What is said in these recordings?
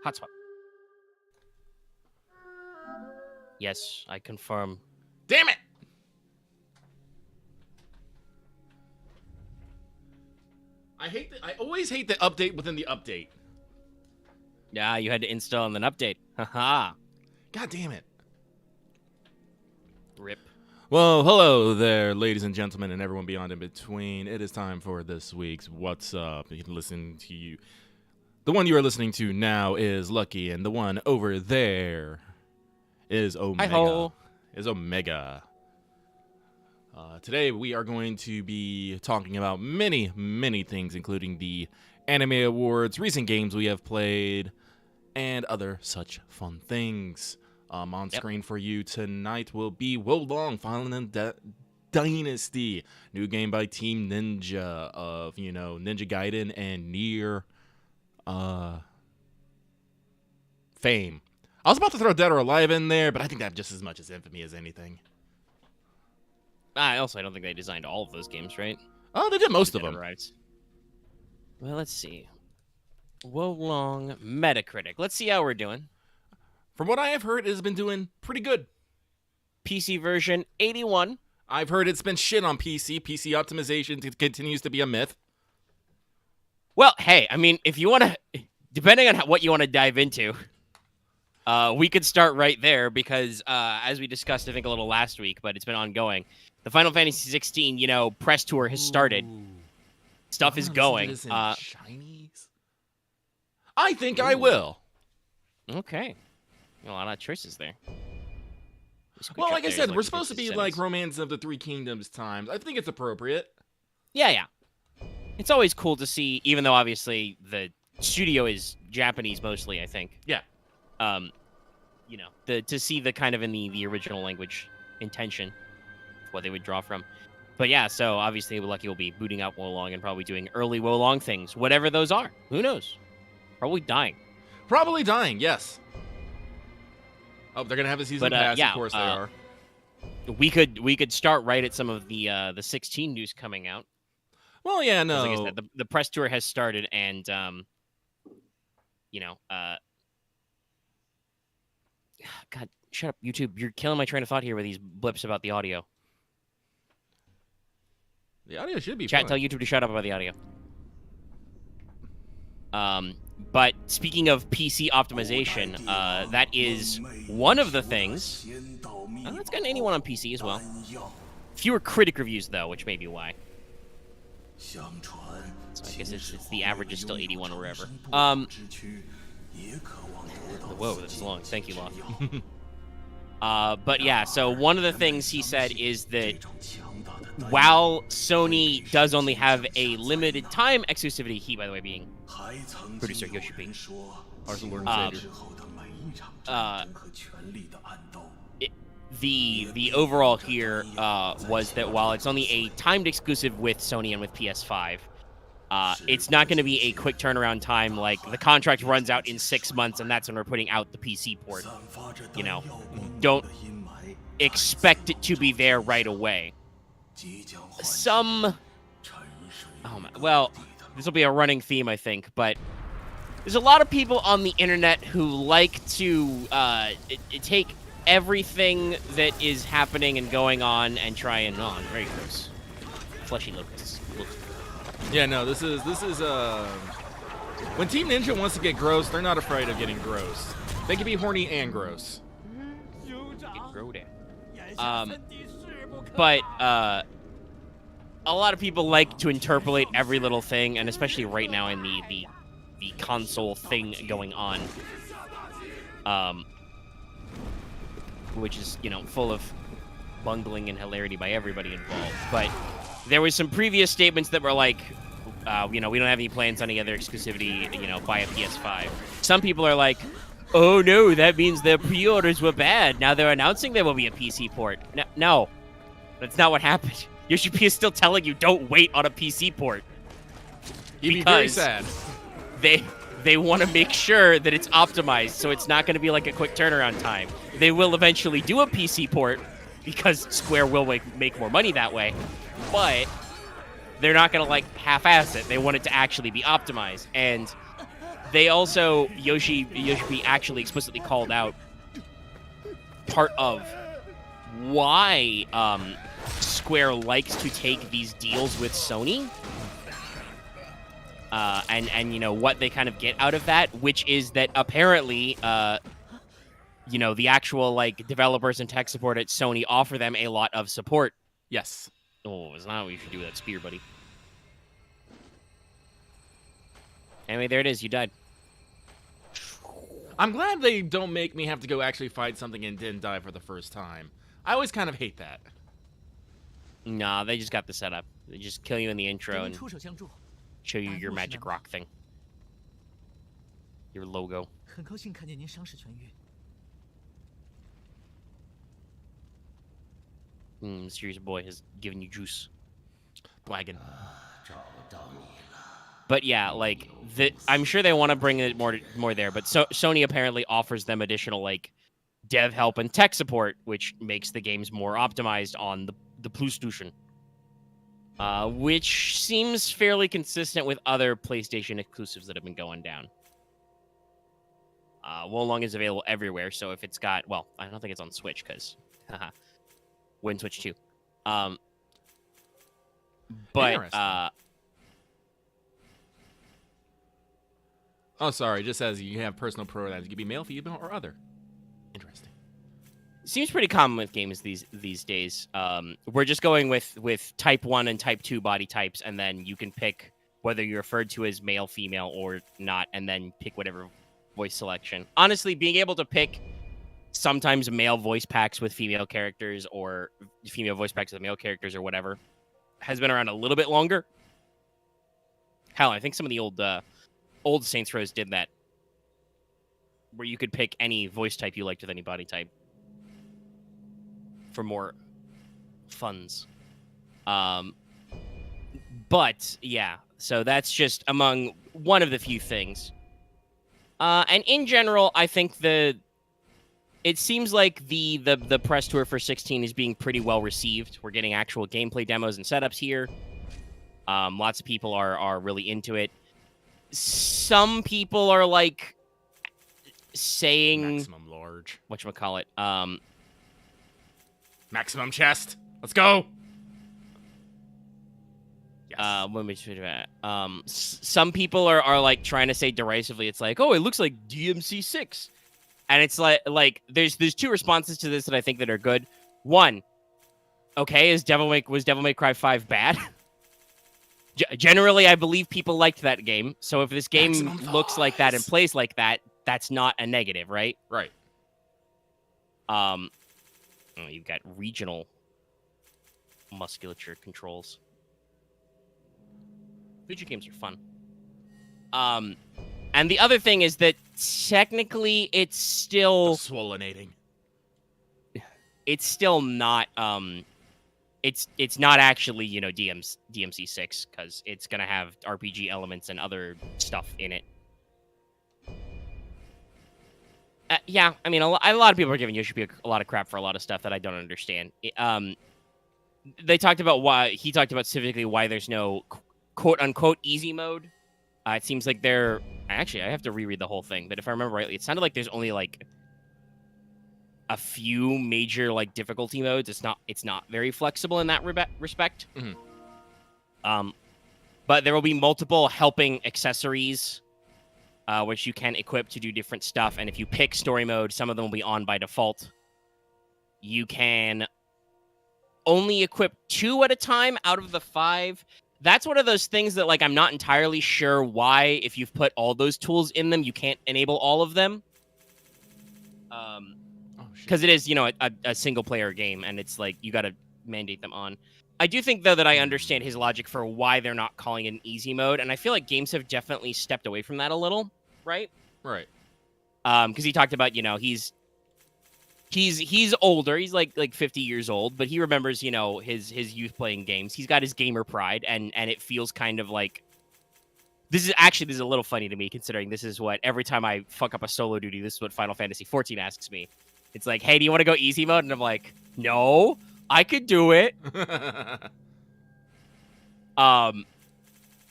Hotspot. Yes, I confirm. Damn it! I always hate the update within the update. Yeah, you had to install and then update. Haha. God damn it. Rip. Well, hello there, ladies and gentlemen, and everyone beyond in between. It is time for this week's What's Up. You can listen to you. The one you are listening to now is Lucky, and the one over there is Omega. Hi-ho. Today we are going to be talking about many, many things, including the anime awards, recent games we have played, and other such fun things. On screen for you tonight will be Wolong Fallen Dynasty, new game by Team Ninja of, Ninja Gaiden and Nier fame. I was about to throw Dead or Alive in there, but I think that just as much as Infamy as anything. I don't think they designed all of those games, right? Oh, they did most of them. Right. Well, let's see. Wolong Metacritic. Let's see how we're doing. From what I have heard, it has been doing pretty good. PC version 81. I've heard it's been shit on PC. PC optimization continues to be a myth. Well, hey, I mean, if you want to, depending on what you want to dive into, we could start right there because, as we discussed, I think a little last week, but it's been ongoing. The Final Fantasy 16, press tour has started. Stuff is going. Chinese? I think I will. Okay. A lot of choices there. Well, like I said, we're supposed to be like Romance of the Three Kingdoms times. I think it's appropriate. Yeah. It's always cool to see, even though obviously the studio is Japanese mostly, I think. Yeah. To see the kind of in the original language intention, what they would draw from. But yeah, so obviously Lucky will be booting out Wolong and probably doing early Wolong things, whatever those are. Who knows? Probably dying. Probably dying, yes. Oh, they're gonna have a season pass. Of course they are. We could start right at some of the 16 news coming out. Well, yeah, no. Like I said, the press tour has started, and God, shut up, YouTube! You're killing my train of thought here with these blips about the audio. The audio should be Chat, fine. tell YouTube to shut up about the audio. But speaking of PC optimization, that is one of the things. It's got an 81 on PC as well. Fewer critic reviews, though, which may be why. So I guess it's the average is still 81 or wherever. Whoa, that's long. Thank you, Loth. But yeah, so one of the things he said is that while Sony does only have a limited time exclusivity, he, by the way, being producer Yoshi P. The overall here was that while it's only a timed exclusive with Sony and with PS5, it's not going to be a quick turnaround time. Like, the contract runs out in 6 months, and that's when we're putting out the PC port. Don't expect it to be there right away. Well, this will be a running theme, I think, but there's a lot of people on the internet who like to take everything that is happening and going on and try and very gross. Fleshy locusts. Yeah, no, this is when Team Ninja wants to get gross, they're not afraid of getting gross. They can be horny and gross. But a lot of people like to interpolate every little thing, and especially right now in the console thing going on, which is, full of bungling and hilarity by everybody involved. But there was some previous statements that were like, we don't have any plans on any other exclusivity, buy a PS5. Some people are like, oh no, that means their pre-orders were bad. Now they're announcing there will be a PC port. No, that's not what happened. Yoshi P is still telling you don't wait on a PC port. You'd be very sad. They want to make sure that it's optimized, so it's not going to be like a quick turnaround time. They will eventually do a PC port because Square will make more money that way, but they're not going to half-ass it. They want it to actually be optimized, and they also Yoshi P actually explicitly called out part of why Square likes to take these deals with Sony. And you know what they kind of get out of that, which is that apparently you know, the actual like developers and tech support at Sony offer them a lot of support. Yes. Oh, it's not what you should do with that spear, buddy. Anyway, there it is. You died. I'm glad they don't make me have to go actually fight something and didn't die for the first time. I always kind of hate that. Nah, they just got the setup. They just kill you in the intro and show you your magic rock thing. Your logo. Mysterious boy has given you juice. Wagon. But yeah, like I'm sure they want to bring it more there. But Sony apparently offers them additional like dev help and tech support, which makes the games more optimized on the PlayStation. Which seems fairly consistent with other PlayStation exclusives that have been going down. Wolong is available everywhere, so if it's got, well, I don't think it's on Switch because, we're in Switch 2. But oh, sorry. It just says you have personal pronouns. You can be male, female, or other. Interesting. Seems pretty common with games these days. We're just going with type 1 and type 2 body types, and then you can pick whether you're referred to as male, female, or not, and then pick whatever voice selection. Honestly, being able to pick sometimes male voice packs with female characters or female voice packs with male characters or whatever has been around a little bit longer. Hell, I think some of the old Saints Row did that, where you could pick any voice type you liked with any body type for more funds. But yeah, so that's just among one of the few things. And in general, I think it seems like the press tour for 16 is being pretty well received. We're getting actual gameplay demos and setups here. Lots of people are really into it. Some people are like saying maximum large. Whatchamacallit? Maximum chest. Let's go. Yes. Some people are like trying to say derisively, it's like, oh, it looks like DMC6. And it's like there's two responses to this that I think that are good. One, okay, was Devil May Cry 5 bad? Generally, I believe people liked that game. So if this game looks like that and plays like that, that's not a negative, right? Right. You've got regional musculature controls. Future games are fun. And the other thing is that technically it's still swolenating. It's still not it's not actually, you know, DMC6 because it's gonna have RPG elements and other stuff in it. Yeah, I mean, a lot of people are giving Yoshi a lot of crap for a lot of stuff that I don't understand. They talked about he talked about specifically why there's no quote-unquote easy mode. It seems like actually, I have to reread the whole thing, but if I remember rightly, it sounded like there's only, like, a few major, like, difficulty modes. It's not very flexible in that respect. Mm-hmm. But there will be multiple helping accessories, which you can equip to do different stuff, and if you pick story mode, some of them will be on by default. You can only equip 2 at a time out of the 5. That's one of those things that, like, I'm not entirely sure why, if you've put all those tools in them, you can't enable all of them. Because it is, you know, a single-player game, and it's like, you gotta mandate them on. I do think, though, that I understand his logic for why they're not calling it an easy mode, and I feel like games have definitely stepped away from that a little, right? Right. Because he talked about, you know, he's older. He's like 50 years old, but he remembers, you know, his youth playing games. He's got his gamer pride, and it feels kind of like this is a little funny to me, considering this is what every time I fuck up a solo duty, this is what Final Fantasy XIV asks me. It's like, hey, do you want to go easy mode? And I'm like, no, I could do it.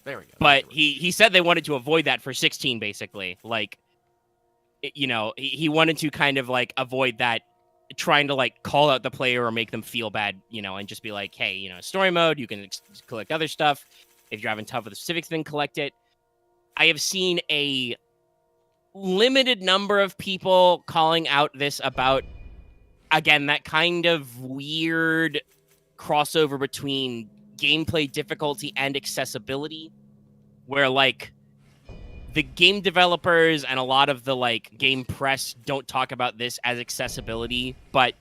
There we go. But he said they wanted to avoid that for 16, basically. Like, you know, he wanted to kind of like avoid that, trying to like call out the player or make them feel bad, you know, and just be like, hey, you know, story mode, you can collect other stuff. If you're having tough with the specific thing, collect it. I have seen a limited number of people calling out this about, again, that kind of weird crossover between gameplay difficulty and accessibility, where like the game developers and a lot of the like game press don't talk about this as accessibility, but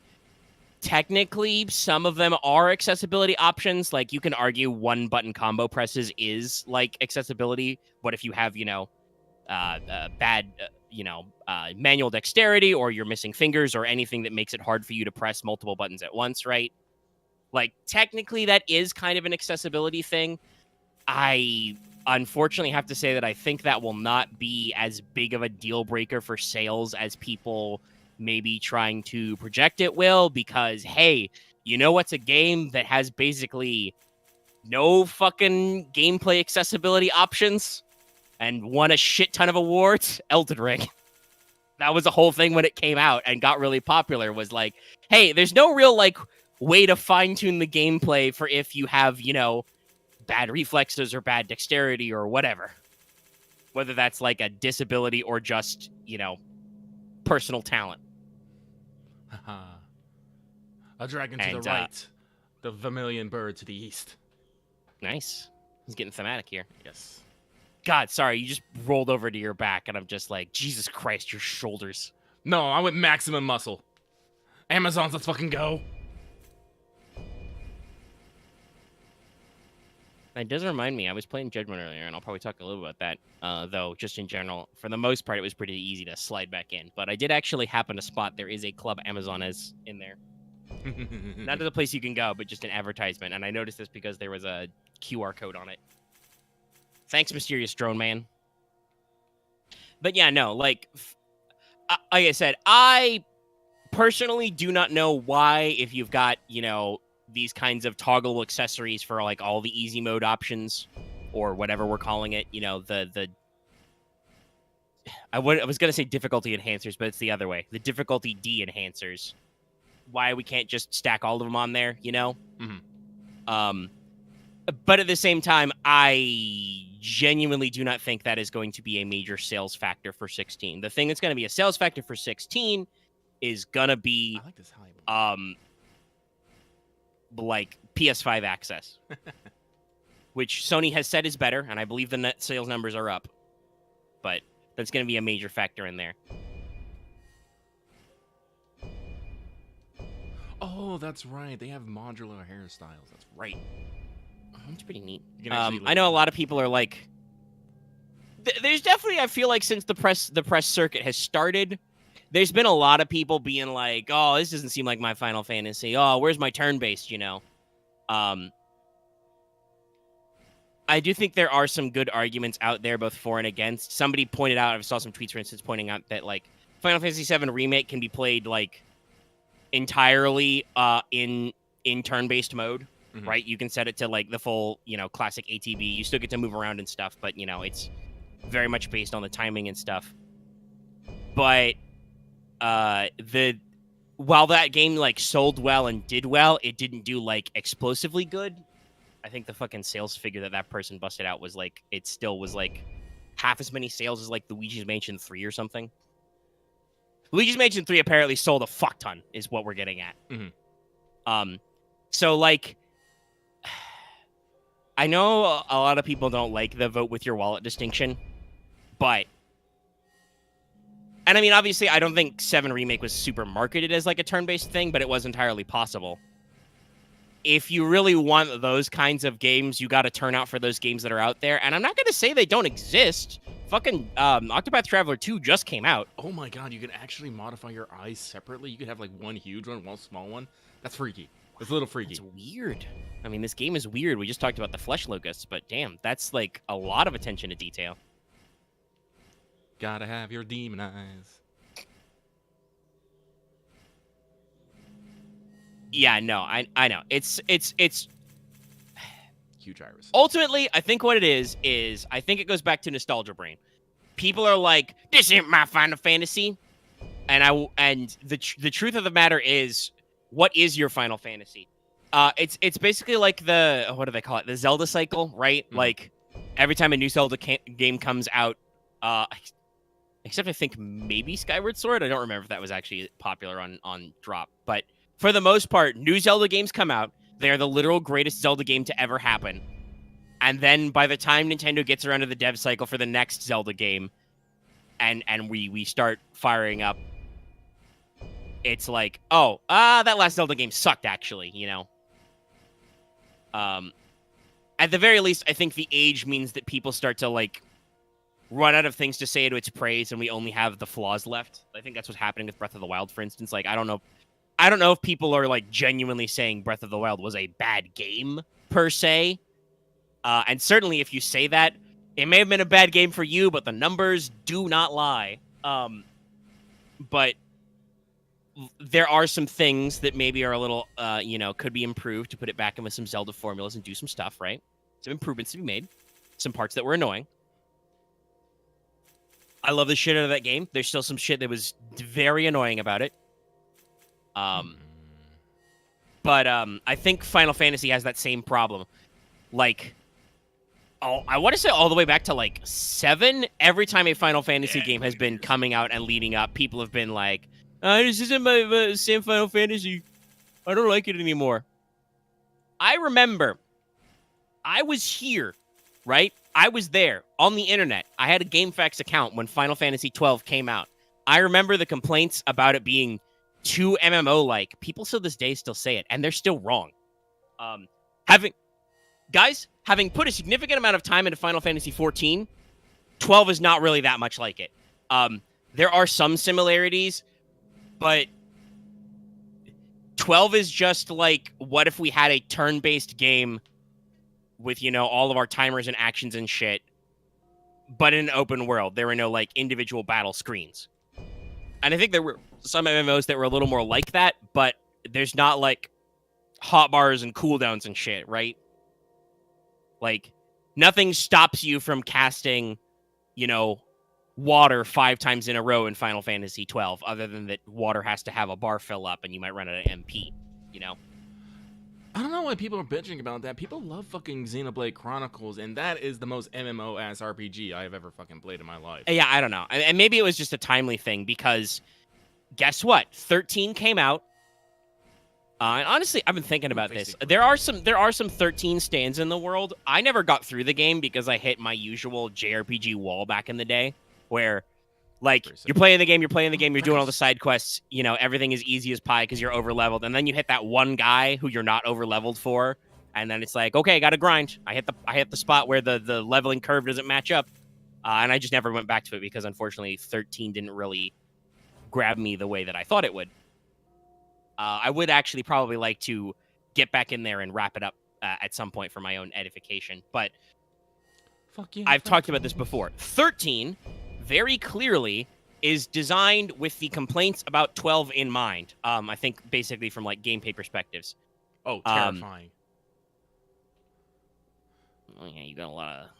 technically some of them are accessibility options. Like you can argue one button combo presses is like accessibility, but if you have, you know, bad, manual dexterity, or you're missing fingers or anything that makes it hard for you to press multiple buttons at once, right? Like technically that is kind of an accessibility thing. I unfortunately have to say that I think that will not be as big of a deal breaker for sales as people maybe trying to project it will, because, hey, you know what's a game that has basically no fucking gameplay accessibility options and won a shit ton of awards? Elden Ring. That was the whole thing when it came out and got really popular, was like, hey, there's no real, like, way to fine-tune the gameplay for if you have, you know, bad reflexes or bad dexterity or whatever. Whether that's like a disability or just, you know, personal talent. A dragon to the right, the vermilion bird to the east. Nice. He's getting thematic here. Yes. God, sorry, you just rolled over to your back, and I'm just like, Jesus Christ, your shoulders. No, I went maximum muscle. Amazons, let's fucking go. That does remind me, I was playing Judgment earlier, and I'll probably talk a little about that, though, just in general. For the most part, it was pretty easy to slide back in, but I did actually happen to spot there is a Club Amazoness in there. Not as a place you can go, but just an advertisement, and I noticed this because there was a QR code on it. Thanks, Mysterious Drone Man. But yeah, no, like I said, I personally do not know why, if you've got, you know, these kinds of toggleable accessories for like all the easy mode options or whatever we're calling it, you know, I was going to say difficulty enhancers, but it's the other way. The difficulty D enhancers. Why we can't just stack all of them on there, you know? Mm-hmm. But at the same time, I genuinely do not think that is going to be a major sales factor for 16. The thing that's going to be a sales factor for 16 is going to be I like this Hollywood. like PS5 access, which Sony has said is better, and I believe the net sales numbers are up. But that's going to be a major factor in there. Oh, that's right. They have modular hairstyles. That's right. That's pretty neat. I know a lot of people are like, there's definitely, I feel like since the press circuit has started, there's been a lot of people being like, oh, this doesn't seem like my Final Fantasy. Oh, where's my turn-based, you know? I do think there are some good arguments out there, both for and against. Somebody pointed out, I saw some tweets, for instance, pointing out that, like, Final Fantasy VII Remake can be played, like, entirely in turn-based mode, Mm-hmm. right? You can set it to, like, the full, you know, classic ATB. You still get to move around and stuff, but, you know, it's very much based on the timing and stuff. But while that game, like, sold well and did well, it didn't do, like, explosively good. I think the fucking sales figure that person busted out was, like, it still was, like, half as many sales as, like, Luigi's Mansion 3 or something. Luigi's Mansion 3 apparently sold a fuck ton, is what we're getting at. Mm-hmm. So, like, I know a lot of people don't like the vote with your wallet distinction, but... And I mean, obviously, I don't think 7 Remake was super marketed as, like, a turn-based thing, but it was entirely possible. If you really want those kinds of games, you got to turn out for those games that are out there. And I'm not going to say they don't exist. Fucking Octopath Traveler 2 just came out. Oh my god, you can actually modify your eyes separately? You could have, like, one huge one, one small one? That's freaky. It's a little freaky. It's weird. I mean, this game is weird. We just talked about the flesh locusts, but damn, that's, like, a lot of attention to detail. Gotta have your demon eyes. Yeah, no, I know. It's Huge Iris. Ultimately, I think what it is I think it goes back to nostalgia brain. People are like, this ain't my Final Fantasy. And the truth of the matter is, what is your Final Fantasy? It's basically like what do they call it? The Zelda cycle, right? Mm. Like every time a new Zelda game comes out, except I think maybe Skyward Sword. I don't remember if that was actually popular on drop. But for the most part, new Zelda games come out. They're the literal greatest Zelda game to ever happen. And then by the time Nintendo gets around to the dev cycle for the next Zelda game, and we start firing up, it's like, oh, that last Zelda game sucked, actually, you know? At the very least, I think the age means that people start to, like, run out of things to say to its praise, and we only have the flaws left. I think that's what's happening with Breath of the Wild, for instance. Like, I don't know if people are, like, genuinely saying Breath of the Wild was a bad game, per se. And certainly if you say that, it may have been a bad game for you, but the numbers do not lie. But there are some things that maybe are a little, could be improved to put it back in with some Zelda formulas and do some stuff, right? Some improvements to be made. Some parts that were annoying. I love the shit out of that game. There's still some shit that was very annoying about it. But I think Final Fantasy has that same problem. Like, I want to say all the way back to, like, 7. Every time a Final Fantasy game has been coming out and leading up, people have been like, this isn't my same Final Fantasy. I don't like it anymore. I remember, I was here, right? I was there on the internet. I had a GameFAQs account when Final Fantasy 12 came out. I remember the complaints about it being too MMO-like. People to this day still say it, and they're still wrong. Having put a significant amount of time into Final Fantasy 14, 12 is not really that much like it. There are some similarities, but 12 is just like, what if we had a turn-based game with, all of our timers and actions and shit, but in an open world. There were no, like, individual battle screens. And I think there were some MMOs that were a little more like that, but there's not, like, hotbars and cooldowns and shit, right? Like, nothing stops you from casting, water 5 times in a row in Final Fantasy 12, other than that water has to have a bar fill up and you might run out of MP, I don't know why people are bitching about that. People love fucking Xenoblade Chronicles, and that is the most MMO-ass RPG I've ever fucking played in my life. Yeah, I don't know. And maybe it was just a timely thing, because guess what? 13 came out. And honestly, I've been thinking about this. There are some 13 stands in the world. I never got through the game because I hit my usual JRPG wall back in the day, where, like, you're playing the game, you're doing all the side quests, everything is easy as pie because you're over-leveled, and then you hit that one guy who you're not over-leveled for, and then it's like, okay, I gotta grind. I hit the spot where the leveling curve doesn't match up, and I just never went back to it because, unfortunately, 13 didn't really grab me the way that I thought it would. I would actually probably like to get back in there and wrap it up at some point for my own edification, but I've talked about this before. 13... very clearly is designed with the complaints about 12 in mind. I think basically from, like, gameplay perspectives. Oh, terrifying. Oh yeah, you got a lot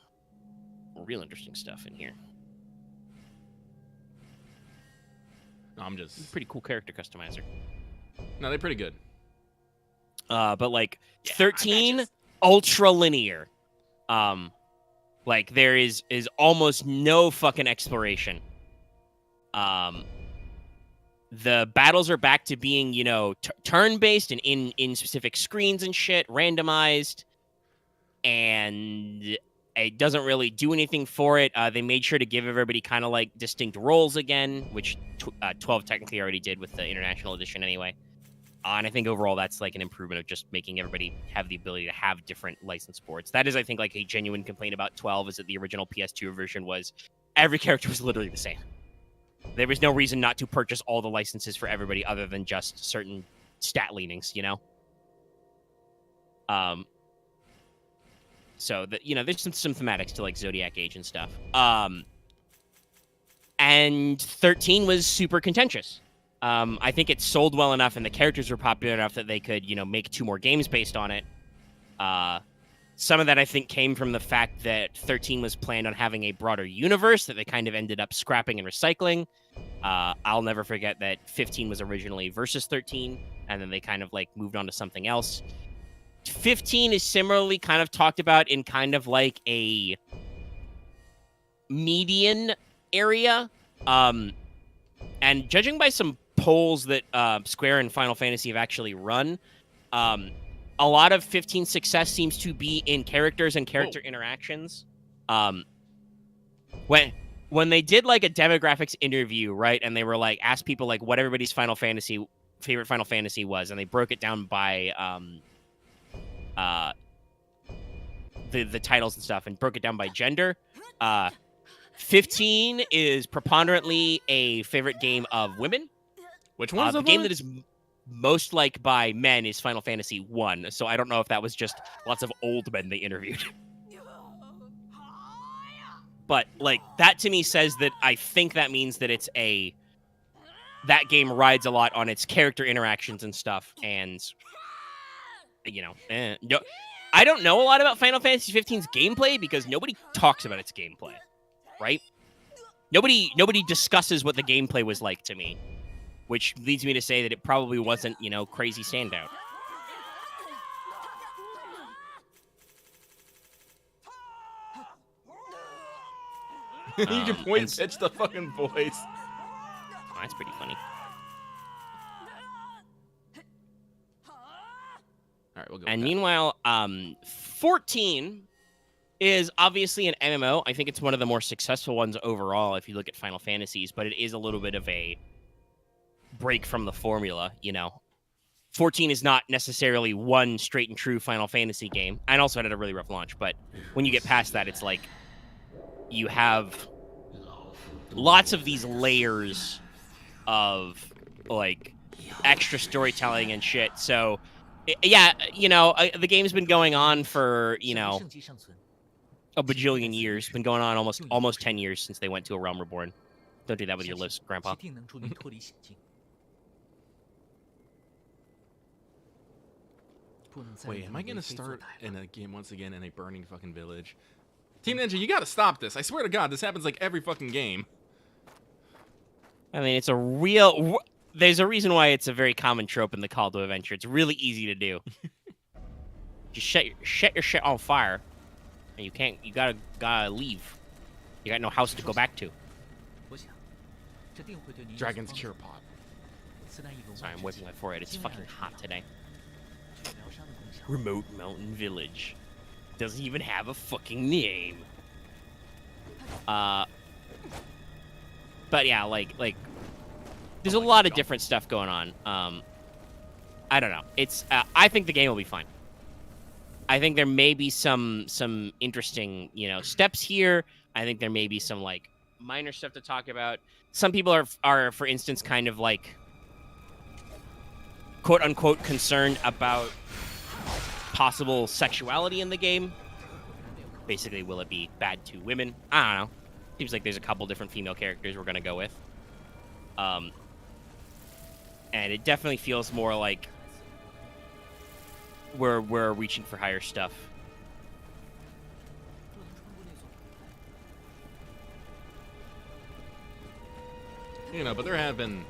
of real interesting stuff in here. No, I'm just pretty cool character customizer. No, they're pretty good. But, like, 13 ultra linear. Like, there is almost no fucking exploration. The battles are back to being, turn-based and in specific screens and shit, randomized. And it doesn't really do anything for it. They made sure to give everybody kind of, like, distinct roles again, which 12 technically already did with the International Edition anyway. And I think overall that's, like, an improvement of just making everybody have the ability to have different licensed boards. That is, I think, like, a genuine complaint about 12, is that the original PS2 version was every character was literally the same. There was no reason not to purchase all the licenses for everybody other than just certain stat leanings, So, there's some thematics to, like, Zodiac Age and stuff. And 13 was super contentious. I think it sold well enough and the characters were popular enough that they could, make 2 more games based on it. Some of that, I think, came from the fact that 13 was planned on having a broader universe that they kind of ended up scrapping and recycling. I'll never forget that 15 was originally versus 13, and then they kind of like moved on to something else. 15 is similarly kind of talked about in kind of like a median area. And judging by some polls that Square and Final Fantasy have actually run, a lot of 15's success seems to be in characters and character interactions. When they did like a demographics interview, right, and they were like asked people like what everybody's favorite Final Fantasy was, and they broke it down by the titles and stuff, and broke it down by gender. 15 is preponderantly a favorite game of women. Which one's the game that is most liked by men is Final Fantasy 1. So I don't know if that was just lots of old men they interviewed. But like that to me says that I think that means that that game rides a lot on its character interactions and stuff. And no, I don't know a lot about Final Fantasy 15's gameplay because nobody talks about its gameplay, right? Nobody discusses what the gameplay was like to me, which leads me to say that it probably wasn't, crazy standout. You can point pitch the fucking voice. Oh, that's pretty funny. All right, we'll go. And meanwhile, 14 is obviously an MMO. I think it's one of the more successful ones overall if you look at Final Fantasies, but it is a little bit of a break from the formula, 14 is not necessarily one straight and true Final Fantasy game, and also had a really rough launch, but when you get past that, it's like you have lots of these layers of like extra storytelling and shit. So yeah, the game's been going on for, a bajillion years. Been going on almost 10 years since they went to A Realm Reborn. Don't do that with your lips, Grandpa. Wait, am I gonna start in a game once again in a burning fucking village? Team Ninja, you gotta stop this. I swear to God, this happens like every fucking game. I mean, there's a reason why it's a very common trope in the Call to Adventure. It's really easy to do. Just set your shit on fire, and you gotta leave. You got no house to go back to. Dragon's Cure Pod. Sorry, I'm wiping my forehead. It's fucking hot today. Remote Mountain Village. Doesn't even have a fucking name. But yeah, like there's a lot of different stuff going on. I don't know. It's I think the game will be fine. I think there may be some interesting, steps here. I think there may be some like minor stuff to talk about. Some people are for instance kind of like quote unquote concerned about possible sexuality in the game. Basically, will it be bad to women? I don't know. Seems like there's a couple different female characters we're gonna go with. And it definitely feels more like we're reaching for higher stuff. But there have been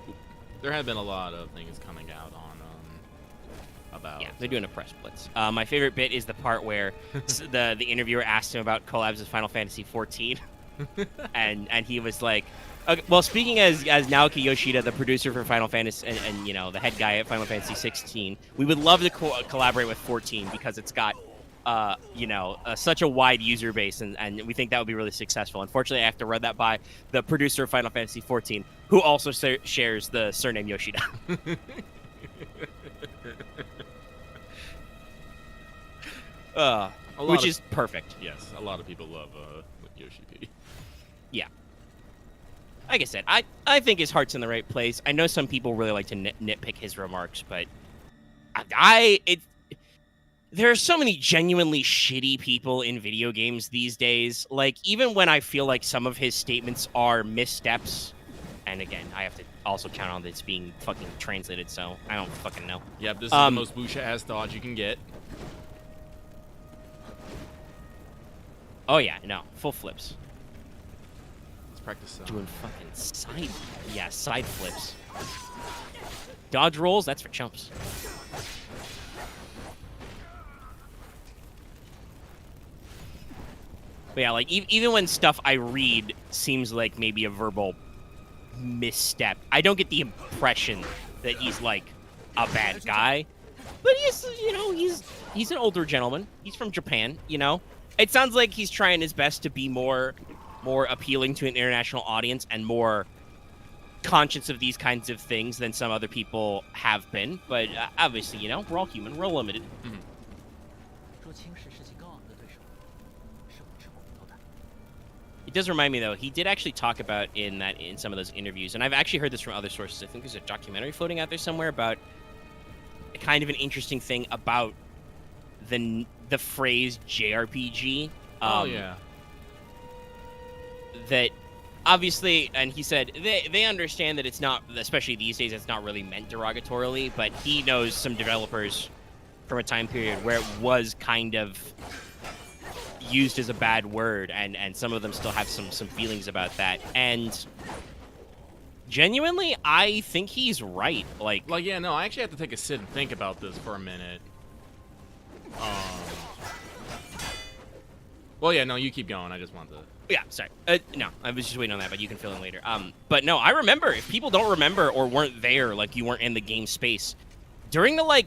a lot of things coming out on about. Yeah, they're doing a press blitz. My favorite bit is the part where the interviewer asked him about collabs with Final Fantasy 14, and he was like, okay, well, speaking as Naoki Yoshida, the producer for Final Fantasy, and the head guy at Final Fantasy 16, we would love to collaborate with 14 because it's got such a wide user base, and we think that would be really successful. Unfortunately, I have to run that by the producer of Final Fantasy 14, who also shares the surname Yoshida. Which is perfect. Yes, a lot of people love Yoshi P. Yeah. Like I said, I think his heart's in the right place. I know some people really like to nitpick his remarks, but there are so many genuinely shitty people in video games these days. Like, even when I feel like some of his statements are missteps, and again, I have to also count on this being fucking translated, so I don't fucking know. Yep, this is the most Wuxia ass dodge you can get. Oh yeah, no, full flips. Let's practice. Doing fucking side flips. Dodge rolls, that's for chumps. But yeah, like even when stuff I read seems like maybe a verbal misstep, I don't get the impression that he's like a bad guy. But he's an older gentleman. He's from Japan, It sounds like he's trying his best to be more appealing to an international audience and more conscious of these kinds of things than some other people have been. But obviously, we're all human. We're all limited. Mm-hmm. It does remind me, though, he did actually talk about in some of those interviews, and I've actually heard this from other sources. I think there's a documentary floating out there somewhere about kind of an interesting thing about the phrase JRPG. Oh, yeah. That obviously, and he said they understand that it's not, especially these days, it's not really meant derogatorily, but he knows some developers from a time period where it was kind of used as a bad word, and some of them still have some feelings about that. And genuinely, I think he's right. Like, yeah, no, I actually have to take a sit and think about this for a minute. Well, yeah, no, you keep going. I just wanted to... Yeah, sorry. No, I was just waiting on that, but you can fill in later. But no, I remember. If people don't remember or weren't there, like you weren't in the game space, during the, like,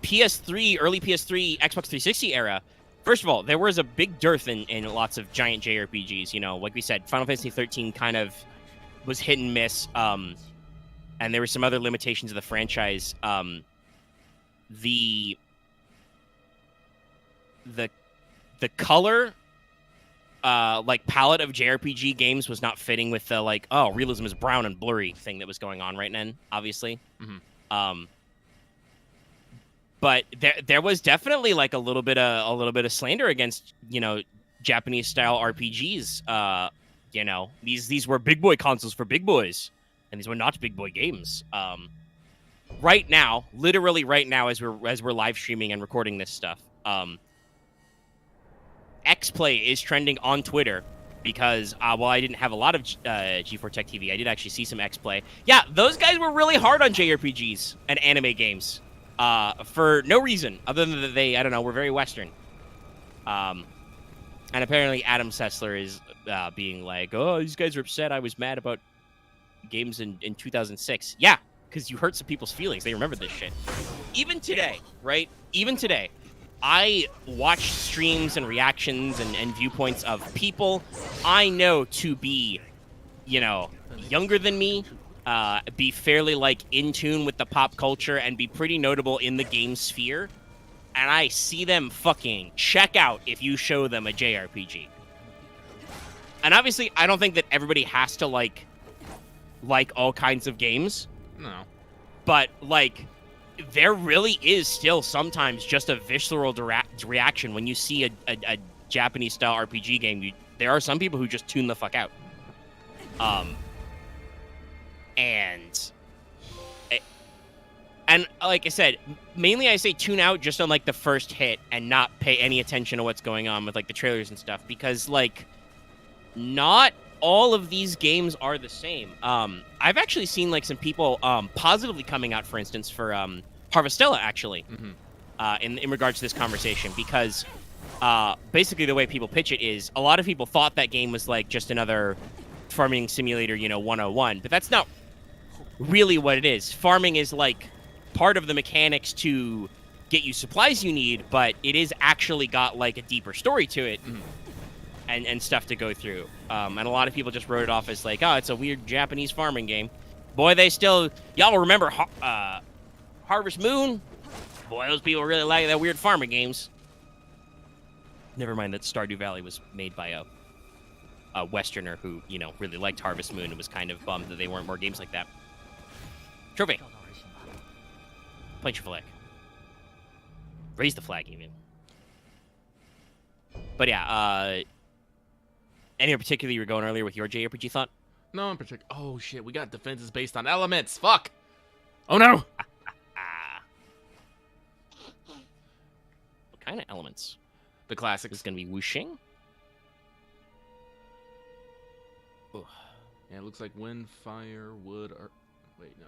PS3, early PS3, Xbox 360 era, first of all, there was a big dearth in lots of giant JRPGs. Like we said, Final Fantasy 13 kind of was hit and miss, and there were some other limitations of the franchise. The color, like, palette of JRPG games was not fitting with the, like, oh, realism is brown and blurry thing that was going on right then, obviously. Mm-hmm. But there was definitely like a little bit of slander against Japanese style RPGs. These were big boy consoles for big boys, and these were not big boy games. Right now, literally right now, as we're live streaming and recording this stuff, X-Play is trending on Twitter because while I didn't have a lot of G4 Tech TV, I did actually see some X-Play. Yeah, those guys were really hard on JRPGs and anime games. For no reason other than that they, I don't know, were very Western. And apparently Adam Sessler is being like, oh, these guys are upset I was mad about games in 2006. Yeah, because you hurt some people's feelings. They remember this shit. Even today, right? Even today, I watch streams and reactions and viewpoints of people I know to be, younger than me, be fairly, like, in tune with the pop culture and be pretty notable in the game sphere, and I see them fucking check out if you show them a JRPG. And obviously, I don't think that everybody has to like all kinds of games. No. But, like, there really is still sometimes just a visceral reaction when you see a Japanese-style RPG game. There are some people who just tune the fuck out. And like I said, mainly I say tune out just on, like, the first hit and not pay any attention to what's going on with, like, the trailers and stuff, because, like, not all of these games are the same. I've actually seen, like, some people positively coming out, for instance, for Harvestella, actually, in regards to this conversation, because basically the way people pitch it is a lot of people thought that game was, like, just another farming simulator, 101, but that's not really what it is. Farming is, like, part of the mechanics to get you supplies you need, but it is actually got, like, a deeper story to it. And stuff to go through. And a lot of people just wrote it off as, like, oh, it's a weird Japanese farming game. Boy, y'all remember Harvest Moon? Boy, those people really like that weird farming games. Never mind that Stardew Valley was made by a Westerner who, really liked Harvest Moon and was kind of bummed that they weren't more games like that. Trophy. Plant your flag. Raise the flag, even. But yeah, any particular you were going earlier with your JRPG thought? No, in particular. Oh, shit. We got defenses based on elements. Fuck. Oh, no. What kind of elements? The classics. Is it going to be Wuxia? Ugh. Yeah, it looks like wind, fire, wood, earth. Wait, no.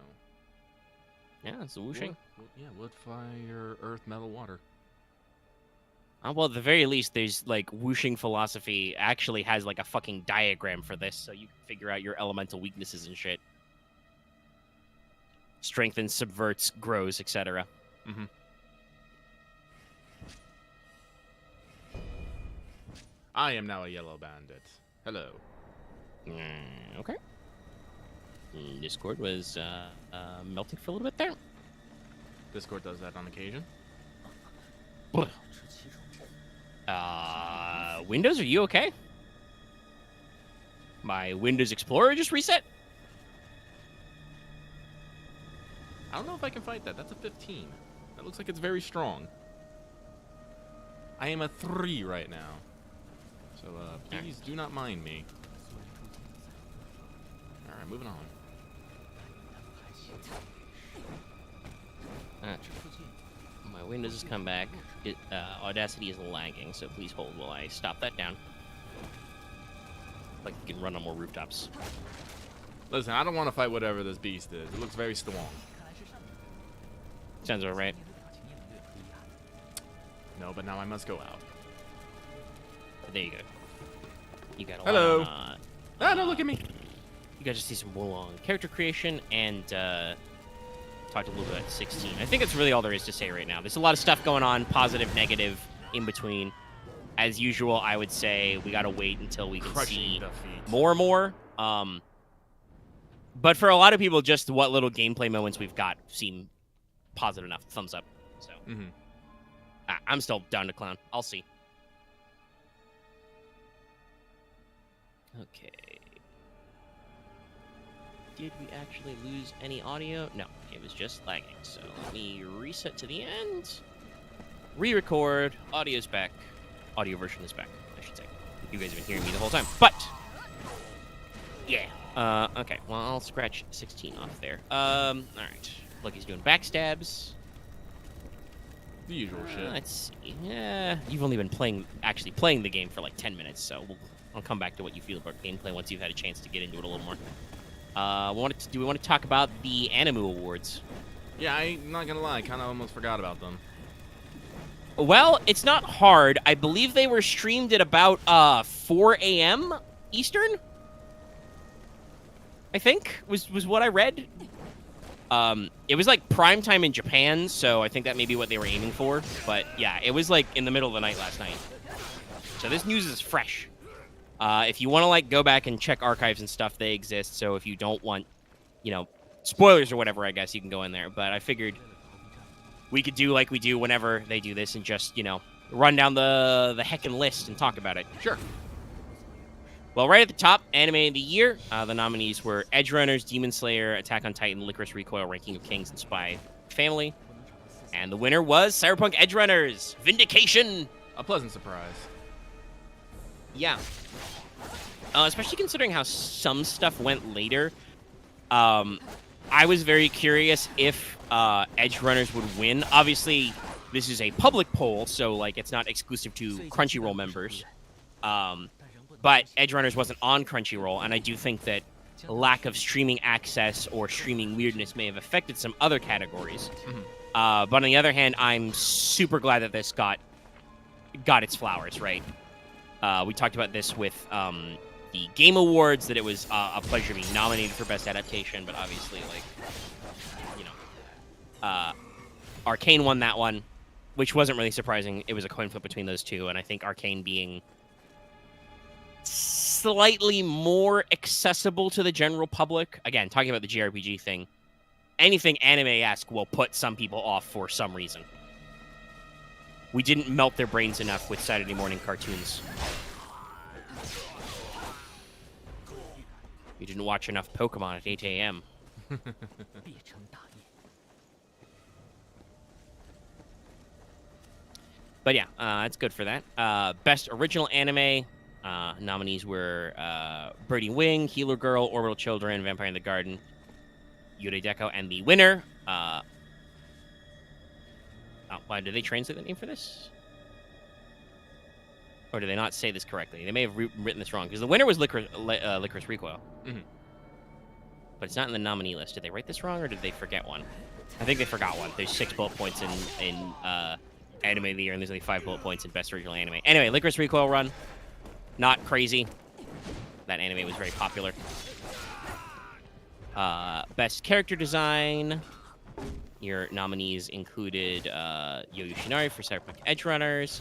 Yeah, it's the Wuxia. Wood, fire, earth, metal, water. Well, at the very least, there's like Wuxing philosophy actually has like a fucking diagram for this, so you can figure out your elemental weaknesses and shit. Strengthens, subverts, grows, etc. Mm-hmm. I am now a yellow bandit. Hello. Okay. Discord was melting for a little bit there. Discord does that on occasion. Windows, are you okay? My Windows Explorer just reset? I don't know if I can fight that. That's a 15. That looks like it's very strong. I am a 3 right now. So, please do not mind me. Alright, moving on. My Windows has come back. Audacity is lagging, so please hold while I stop that down. Like you can run on more rooftops. Listen, I don't want to fight whatever this beast is. It looks very strong. Sounds about right. No, but now I must go out. There you go. You got a Hello. lot Ah, don't look at me. You got to see some Wulong character creation and talked a little bit about 16. I think that's really all there is to say right now. There's a lot of stuff going on, positive, negative, in between. As usual, I would say we got to wait until we can see more and more. But for a lot of people, just what little gameplay moments we've got seem positive enough. Thumbs up. So I'm still down to clown. I'll see. Okay. Did we actually lose any audio? No, it was just lagging. So let me reset to the end. Re-record. Audio's back. Audio version is back, I should say. You guys have been hearing me the whole time. But, yeah. Okay, well, I'll scratch 16 off there. Alright. Look, he's doing backstabs. The usual shit. Let's see. Yeah, you've only been actually playing the game for like 10 minutes, so I'll come back to what you feel about gameplay once you've had a chance to get into it a little more. Do we want to talk about the Anime Awards? Yeah, I'm not gonna lie, I kind of almost forgot about them. Well, it's not hard. I believe they were streamed at about 4 a.m. Eastern. I think was what I read. It was like prime time in Japan, so I think that may be what they were aiming for. But yeah, it was like in the middle of the night last night. So this news is fresh. If you want to like go back and check archives and stuff, they exist. So if you don't want, spoilers or whatever, I guess you can go in there. But I figured we could do like we do whenever they do this and just, run down the heckin' list and talk about it. Sure. Well, right at the top, Anime of the Year, the nominees were Edgerunners, Demon Slayer, Attack on Titan, Licorice Recoil, Ranking of Kings, and Spy Family. And the winner was Cyberpunk Edgerunners, Vindication. A pleasant surprise. Yeah. Especially considering how some stuff went later. I was very curious if Edgerunners would win. Obviously, this is a public poll, so like it's not exclusive to Crunchyroll members. But Edgerunners wasn't on Crunchyroll, and I do think that lack of streaming access or streaming weirdness may have affected some other categories. But on the other hand, I'm super glad that this got its flowers, right? We talked about this with the Game Awards, that it was a pleasure being nominated for Best Adaptation, but obviously, Arcane won that one, which wasn't really surprising. It was a coin flip between those two, and I think Arcane being slightly more accessible to the general public. Again, talking about the JRPG thing, anything anime-esque will put some people off for some reason. We didn't melt their brains enough with Saturday morning cartoons. We didn't watch enough Pokemon at 8 a.m. But yeah, it's good for that. Best Original Anime nominees were Birdie Wing, Healer Girl, Orbital Children, Vampire in the Garden, Yurei Deco, and the winner. Why did they translate the name for this? Or did they not say this correctly? They may have written this wrong, because the winner was Licorice Recoil. Mhm. But it's not in the nominee list. Did they write this wrong, or did they forget one? I think they forgot one. There's 6 bullet points in Anime of the Year, and there's only 5 bullet points in Best Original Anime. Anyway, Licorice Recoil run. Not crazy. That anime was very popular. Best Character Design. Your nominees included Yo Yoshinari for Cyberpunk Edge Runners,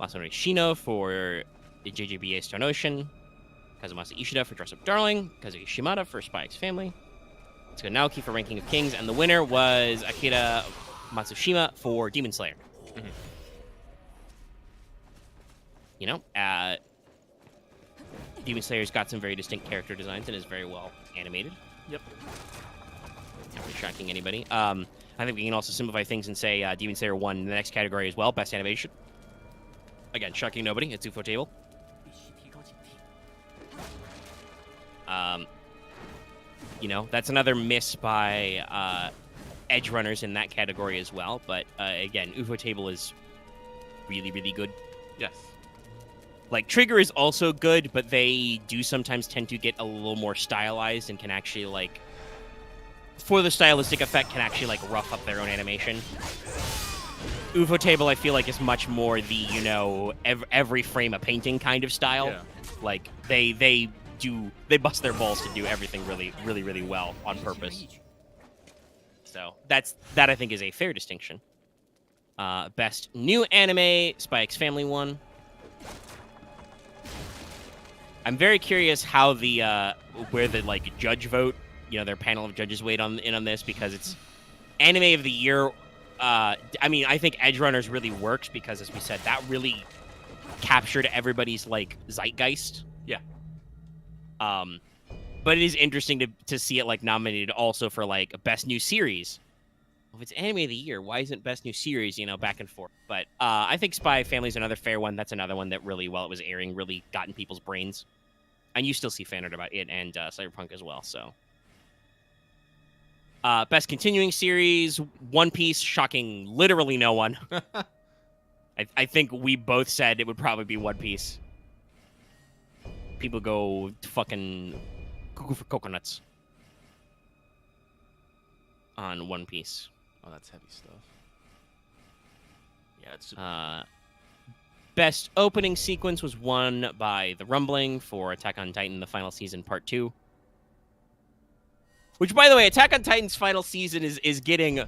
Masanori Shino for JJBA Stone Ocean, Kazumasa Ishida for Dress Up Darling, Kazuki Shimada for Spy X Family, Tsuka Naoki for Ranking of Kings, and the winner was Akira Matsushima for Demon Slayer. Mhm. You know, Demon Slayer's got some very distinct character designs and is very well animated. Yep. Not really shocking anybody. I think we can also simplify things and say Demon Slayer won the next category as well, Best Animation. Again, shocking nobody. It's UFO Table. You know, that's another miss by Edge Runners in that category as well. But again, UFO Table is really, really good. Yes. Like, Trigger is also good, but they do sometimes tend to get a little more stylized and can actually, like, for the stylistic effect, can actually, like, rough up their own animation. UFO Table, I feel like, is much more the, you know, every frame a painting kind of style. Yeah. Like, they bust their balls to do everything really, really, really well on purpose. So, that I think is a fair distinction. Best New Anime, Spy X Family won. I'm very curious how where the like judge vote, you know, their panel of judges weighed in on this, because it's Anime of the Year. I mean, I think Edge Runners really works because, as we said, that really captured everybody's like zeitgeist. Yeah. But it is interesting to see it like nominated also for like Best New Series. Well, if it's Anime of the Year, why isn't Best New Series? You know, back and forth. But I think Spy Family is another fair one. That's another one that really, while it was airing, really got in people's brains. And you still see fan art about it and Cyberpunk as well, so. Best Continuing Series, One Piece, shocking literally no one. I think we both said it would probably be One Piece. People go fucking cuckoo for coconuts on One Piece. Oh, that's heavy stuff. Yeah, it's super Best Opening Sequence was won by The Rumbling for Attack on Titan, the final season, Part 2. Which, by the way, Attack on Titan's final season is getting...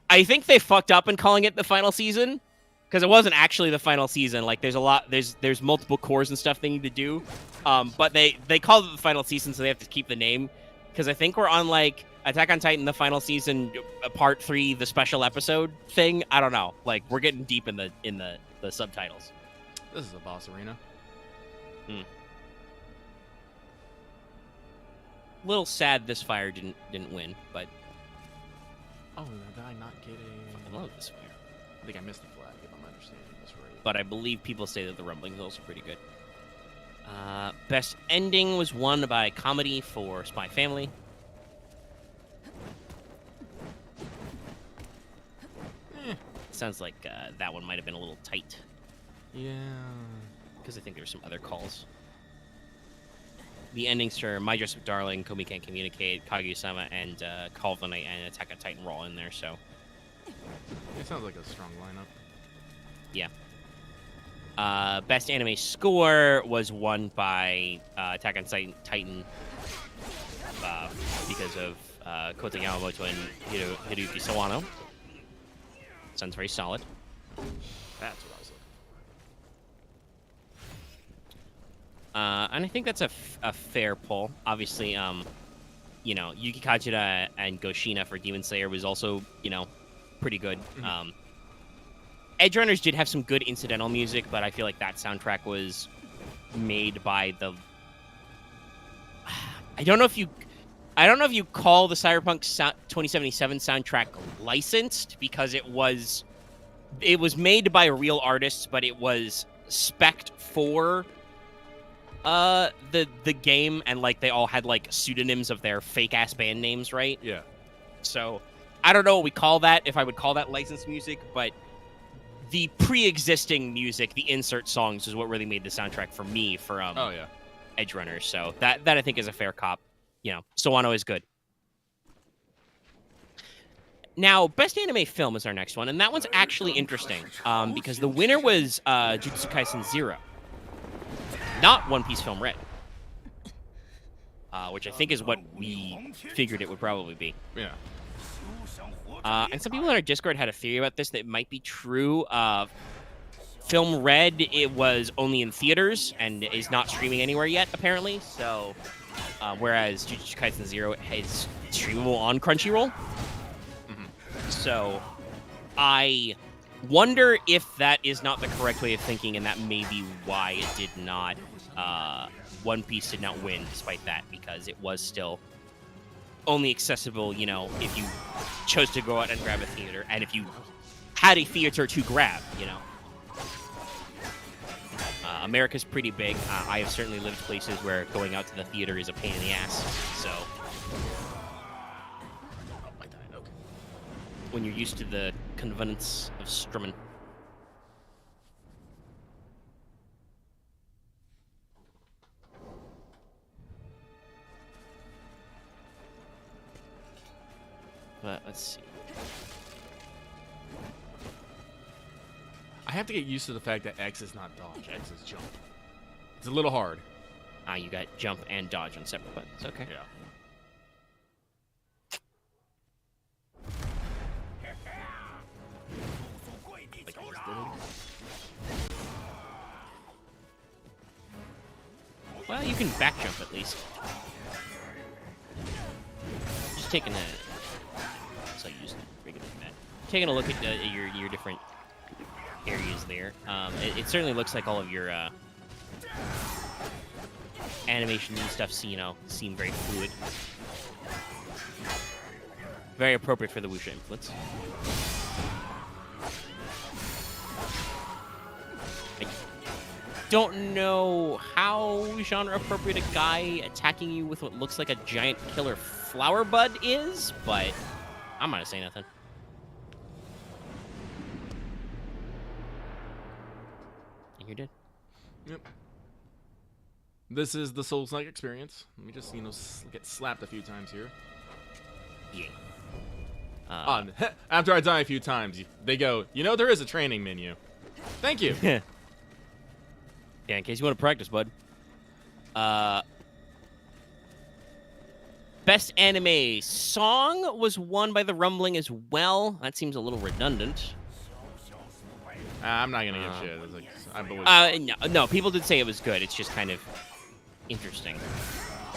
I think they fucked up in calling it the final season, because it wasn't actually the final season. Like, there's multiple cores and stuff they need to do. But they called it the final season, so they have to keep the name. Because I think we're on, like, Attack on Titan, the final season, Part 3, the special episode thing. I don't know. Like, we're getting deep in the subtitles. This is a boss arena. Little sad this fire didn't win, but Oh, did I not get a... I love this fire. I think I missed the flag, if I'm understanding this right. But I believe people say that The Rumbling is also pretty good. Best Ending was won by Comedy for Spy Family. Sounds like that one might have been a little tight. Yeah. Because I think there were some other calls. The endings for My Dress Up Darling, Komi Can't Communicate, Kaguya-sama, and Call of the Night and Attack on Titan were all in there, so... It sounds like a strong lineup. Yeah. Best Anime Score was won by Attack on Titan because of Kota Yamamoto and Hiroyuki Sawano. Sounds very solid. That's what I was looking And I think that's a fair pull. Obviously, you know, Yuki Kajira and Goshina for Demon Slayer was also, you know, pretty good. Mm-hmm. Edge Runners did have some good incidental music, but I feel like that soundtrack was made by the... I don't know if you call the Cyberpunk 2077 soundtrack licensed, because it was made by real artists, but it was spec'd for the game, and like they all had like pseudonyms of their fake ass band names, right? Yeah. So I don't know what we call that, if I would call that licensed music, but the pre-existing music, the insert songs, is what really made the soundtrack for me for Oh yeah. Edge Runners. So that I think is a fair cop. You know, Sawano is good. Now, Best Anime Film is our next one, and that one's actually interesting because the winner was Jujutsu Kaisen 0, not One Piece Film Red, which I think is what we figured it would probably be. Yeah. And some people in our Discord had a theory about this that it might be true. Film Red, it was only in theaters and is not streaming anywhere yet, apparently. So, whereas Jujutsu Kaisen 0 is streamable on Crunchyroll. So, I wonder if that is not the correct way of thinking, and that may be why it did not. One Piece did not win, despite that, because it was still only accessible, you know, if you chose to go out and grab a theater, and if you had a theater to grab, you know. America's pretty big. I have certainly lived places where going out to the theater is a pain in the ass. So, when you're used to the convenience of strumming. But let's see. I have to get used to the fact that X is not dodge, X is jump. It's a little hard. You got jump and dodge on separate buttons. Okay. Yeah. Well, you can back jump at least. Just taking a. So I used regular that. Taking a look at your different areas there. It certainly looks like all of your animation and stuff, seem very fluid. Very appropriate for the Wuxia influence. I don't know how genre appropriate a guy attacking you with what looks like a giant killer flower bud is, but I'm not gonna say nothing. And you're dead. Yep. This is the Souls-like experience. Let me just, get slapped a few times here. Yeah. After I die a few times, they go, there is a training menu. Thank you. Yeah, in case you want to practice, bud. Best anime song was won by The Rumbling as well. That seems a little redundant. I'm not gonna give shit. It's like, I believe. No, people did say it was good. It's just kind of interesting.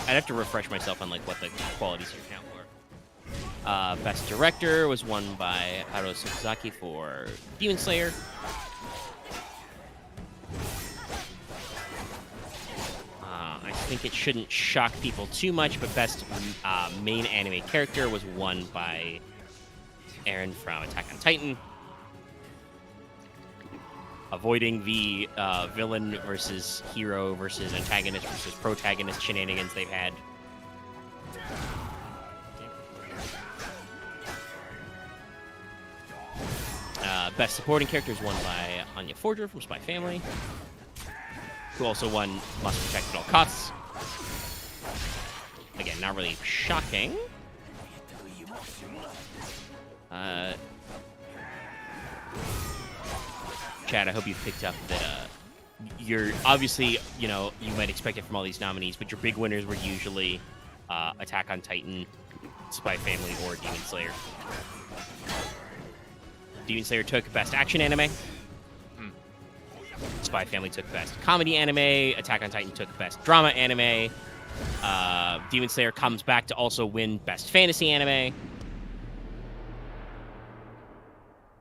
I'd have to refresh myself on what the qualities here count were. Best director was won by Haro Suzaki for Demon Slayer. I think it shouldn't shock people too much, but best main anime character was won by Eren from Attack on Titan. Avoiding the villain versus hero versus antagonist versus protagonist shenanigans they've had. Best supporting character is won by Anya Forger from Spy Family, who also won Must Protect at All Costs. Again, not really shocking. Chad, I hope you picked up that you're obviously, you might expect it from all these nominees, but your big winners were usually Attack on Titan, Spy Family, or Demon Slayer. Demon Slayer took Best Action Anime. Spy Family took Best Comedy Anime. Attack on Titan took Best Drama Anime. Demon Slayer comes back to also win Best Fantasy Anime.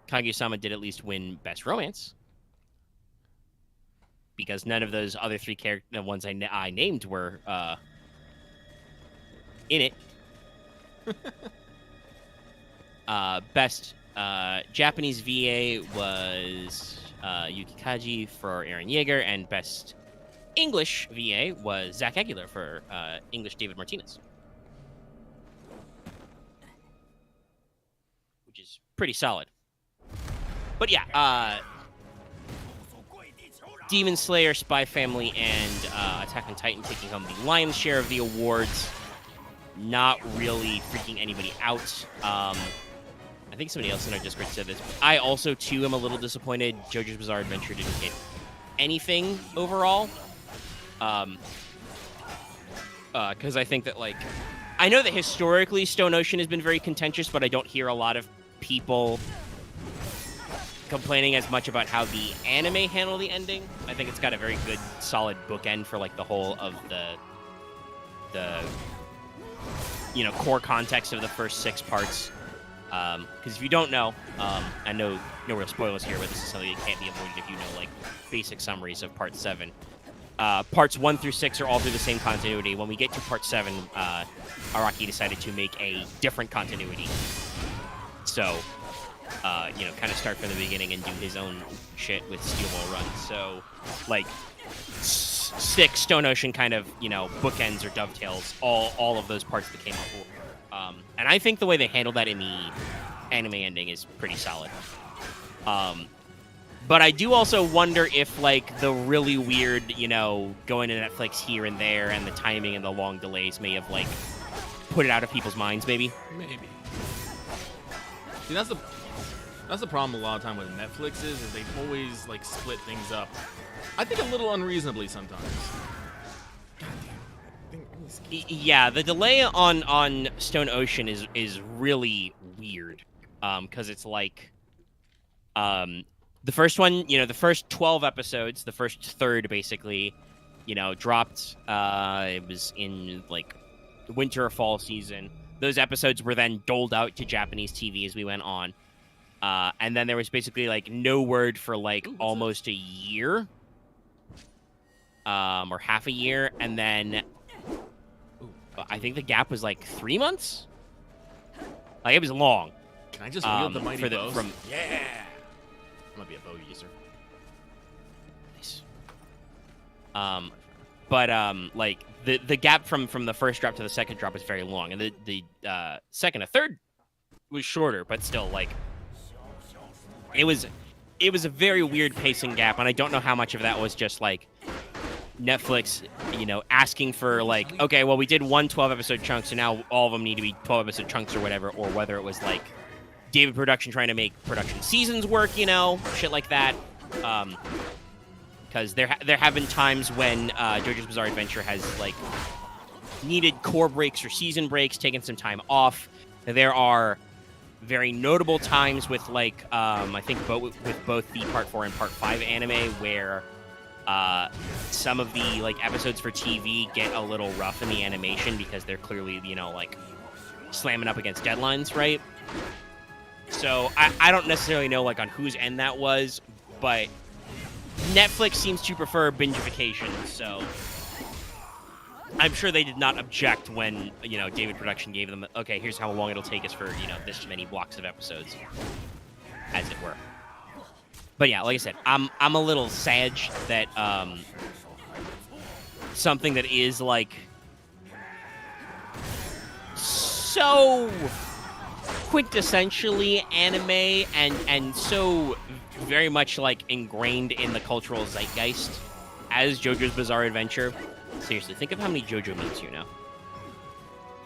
Kaguya-sama did at least win Best Romance, because none of those other three the ones I named were in it. Best Japanese VA was Yuki Kaji for Eren Yeager, and Best English VA was Zach Aguilar for English David Martinez, which is pretty solid. But yeah, Demon Slayer, Spy Family, and Attack on Titan taking home the lion's share of the awards. Not really freaking anybody out. I think somebody else in our Discord said this. I also, too, am a little disappointed JoJo's Bizarre Adventure didn't get anything overall. Because I think that, like... I know that historically Stone Ocean has been very contentious, but I don't hear a lot of people complaining as much about how the anime handled the ending. I think it's got a very good, solid bookend for, like, the whole of the you know, core context of the first 6 parts. Because if you don't know, I know no real spoilers here, but this is something that can't be avoided if you know, like, basic summaries of Part 7. Parts 1 through 6 are all through the same continuity. When we get to Part 7, Araki decided to make a different continuity. So, you know, kind of start from the beginning and do his own shit with Steel Ball Run. So, like, 6 Stone Ocean kind of, you know, bookends or dovetails all of those parts that came up. And I think the way they handled that in the anime ending is pretty solid. But I do also wonder if, like, the really weird, you know, going to Netflix here and there and the timing and the long delays may have, like, put it out of people's minds, maybe. Maybe. See, that's the problem a lot of time with Netflix is they always, like, split things up. I think a little unreasonably sometimes. Yeah, the delay on Stone Ocean is really weird, because it's like, the first one, you know, the first 12 episodes, the first third basically, you know, dropped. It was in like winter or fall season. Those episodes were then doled out to Japanese TV as we went on, and then there was basically like no word for like almost a year, or half a year, and then I think the gap was like 3 months. Like, it was long. Can I just wield the mighty bows? Yeah. I'm gonna be a bow user. Nice. Like the gap from the first drop to the second drop is very long, and the second and third was shorter, but still, like, it was a very weird pacing gap, and I don't know how much of that was just like Netflix, you know, asking for, like, okay, well, we did one 12-episode chunk, so now all of them need to be 12-episode chunks or whatever, or whether it was like David Production trying to make production seasons work, you know, shit like that. Because there have been times when JoJo's Bizarre Adventure has, like, needed core breaks or season breaks, taken some time off. There are very notable times with, like, I think with both the Part 4 and Part 5 anime where some of the, like, episodes for TV get a little rough in the animation because they're clearly, you know, like, slamming up against deadlines, right? So I don't necessarily know, like, on whose end that was, but Netflix seems to prefer bingefication, so I'm sure they did not object when, you know, David Production gave them, okay, here's how long it'll take us for, you know, this many blocks of episodes, as it were. But yeah, like I said, I'm a little sad that something that is, like, so quintessentially anime and so very much, like, ingrained in the cultural zeitgeist as JoJo's Bizarre Adventure. Seriously, think of how many JoJo memes you know.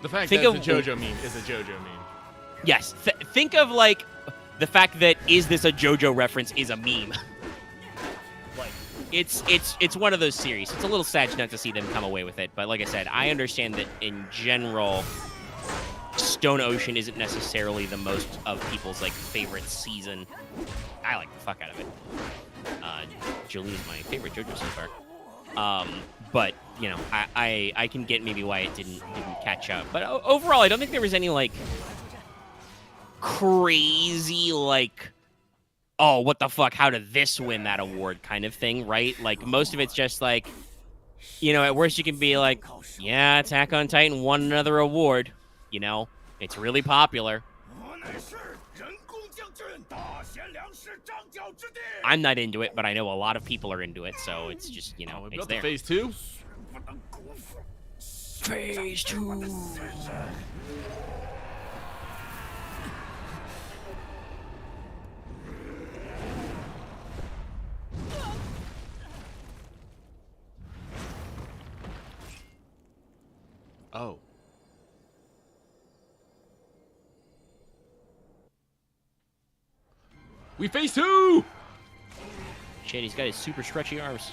The fact that it's a JoJo meme is a JoJo meme. Yes, think of, like, the fact that is this a JoJo reference is a meme. Like, it's one of those series. It's a little sad not to see them come away with it, but like I said, I understand that in general, Stone Ocean isn't necessarily the most of people's, like, favorite season. I like the fuck out of it. Jolie's my favorite JoJo so far. But, you know, I can get maybe why it didn't catch up. But overall, I don't think there was any, like, crazy, like, oh, what the fuck, how did this win that award kind of thing, right? Like, most of it's just, like, you know, at worst you can be like, yeah, Attack on Titan won another award. You know, it's really popular. I'm not into it, but I know a lot of people are into it, so it's just, you know, it's there. Phase 2? Phase 2. We phase 2! Shit, he's got his super stretchy arms.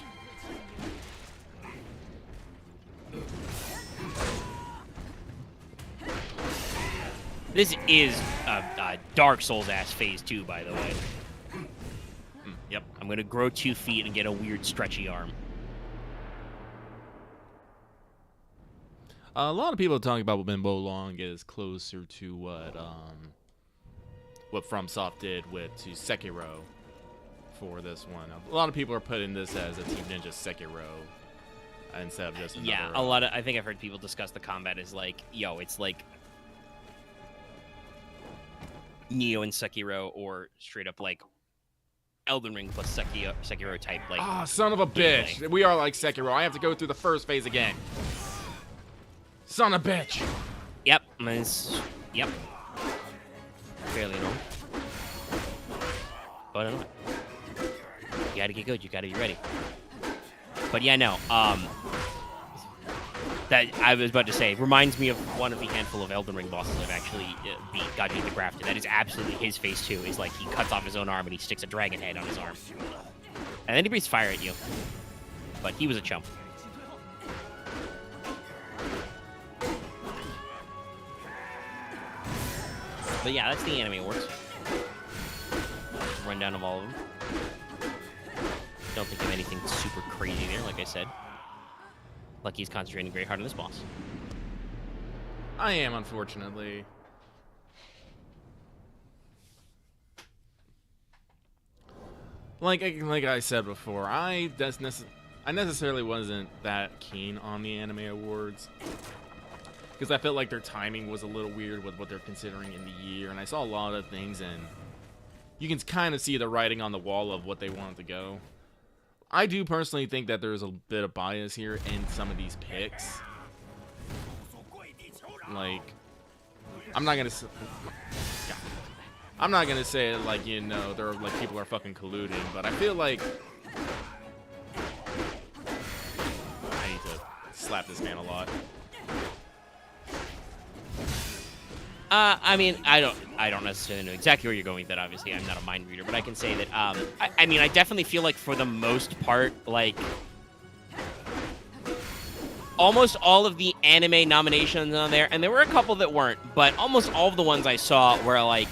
This is a Dark Souls-ass phase 2, by the way. Yep. I'm gonna grow 2 feet and get a weird stretchy arm. A lot of people are talking about when Bo Long is closer to what FromSoft did to Sekiro for this one. A lot of people are putting this as a Team Ninja Sekiro instead of just another, yeah, a lot of. I think I've heard people discuss the combat as like, yo, it's like Neo and Sekiro, or straight up like Elden Ring plus Sekiro type. Like, son of a bitch! gameplay. We are like Sekiro. I have to go through the first phase again. Son of a bitch! Yep, yep. Fairly normal. But I don't know. You gotta get good. You gotta be ready. But yeah, no. That I was about to say reminds me of one of the handful of Elden Ring bosses I've actually beat, Gaji the Grafted. That is absolutely his phase 2. Is like he cuts off his own arm and he sticks a dragon head on his arm, and then he breathes fire at you. But he was a chump. But yeah, that's the Anime Awards. Rundown of all of them. Don't think of anything super crazy there, like I said. Lucky's concentrating very hard on this boss. I am, unfortunately. Like I said before, I necessarily wasn't that keen on the Anime Awards, because I felt like their timing was a little weird with what they're considering in the year, and I saw a lot of things, and you can kind of see the writing on the wall of what they wanted to go. I do personally think that there's a bit of bias here in some of these picks. Like, I'm not gonna say it like, you know, they're like people are fucking colluding, but I feel like I need to slap this man a lot. I mean, I don't necessarily know exactly where you're going with that. Obviously, I'm not a mind reader, but I can say that, I mean, I definitely feel like for the most part, like, almost all of the anime nominations on there, and there were a couple that weren't, but almost all of the ones I saw were, like,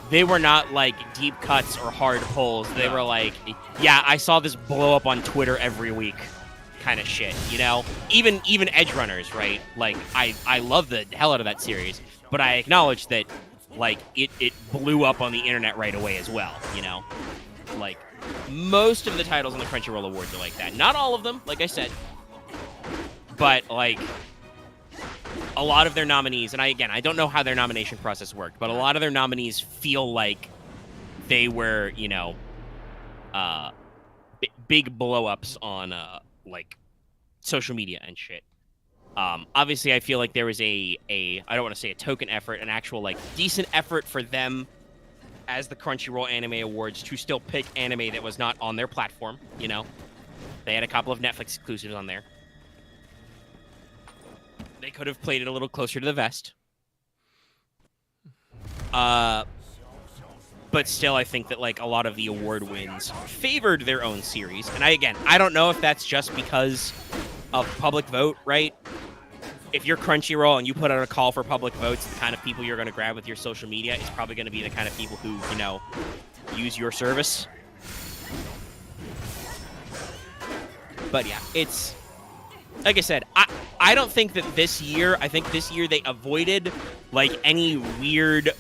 they were not, like, deep cuts or hard pulls. They were like, yeah, I saw this blow up on Twitter every week kind of shit, you know? Even Edge Runners, right? Like, I love the hell out of that series. But I acknowledge that, like, it blew up on the internet right away as well, you know? Like, most of the titles on the Crunchyroll Awards are like that. Not all of them, like I said. But, like, a lot of their nominees, and I don't know how their nomination process worked, but a lot of their nominees feel like they were, you know, big blow-ups on, like, social media and shit. Obviously, I feel like there was I don't want to say a token effort, an actual, like, decent effort for them as the Crunchyroll Anime Awards to still pick anime that was not on their platform, you know? They had a couple of Netflix exclusives on there. They could have played it a little closer to the vest. But still, I think that, like, a lot of the award wins favored their own series. And I don't know if that's just because of public vote, right? If you're Crunchyroll and you put out a call for public votes, the kind of people you're going to grab with your social media is probably going to be the kind of people who, you know, use your service. But yeah, it's, like I said, I don't think that this year, I think this year they avoided, like, any weird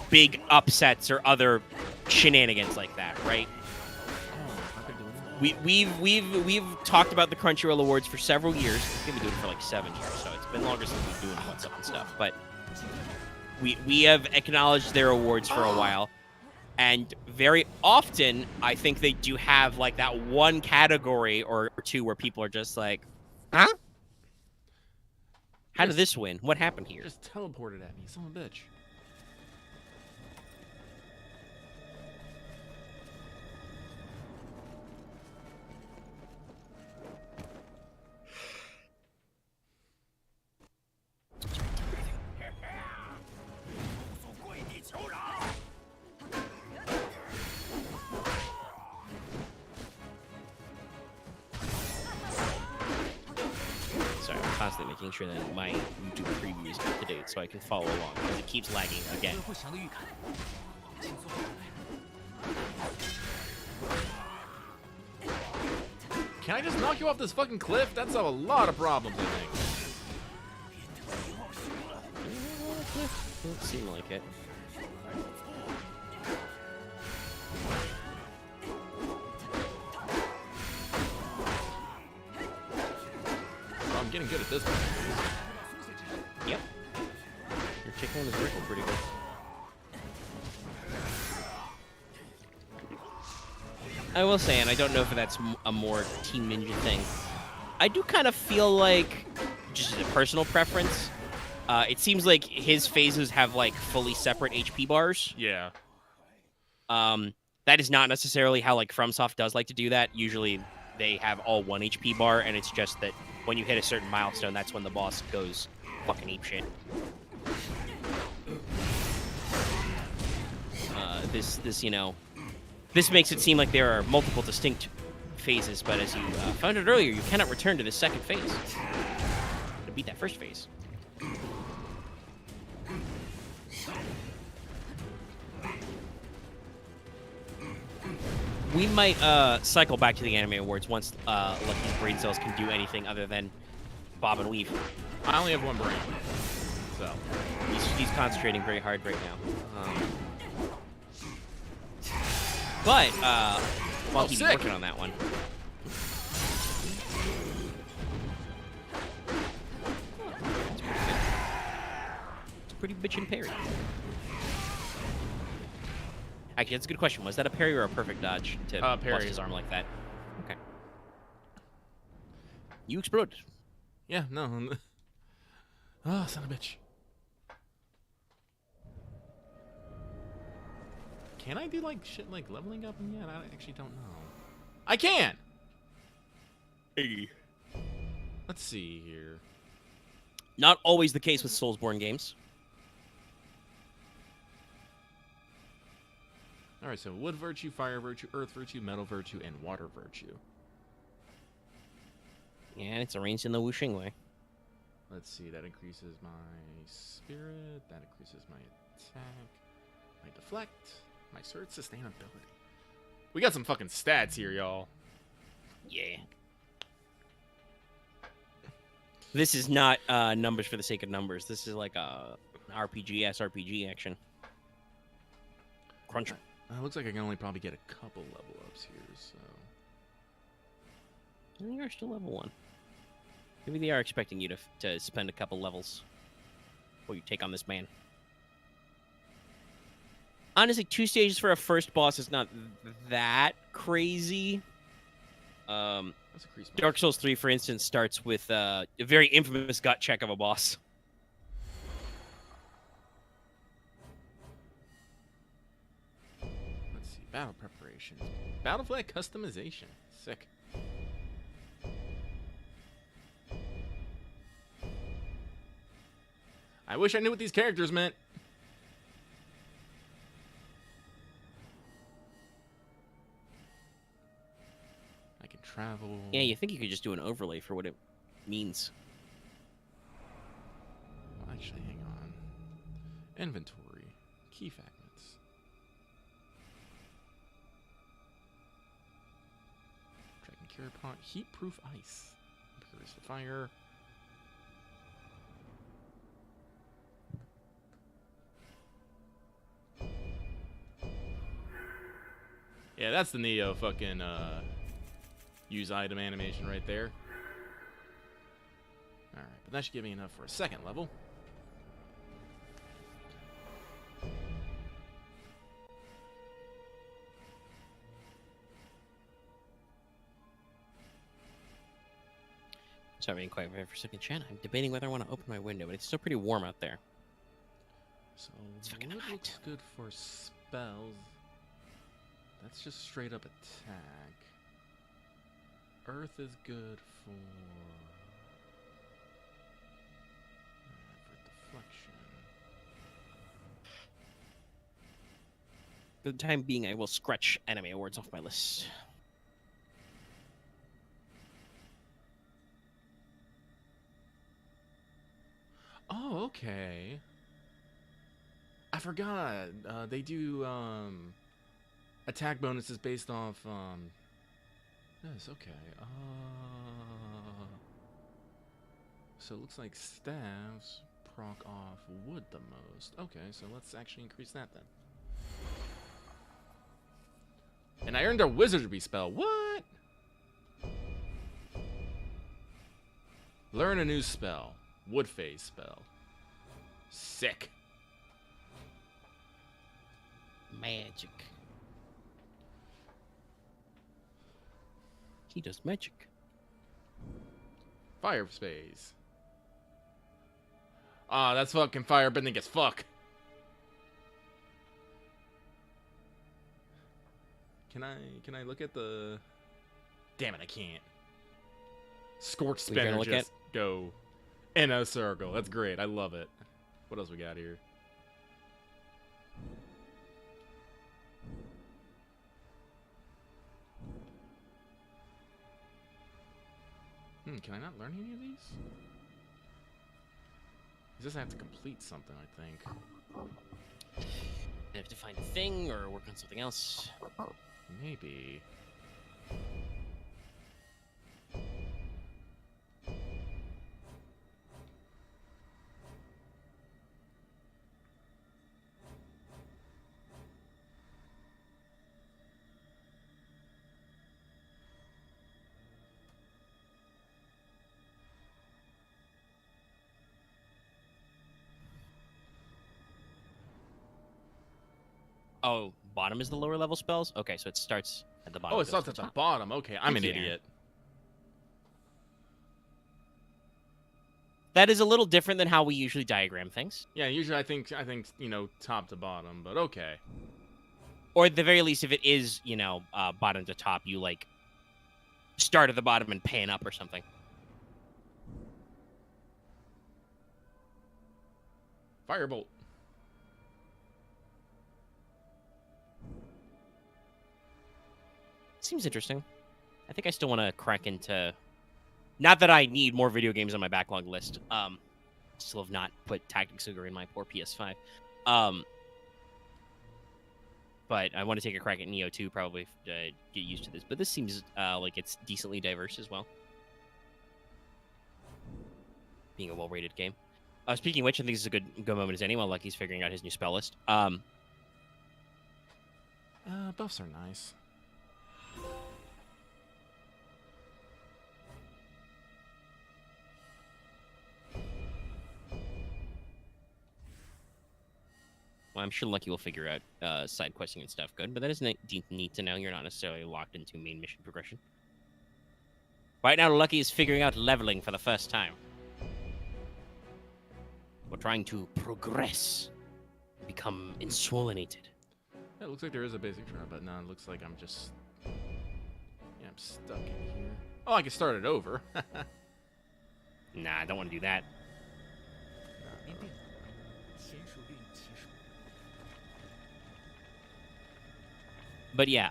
big upsets or other shenanigans like that, right? We've talked about the Crunchyroll Awards for several years. We've been doing it for like 7 years, so it's been longer since we've been doing What's Up and stuff. But we have acknowledged their awards for a while, and very often I think they do have like that one category or two where people are just like, huh? How did this win? What happened here? Just teleported at me, son of a bitch. making sure that my YouTube preview is up to date so I can follow along because it keeps lagging again. Can I just knock you off this fucking cliff? That's a lot of problems, I think. Doesn't seem like it. Oh, I'm getting good at this one. Yep. You're taking on the vertical pretty good. I will say, and I don't know if that's a more Team Ninja thing, I do kind of feel like, just as a personal preference, it seems like his phases have like fully separate HP bars. Yeah. That is not necessarily how like FromSoft does like to do that. Usually they have all 1 HP bar, and it's just that when you hit a certain milestone, that's when the boss goes fucking apeshit. This makes it seem like there are multiple distinct phases, but as you found out earlier, you cannot return to the second phase to beat that first phase. We might cycle back to the Anime Awards once Lucky's brain cells can do anything other than bob and weave. I only have 1 brain, so He's concentrating very hard right now. But while he's sick. working on that one. It's pretty bitchin' parry. Actually, that's a good question. Was that a parry or a perfect dodge to parry. bust his arm like that? Okay. You exploded. yeah, no. Oh, son of a bitch. Can I do like shit like leveling up yet? I actually don't know. I can. Hey. Let's see here. Not always the case with Soulsborne games. All right, so wood virtue, fire virtue, earth virtue, metal virtue, and water virtue. Yeah, and it's arranged in the Wuxia way. Let's see. That increases my spirit. That increases my attack, my deflect, my surge sustainability. We got some fucking stats here, y'all. Yeah. This is not numbers for the sake of numbers. This is like a RPG, SRPG action. Crunch. It looks like I can only probably get a couple level ups here, so. And you're still level 1. Maybe they are expecting you to spend a couple levels before you take on this man. Honestly, 2 stages for a first boss is not that crazy. Let's increase my Dark Souls 3, for instance, starts with a very infamous gut check of a boss. Let's see. Battle preparation. Battle flag customization. Sick. I wish I knew what these characters meant. I can travel. Yeah, you think you could just do an overlay for what it means. Well, actually, hang on. Inventory. Key fragments. Dragon Cure Pot. Heat-proof ice. Impervious to fire. Yeah, that's the Neo fucking use item animation right there. Alright, but that should give me enough for a second level. Sorry, being quiet for a second, chat. I'm debating whether I want to open my window, but it's still pretty warm out there. So It's fucking wood hot. looks good for spells. That's just straight up attack. Earth is good for deflection. For the time being, I will scratch Anime Awards off my list. okay. I forgot. They do attack bonuses based off this. Okay. So it looks like staves proc off wood the most. Okay, so let's actually increase that then. And I earned a wizardry spell. What? Learn a new spell. Wood phase spell. Sick. Magic. He does magic. Fire phase. Ah, that's fucking firebending as fuck. Can I look at the... Damn it, I can't. Scorch Spinner just go in a circle. That's great. I love it. What else we got here? Can I not learn any of these? You just have to complete something, I think. I have to find a thing or work on something else. Maybe. Oh, bottom is the lower level spells? Okay, so it starts at the bottom. Oh, it starts at the bottom. Okay, I'm an idiot. That is a little different than how we usually diagram things. Yeah, usually I think you know, top to bottom, but okay. Or at the very least, if it is, you know, bottom to top, you like start at the bottom and pan up or something. Firebolt. Seems interesting. I think I still want to crack into... Not that I need more video games on my backlog list. Still have not put Tactics Ogre in my poor PS5. But I want to take a crack at Neo 2, probably get used to this. But this seems like it's decently diverse as well. Being a well-rated game. Speaking of which, I think this is a good moment as any while Lucky's figuring out his new spell list. Buffs are nice. Well, I'm sure Lucky will figure out side questing and stuff good, but that is neat to know. You're not necessarily locked into main mission progression. Right now, Lucky is figuring out leveling for the first time. We're trying to progress, become inswollenated. Yeah, it looks like there is a basic turn, but no, it looks like I'm just... Yeah, I'm stuck in here. Oh, I can start it over. Nah, I don't want to do that. But yeah,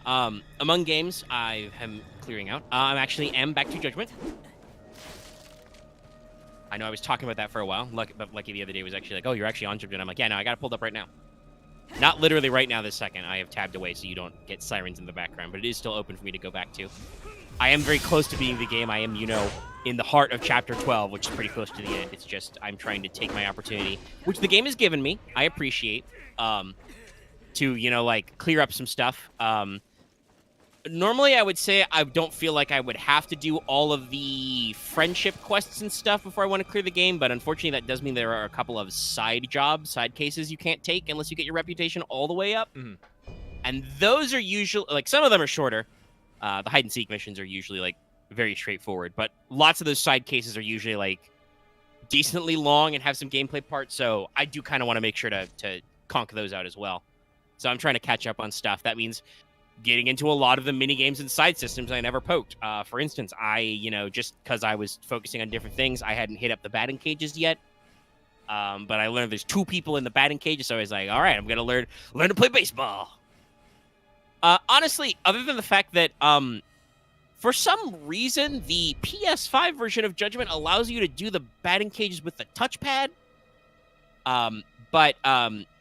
among games I am clearing out. I'm actually back to Judgment. I know I was talking about that for a while, but Lucky the other day was actually like, oh, you're actually on Judgment. I'm like, yeah, no, I got it pulled up right now. Not literally right now this second. I have tabbed away so you don't get sirens in the background, but it is still open for me to go back to. I am very close to beating the game. I am, you know, in the heart of Chapter 12, which is pretty close to the end. It's just I'm trying to take my opportunity, which the game has given me. I appreciate. To, you know, like, clear up some stuff. Normally, I would say I don't feel like I would have to do all of the friendship quests and stuff before I want to clear the game, but unfortunately, that does mean there are a couple of side cases you can't take unless you get your reputation all the way up. Mm-hmm. And those are usually, like, some of them are shorter. The hide-and-seek missions are usually, like, very straightforward, but lots of those side cases are usually, like, decently long and have some gameplay parts, so I do kind of want to make sure to conk those out as well. So I'm trying to catch up on stuff. That means getting into a lot of the mini games and side systems I never poked. For instance, you know, just because I was focusing on different things, I hadn't hit up the batting cages yet. But I learned there's 2 people in the batting cages, so I was like, all right, I'm gonna learn to play baseball. Honestly, other than the fact that for some reason the PS5 version of Judgment allows you to do the batting cages with the touchpad. But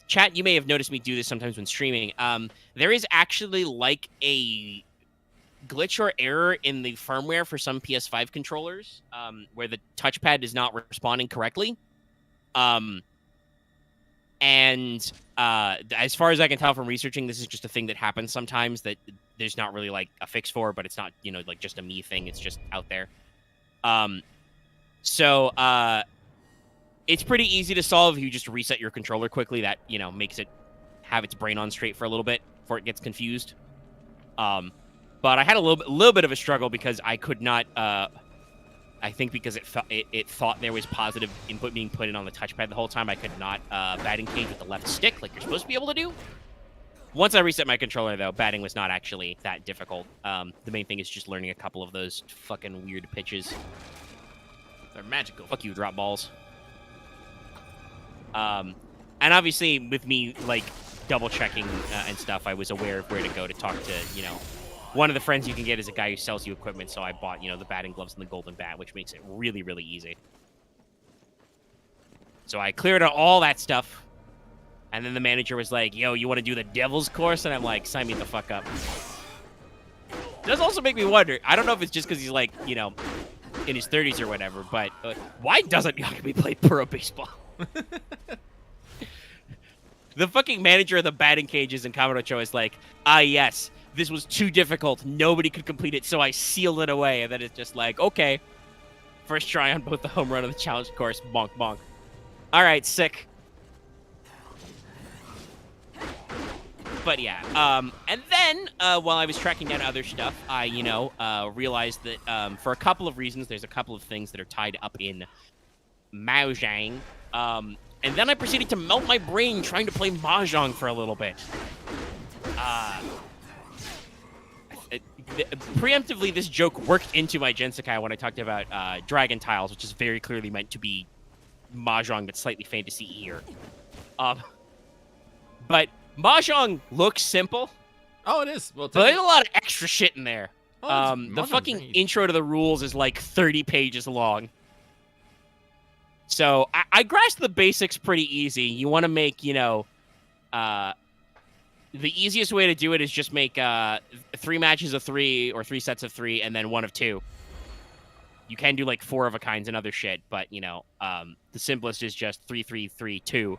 chat, you may have noticed me do this sometimes when streaming. There is actually like a glitch or error in the firmware for some PS5 controllers, where the touchpad is not responding correctly. And as far as I can tell from researching, this is just a thing that happens sometimes that there's not really like a fix for, but it's not, like just a me thing. It's just out there. So it's pretty easy to solve if you just reset your controller quickly. That, makes it have its brain on straight for a little bit before it gets confused. But I had a little bit of a struggle because I could not. I think because it thought there was positive input being put in on the touchpad the whole time, I could not batting cage with the left stick like you're supposed to be able to do. Once I reset my controller, though, batting was not actually that difficult. The main thing is just learning a couple of those fucking weird pitches. They're magical. Fuck you, drop balls. And obviously, with me, like, double-checking and stuff, I was aware of where to go to talk to, one of the friends you can get is a guy who sells you equipment, so I bought, the batting gloves and the golden bat, which makes it really, really easy. So I cleared out all that stuff, and then the manager was like, yo, you want to do the devil's course? And I'm like, sign me the fuck up. It does also make me wonder, I don't know if it's just because he's, like, in his 30s or whatever, but why doesn't Yakumi play pro baseball? The fucking manager of the batting cages in Kamurocho is like, yes, this was too difficult. Nobody could complete it, so I sealed it away. And then it's just like, okay. First try on both the home run and the challenge course. Bonk, bonk. All right, sick. But yeah, and then while I was tracking down other stuff, I, realized that for a couple of reasons, there's a couple of things that are tied up in Mahjong. And then I proceeded to melt my brain trying to play Mahjong for a little bit. Preemptively, this joke worked into my Gensekai when I talked about Dragon Tiles, which is very clearly meant to be Mahjong, but slightly fantasy-ier. But Mahjong looks simple. Oh, it is. Well, but there's a lot of extra shit in there. The fucking great. Intro to the rules is like 30 pages long. So I grasped the basics pretty easy. You want to make, the easiest way to do it is just make 3 matches of 3 or 3 sets of 3 and then 1 of 2. You can do like 4 of a kinds and other shit, but the simplest is just 3, 3, 3, 2.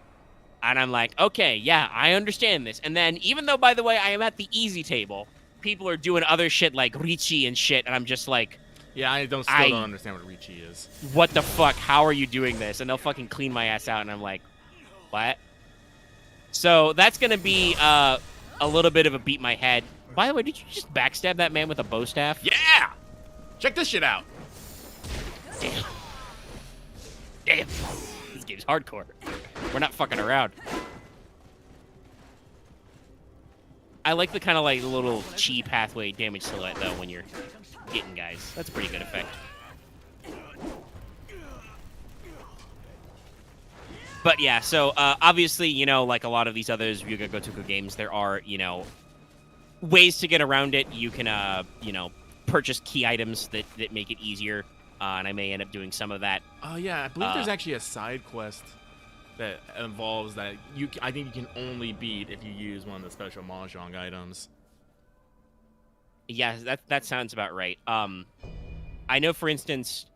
And I'm like, okay, yeah, I understand this. And then even though, by the way, I am at the easy table, people are doing other shit like Richi and shit, and I'm just like, yeah, I still don't understand what Richi is. What the fuck? How are you doing this? And they'll fucking clean my ass out, and I'm like, what? So that's gonna be a little bit of a beat my head. By the way, did you just backstab that man with a bow staff? Yeah! Check this shit out. Damn. Damn. This game's hardcore. We're not fucking around. I like the kind of like little chi pathway damage silhouette though when you're hitting guys. That's a pretty good effect. But yeah, so obviously, like a lot of these other Ryuga Gotoku games, there are, ways to get around it. You can, purchase key items that make it easier, and I may end up doing some of that. Oh, yeah, I believe there's actually a side quest that involves that. I think you can only beat if you use one of the special Mahjong items. Yeah, that sounds about right. I know, for instance...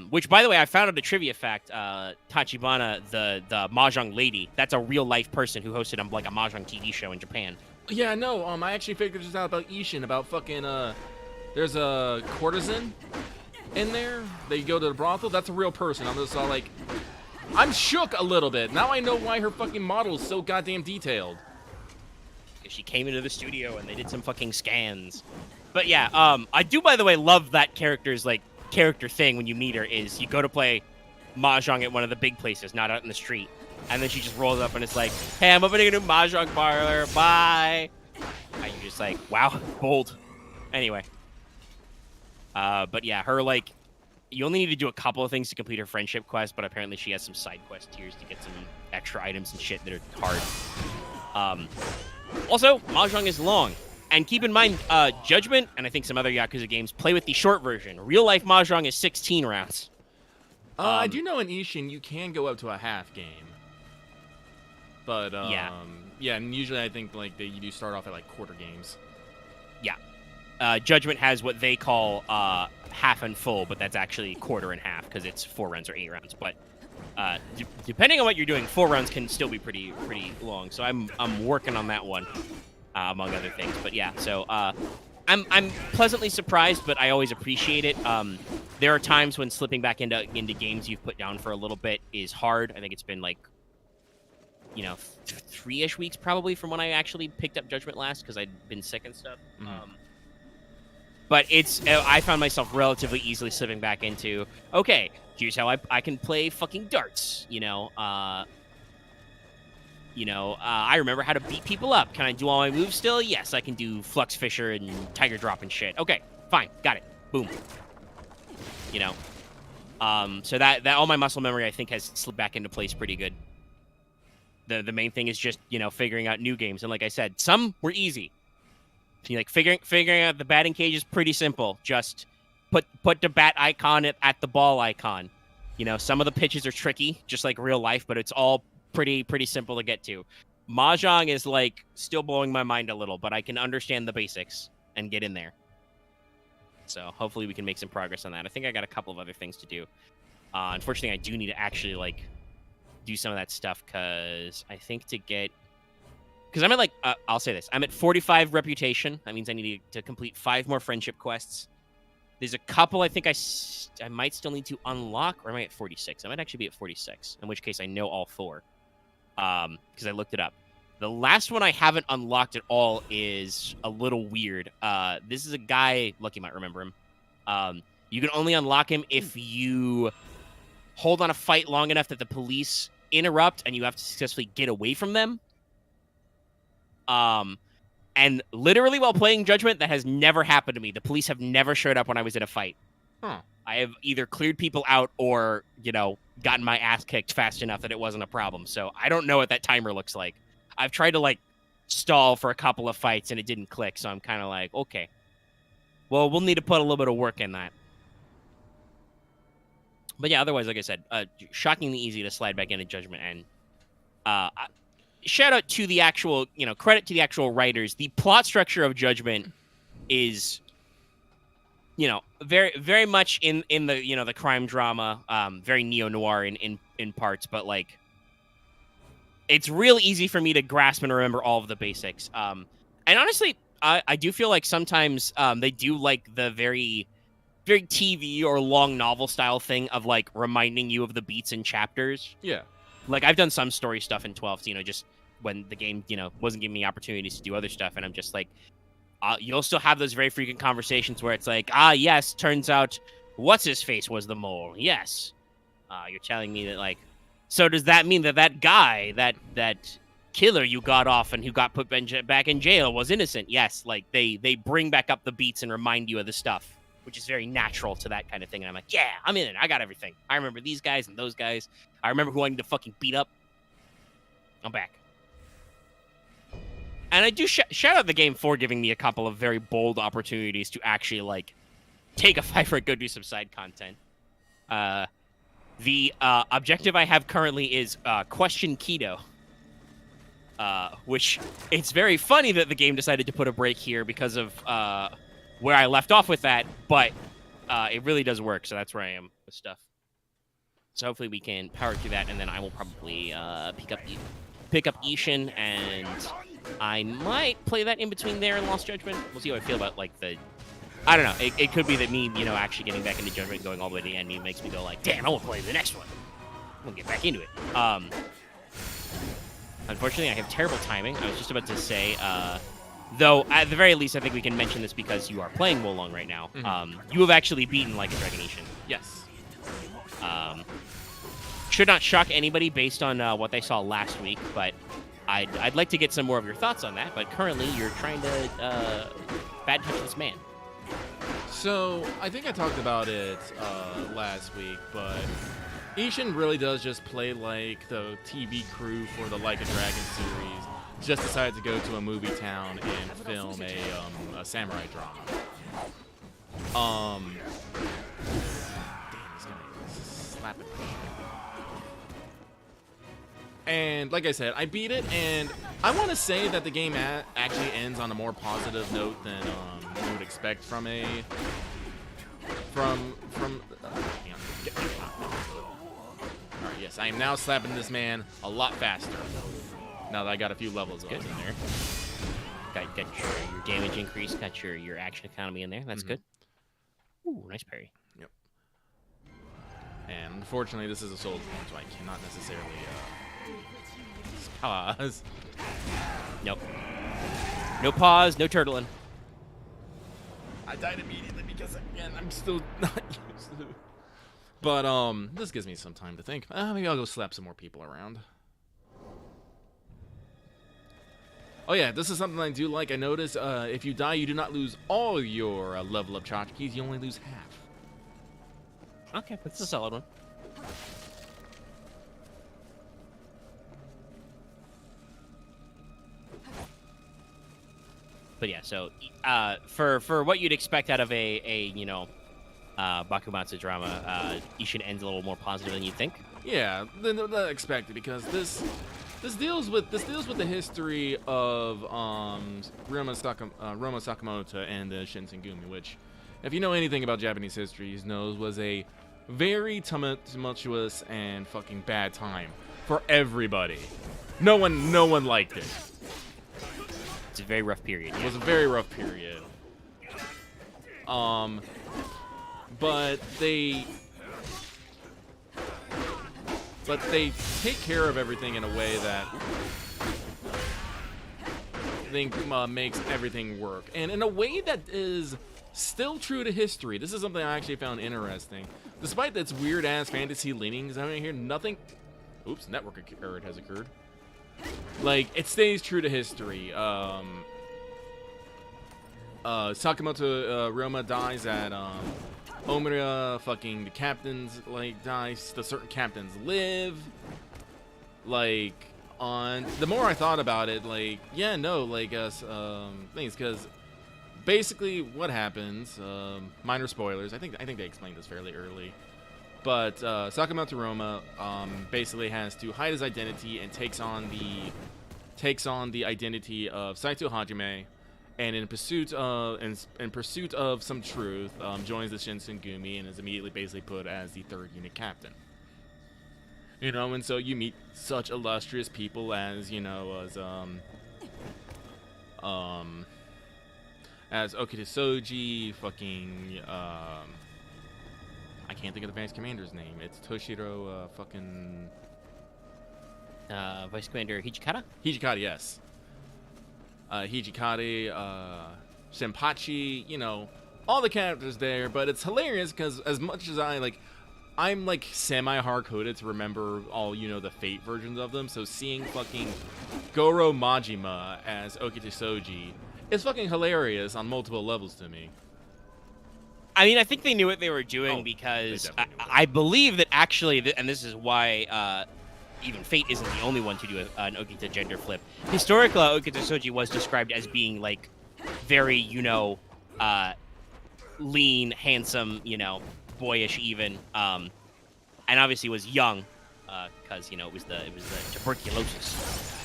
which, by the way, I found out a trivia fact. Tachibana, the Mahjong lady, that's a real-life person who hosted like a Mahjong TV show in Japan. Yeah, no, I actually figured this out about Ishin, about fucking, there's a courtesan in there. They go to the brothel. That's a real person. I'm just all like, I'm shook a little bit. Now I know why her fucking model is so goddamn detailed. She came into the studio and they did some fucking scans. But yeah, I do, by the way, love that character's, like, character thing when you meet her is you go to play Mahjong at one of the big places, not out in the street. And then she just rolls up and it's like, hey, I'm opening a new Mahjong parlor, bye. And you're just like, wow, bold. Anyway. But yeah, her, like, you only need to do a couple of things to complete her friendship quest, but apparently she has some side quest tiers to get some extra items and shit that are hard. Also, Mahjong is long. And keep in mind, Judgment, and I think some other Yakuza games, play with the short version. Real-life Mahjong is 16 rounds. I do know in Ishin you can go up to a half game. But, yeah, and usually I think, like, you do start off at, like, quarter games. Yeah. Judgment has what they call half and full, but that's actually quarter and half because it's 4 rounds or 8 rounds. But depending on what you're doing, 4 rounds can still be pretty long. So I'm working on that one, among other things. But yeah, so I'm pleasantly surprised, but I always appreciate it. There are times when slipping back into games you've put down for a little bit is hard. I think it's been like, 3-ish weeks probably from when I actually picked up Judgment last because I'd been sick and stuff. But I found myself relatively easily slipping back into, okay, here's how I can play fucking darts, I remember how to beat people up. Can I do all my moves still? Yes, I can do Flux Fisher and Tiger Drop and shit. Okay, fine, got it. Boom. So that all my muscle memory, I think, has slipped back into place pretty good. The main thing is just, figuring out new games. And like I said, some were easy. Like figuring out the batting cage is pretty simple. Just put the bat icon at the ball icon. Some of the pitches are tricky, just like real life, but it's all pretty simple to get to. Mahjong is like still blowing my mind a little, but I can understand the basics and get in there. So hopefully we can make some progress on that. I think I got a couple of other things to do. Unfortunately, I do need to actually do some of that stuff because I think because I'm at I'll say this. I'm at 45 reputation. That means I need to complete 5 more friendship quests. There's a couple I think I might still need to unlock, or am I at 46? I might actually be at 46, in which case I know all 4 because I looked it up. The last one I haven't unlocked at all is a little weird. This is a guy, Lucky might remember him. You can only unlock him if you hold on a fight long enough that the police interrupt and you have to successfully get away from them. And literally while playing Judgment, that has never happened to me. The police have never showed up when I was in a fight. Huh. I have either cleared people out or, gotten my ass kicked fast enough that it wasn't a problem. So I don't know what that timer looks like. I've tried to stall for a couple of fights and it didn't click. So I'm kind of like, okay, well, we'll need to put a little bit of work in that. But yeah, otherwise, like I said, shockingly easy to slide back into Judgment. And shout out to the actual, credit to the actual writers. The plot structure of Judgment is, very, very much in the, the crime drama, very neo-noir in parts, but it's real easy for me to grasp and remember all of the basics. And honestly, I do feel like sometimes they do the very TV or long novel style thing of reminding you of the beats in chapters. Yeah. I've done some story stuff in 12, just when the game, wasn't giving me opportunities to do other stuff. And I'm just you'll still have those very frequent conversations where it's yes, turns out what's his face was the mole. Yes. You're telling me that so does that mean that guy, that killer you got off and who got put back in jail was innocent? Yes. They bring back up the beats and remind you of the stuff, which is very natural to that kind of thing. And I'm like, yeah, I'm in it. I got everything. I remember these guys and those guys. I remember who I need to fucking beat up. I'm back. And I do shout out the game for giving me a couple of very bold opportunities to actually, take a fight for it, go do some side content. The objective I have currently is Question Keto. Which, it's very funny that the game decided to put a break here because of where I left off with that, but it really does work, so that's where I am with stuff. So hopefully we can power through that, and then I will probably pick up Ishin, and I might play that in between there and Lost Judgment. We'll see how I feel about I don't know. It could be that me, actually getting back into Judgment and going all the way to the end makes me go damn, I want to play the next one. I'm gonna get back into it. Unfortunately, I have terrible timing. I was just about to say, though, at the very least, I think we can mention this because you are playing Wolong right now. Mm-hmm. You have actually beaten Like a Dragon Ishin. Yes. Should not shock anybody based on what they saw last week, but I'd like to get some more of your thoughts on that. But currently, you're trying to bad touch this man. So, I think I talked about it last week, but Ishin really does just play like the TV crew for the Like a Dragon series. Just decided to go to a movie town and film a samurai drama. Damn, this guy slap it. And like I said, I beat it, and I want to say that the game actually ends on a more positive note than you would expect from a hang on. All right, yes, I am now slapping this man a lot faster. Now that I got a few levels up in there. Got your damage increase. Got your action economy in there. That's good. Ooh, nice parry. Yep. And unfortunately, this is a Souls game, so I cannot necessarily pause. Nope. No pause, no turtling. I died immediately because, again, I'm still not used to it. But, this gives me some time to think. Maybe I'll go slap some more people around. Oh, yeah, this is something I do like. I notice if you die, you do not lose all your level up tchotchkes. You only lose half. Okay, that's a solid one. But yeah, so for what you'd expect out of a Bakumatsu drama, Ishin ends a little more positive than you'd think. Yeah, than expected, because this deals with the history of Roma Sakamoto and the Shinsengumi, which, if you know anything about Japanese history, you know was a very tumultuous and fucking bad time for everybody. No one liked it. It's a very rough period. It was a very rough period. But they take care of everything in a way that I think makes everything work, and in a way that is still true to history. This is something I actually found interesting, despite its weird ass fantasy leanings. I mean, here nothing. Oops, network error has occurred. Like, it stays true to history. Sakamoto Roma dies at Omura, fucking the captains like dies. The certain captains live. Like, on the more I thought about it, like, yeah, no, like things, because basically what happens, minor spoilers, I think they explained this fairly early, but Sakamoto Roma basically has to hide his identity and takes on the identity of Saito Hajime, and in pursuit of some truth, joins the Shinsengumi and is immediately basically put as the 3rd unit captain. You know, and so you meet such illustrious people as, you know, as Okita Soji, fucking, I can't think of the Vice Commander's name. It's Toshiro, Vice Commander Hijikata? Hijikata, yes. Hijikata, Senpachi, you know, all the characters there, but it's hilarious because as much as I'm like semi-hard-coded to remember all, you know, the Fate versions of them, so seeing fucking Goro Majima as Okita Soji is fucking hilarious on multiple levels to me. I mean, I think they knew what they were doing, because I believe that actually, and this is why even Fate isn't the only one to do an Okita gender flip. Historically, Okita Soji was described as being, like, very, you know, lean, handsome, you know, boyish even, and obviously was young, because, you know, it was the tuberculosis.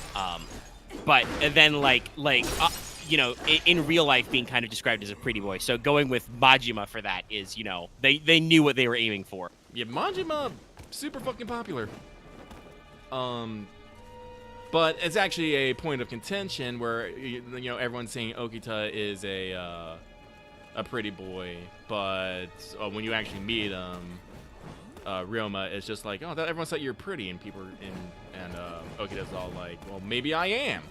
But then, you know, in real life being kind of described as a pretty boy. So going with Majima for that is, you know, they knew what they were aiming for. Yeah, Majima, super fucking popular. But it's actually a point of contention where, you know, everyone's saying Okita is a pretty boy, but when you actually meet him, Ryoma is just like, oh, everyone said you're pretty, and people and Okita's all like, well, maybe I am.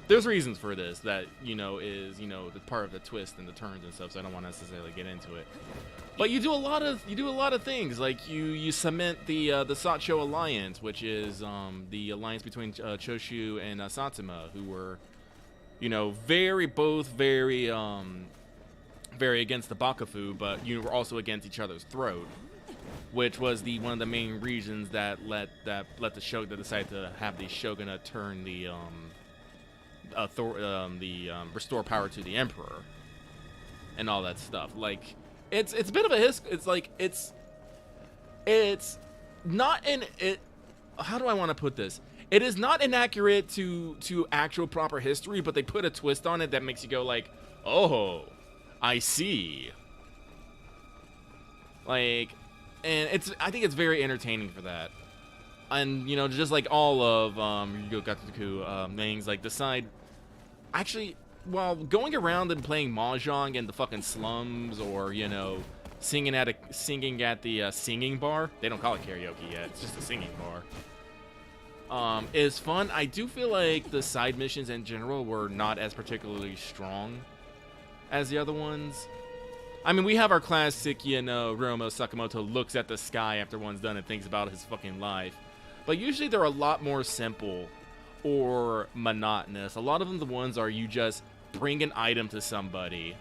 There's reasons for this that, you know, is, you know, the part of the twist and the turns and stuff, so I don't want to necessarily get into it. But you do a lot of things, like you cement the Sacho Alliance, which is the alliance between Choshu and Satsuma, who were, you know, very against the Bakufu, but you were also against each other's throat, which was one of the main reasons that let the shogun decide to have the shogunate turn the restore power to the emperor and all that stuff. Like, it's a bit of a it's not in it. How do I want to put this? It is not inaccurate to actual proper history, but they put a twist on it that makes you go like, oh, I see. Like, and I think it's very entertaining for that. And, you know, just like all of Ryuga things, like the side, actually, while going around and playing mahjong in the fucking slums, or, you know, singing at the singing bar, they don't call it karaoke yet, it's just a singing bar, is fun. I do feel like the side missions in general were not as particularly strong as the other ones. I mean, we have our classic, you know, Hiromu Sakamoto looks at the sky after one's done and thinks about his fucking life. But usually they're a lot more simple or monotonous. A lot of them, the ones are you just bring an item to somebody.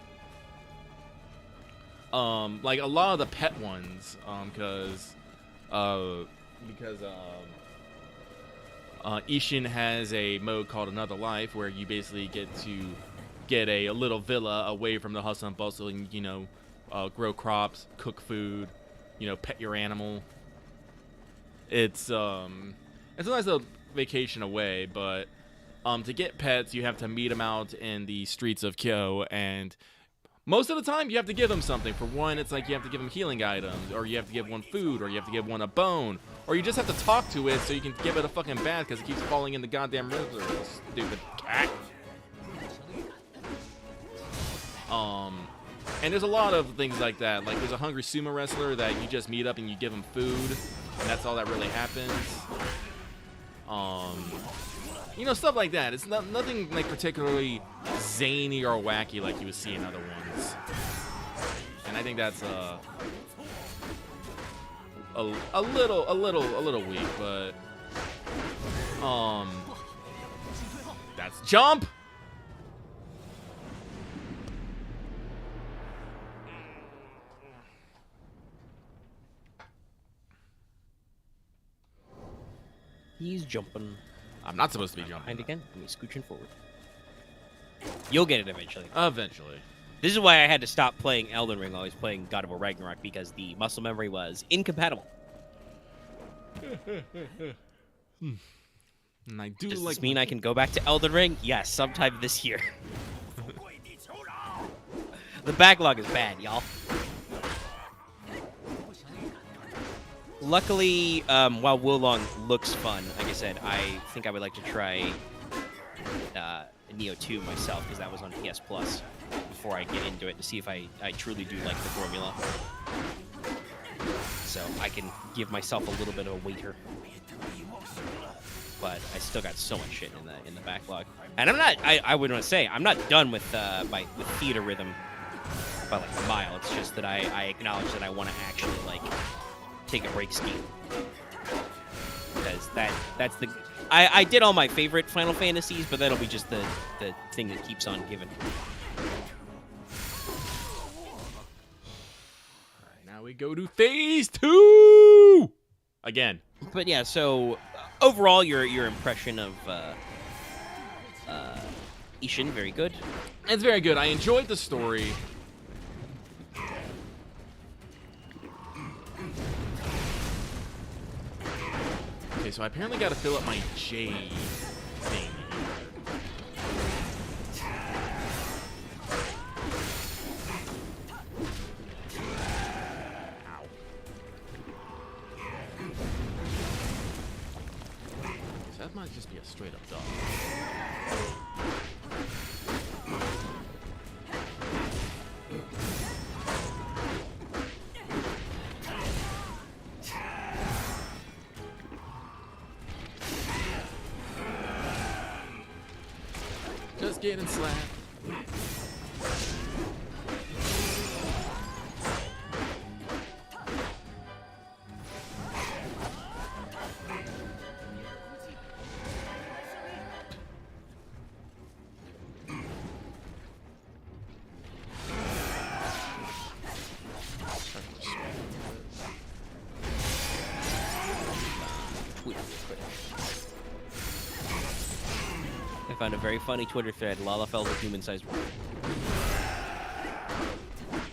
Like a lot of the pet ones, because Ishin has a mode called Another Life where you basically get to get a little villa away from the hustle and bustle, and, you know, grow crops, cook food, you know, pet your animal. It's a nice little vacation away, but to get pets, you have to meet them out in the streets of Kyo, and most of the time you have to give them something. For one, it's like you have to give them healing items, or you have to give one food, or you have to give one a bone, or you just have to talk to it so you can give it a fucking bath because it keeps falling in the goddamn river. Stupid cat. And there's a lot of things like that. Like, there's a hungry sumo wrestler that you just meet up and you give him food, and that's all that really happens. You know, stuff like that. It's nothing like particularly zany or wacky like you would see in other ones. And I think that's a little weak, but that's jump. He's jumping. I'm not supposed to be jumping. And again, and he's scooching forward. You'll get it eventually. Eventually. This is why I had to stop playing Elden Ring while I was playing God of War Ragnarok, because the muscle memory was incompatible. And I do Does like. this mean I can go back to Elden Ring? Yes, sometime this year. The backlog is bad, y'all. Luckily, while Wulong looks fun, like I said, I think I would like to try Neo 2 myself, because that was on PS Plus, before I get into it, to see if I truly do like the formula. So I can give myself a little bit of a waiter. But I still got so much shit in the backlog. And I'm not, I would want to say, I'm not done with theater rhythm by like a mile. It's just that I acknowledge that I want to actually like take a break scheme, because that's the I did all my favorite Final Fantasies, but that'll be just the thing that keeps on giving. Now we go to phase 2 again. But yeah, so overall, your impression of Ishin, very good. It's very good. I enjoyed the story. Okay, so I apparently got to fill up my J thing. Ow. So that might just be a straight up dog. Just getting slapped. I found a very funny Twitter thread, Lalafell the human-sized wolf.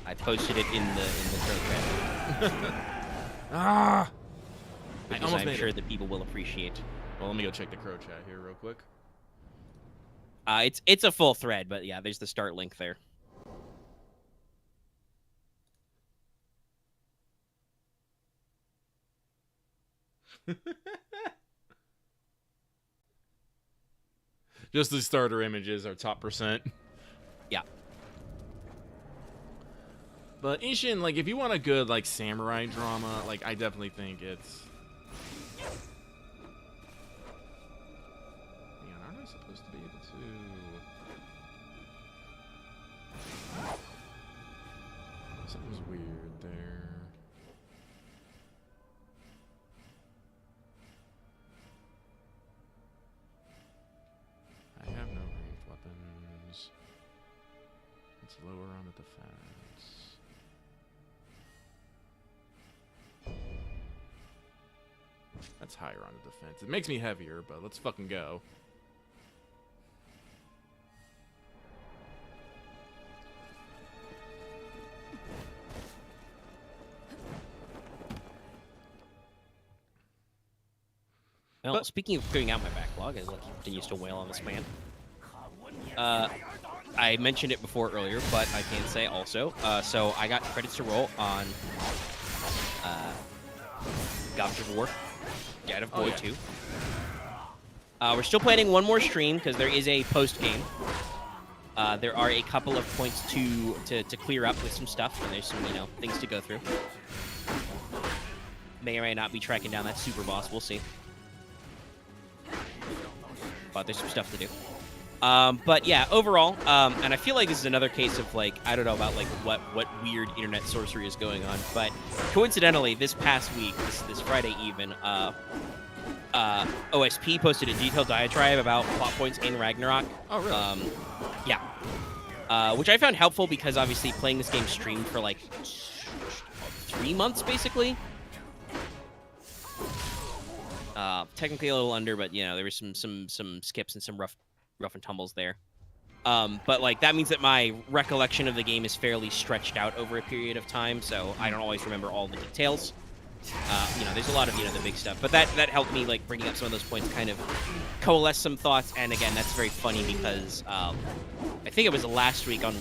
I posted it in the thread. Ah! which is, I'm sure that people will appreciate. Well, let me go check the crow chat here real quick. It's a full thread, but yeah, there's the start link there. Just the starter images are top %. Yeah. But Ishin, like, if you want a good, like, samurai drama, like, I definitely think it's... Man, aren't I supposed to be able to... Something's weird there. I have no ranged weapons. It's lower on the defense. That's higher on the defense. It makes me heavier, but let's fucking go. Well, speaking of clearing out my backlog, as Lucky continues to wail on this man. I mentioned it before earlier, but I can say also. So I got credits to roll on God of War, Dead of Boy 2. We're still planning one more stream because there is a post game. There are a couple of points to clear up with some stuff, and there's some things to go through. May or may not be tracking down that super boss. We'll see. But there's some stuff to do. But yeah, overall, and I feel like this is another case of like, I don't know about like what weird internet sorcery is going on, but coincidentally, this past week, this Friday even, OSP posted a detailed diatribe about plot points in Ragnarok. Oh, really? Yeah. Which I found helpful because obviously playing this game streamed for like 3 months basically. Technically a little under, but there was some skips and some rough and tumbles there. But like that means that my recollection of the game is fairly stretched out over a period of time, so I don't always remember all the details. There's a lot of the big stuff, but that helped me like bringing up some of those points, kind of coalesce some thoughts. And again, that's very funny because I think it was last week on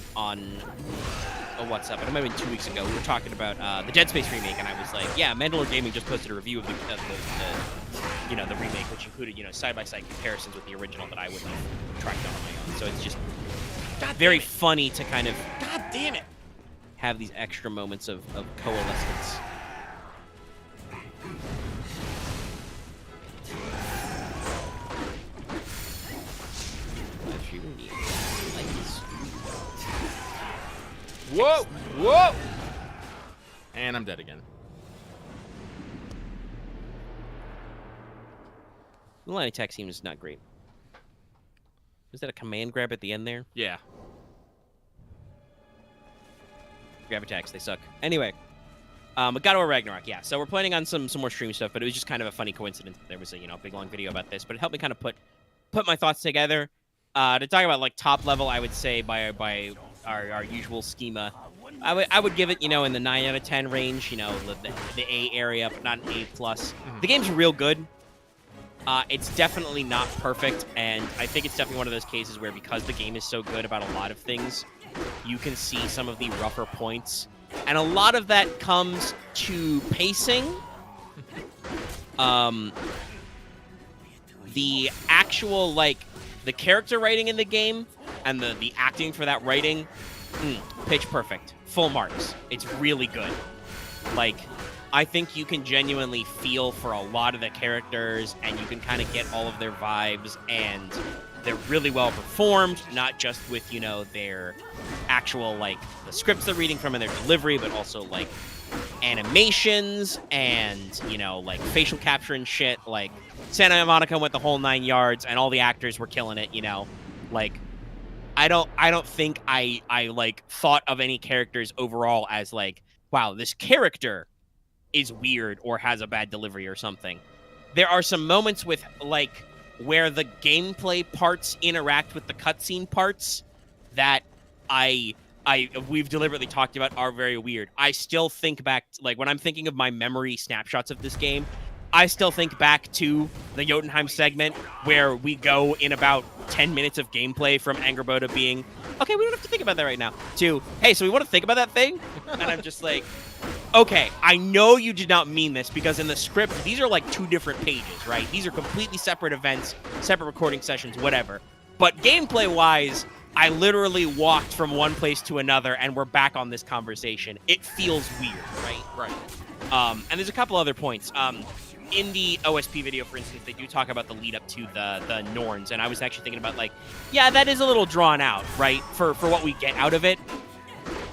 What's Up, and it might have been 2 weeks ago. We were talking about the Dead Space remake, and I was like, yeah, Mandalore Gaming just posted a review of the remake, which included side-by-side comparisons with the original that I wouldn't have tracked on my own. So it's just very funny to kind of, God damn it, have these extra moments of coalescence. Whoa! Whoa! And I'm dead again. The line attack seems not great. Was that a command grab at the end there? Yeah. Grab attacks, they suck. Anyway, but God of War Ragnarok, yeah. So we're planning on some more stream stuff, but it was just kind of a funny coincidence that there was a big long video about this, but it helped me kind of put my thoughts together. To talk about like top level, I would say by our usual schema, I would give it in the 9 out of 10 range. The A area, but not an A plus. The game's real good. It's definitely not perfect, and I think it's definitely one of those cases where because the game is so good about a lot of things, you can see some of the rougher points, and a lot of that comes to pacing. The actual the character writing in the game and the acting for that writing, pitch perfect, full marks. It's really good. I think you can genuinely feel for a lot of the characters, and you can kind of get all of their vibes, and they're really well performed, not just with, their actual, the scripts they're reading from and their delivery, but also, animations and, facial capture and shit. Santa Monica went the whole 9 yards, and all the actors were killing it, I don't think I thought of any characters overall as, wow, this character is weird or has a bad delivery or something. There are some moments with where the gameplay parts interact with the cutscene parts that we've deliberately talked about are very weird. I still think back when I'm thinking of my memory snapshots of this game, I still think back to the Jotunheim segment where we go in about 10 minutes of gameplay from Angerboda being, okay, we don't have to think about that right now, to, hey, so we want to think about that thing? And I'm just like, okay, I know you did not mean this because in the script, these are like 2 different pages, right? These are completely separate events, separate recording sessions, whatever. But gameplay-wise, I literally walked from one place to another and we're back on this conversation. It feels weird, right? Right. And there's a couple other points. In the OSP video, for instance, they do talk about the lead up to the Norns, and I was actually thinking about, like, yeah, that is a little drawn out, right, for what we get out of it.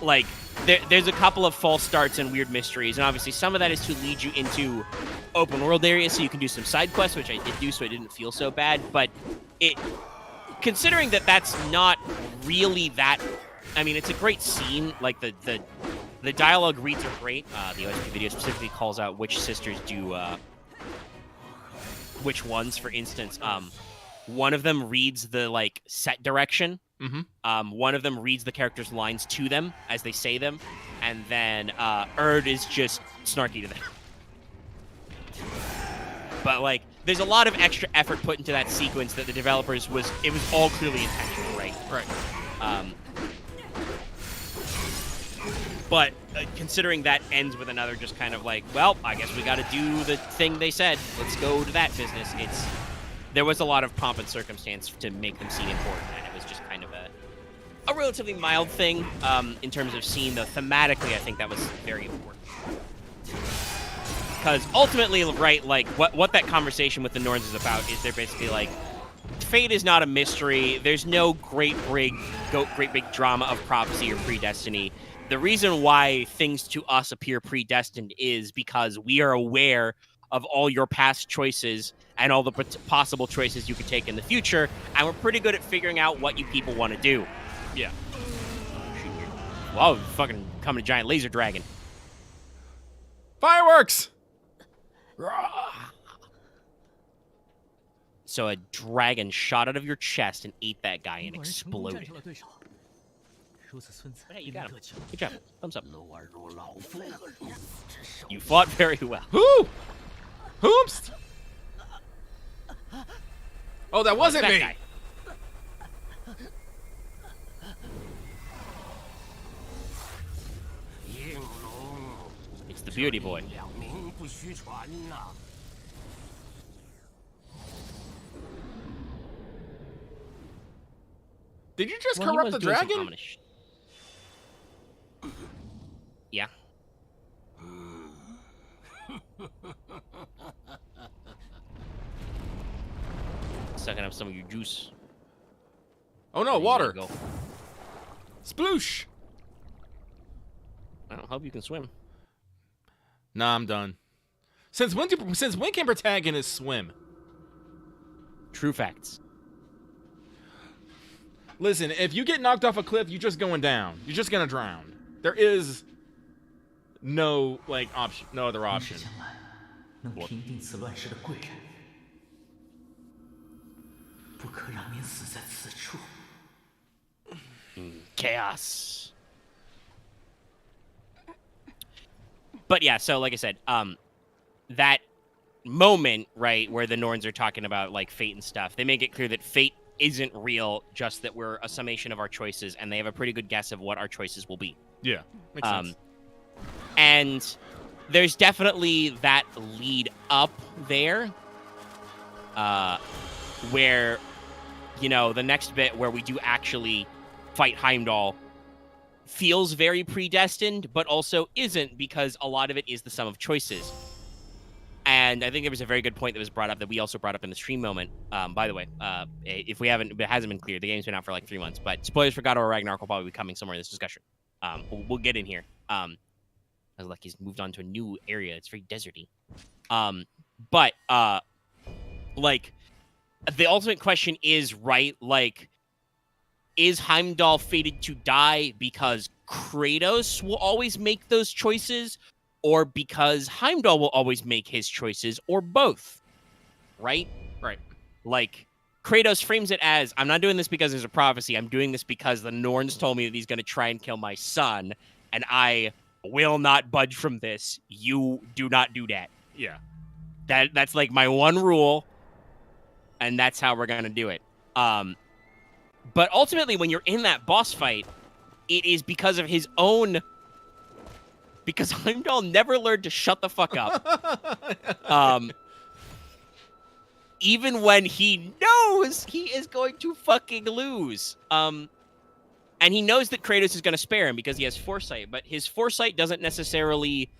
Like, there's a couple of false starts and weird mysteries, and obviously some of that is to lead you into open world areas so you can do some side quests, which I did do, so it didn't feel so bad, but considering that that's not really that, I mean, it's a great scene, like, the dialogue reads are great. The OSP video specifically calls out which sisters do, which ones, for instance. One of them reads the, like, set direction. Mm-hmm. One of them reads the characters' lines to them as they say them. And then Erd is just snarky to them. But, like, there's a lot of extra effort put into that sequence that the developers it was all clearly intentional, right? Right. But considering that ends with another just kind of like, well, I guess we got to do the thing they said. Let's go to that business. There was a lot of pomp and circumstance to make them seem important, and it was just kind of a relatively mild thing in terms of scene, though thematically I think that was very important. Because ultimately, right, like, what that conversation with the Norns is about is they're basically like, fate is not a mystery. There's no great big drama of prophecy or predestiny. The reason why things to us appear predestined is because we are aware of all your past choices and all the possible choices you could take in the future, and we're pretty good at figuring out what you people want to do. Yeah. Whoa, fucking coming a giant laser dragon. Fireworks! So a dragon shot out of your chest and ate that guy and exploded. Hey, you got him. Good job. Thumbs up. You fought very well. Who? Whoops! Oh, that wasn't that me! Guy. It's the beauty boy. Did you just Well, he corrupt was the doing some dragon? ominous Yeah. Sucking up some of your juice. Oh no, There you water. go. Sploosh! I don't hope you can swim. Nah, I'm done. Since when can protagonists swim? True facts. Listen, if you get knocked off a cliff, you're just going down. You're just gonna drown. There is no, like, option, no other option. Chaos. But yeah, so like I said, that moment, right, where the Norns are talking about, like, fate and stuff, they make it clear that fate isn't real, just that we're a summation of our choices, and they have a pretty good guess of what our choices will be. Yeah, makes sense. And there's definitely that lead up there, where, you know, the next bit where we do actually fight Heimdall feels very predestined, but also isn't, because a lot of it is the sum of choices. And I think there was a very good point that was brought up that we also brought up in the stream moment. By the way, if it hasn't been clear, the game's been out for like 3 months, but spoilers for God of War Ragnarok will probably be coming somewhere in this discussion. We'll get in here. I was like, he's moved on to a new area. It's very deserty. But like, the ultimate question is, right, like, is Heimdall fated to die because Kratos will always make those choices, or because Heimdall will always make his choices, or both? Right? Right. Like, Kratos frames it as, I'm not doing this because there's a prophecy. I'm doing this because the Norns told me that he's going to try and kill my son, and I will not budge from this. You do not do that. Yeah. That's like my one rule, and that's how we're gonna do it. But ultimately, when you're in that boss fight, it is because of his own. Because Heimdall never learned to shut the fuck up. Even when he knows he is going to fucking lose. And he knows that Kratos is going to spare him because he has foresight, but his foresight doesn't necessarily...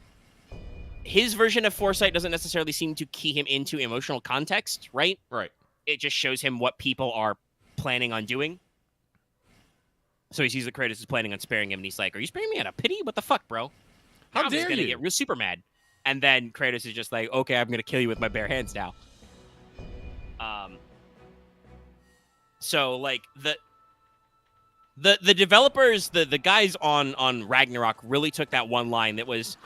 His version of foresight doesn't necessarily seem to key him into emotional context, right? Right. It just shows him what people are planning on doing. So he sees that Kratos is planning on sparing him, and he's like, are you sparing me out of pity? What the fuck, bro? How I'm just dare gonna you? get real super mad. And then Kratos is just like, okay, I'm gonna kill you with my bare hands now. So like the developers, the guys on Ragnarok really took that one line that was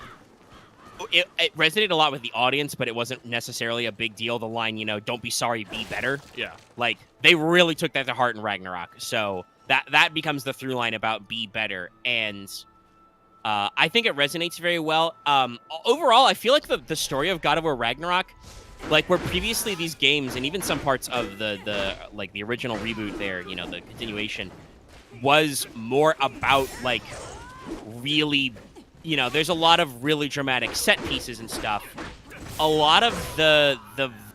it resonated a lot with the audience, but it wasn't necessarily a big deal. The line, you know, don't be sorry, be better. Yeah. Like they really took that to heart in Ragnarok. So that becomes the through line about be better. And I think it resonates very well. Overall, I feel like the story of God of War Ragnarok, like where previously these games and even some parts of the like the original reboot there, you know, the continuation was more about like really, you know, there's a lot of really dramatic set pieces and stuff. A lot of the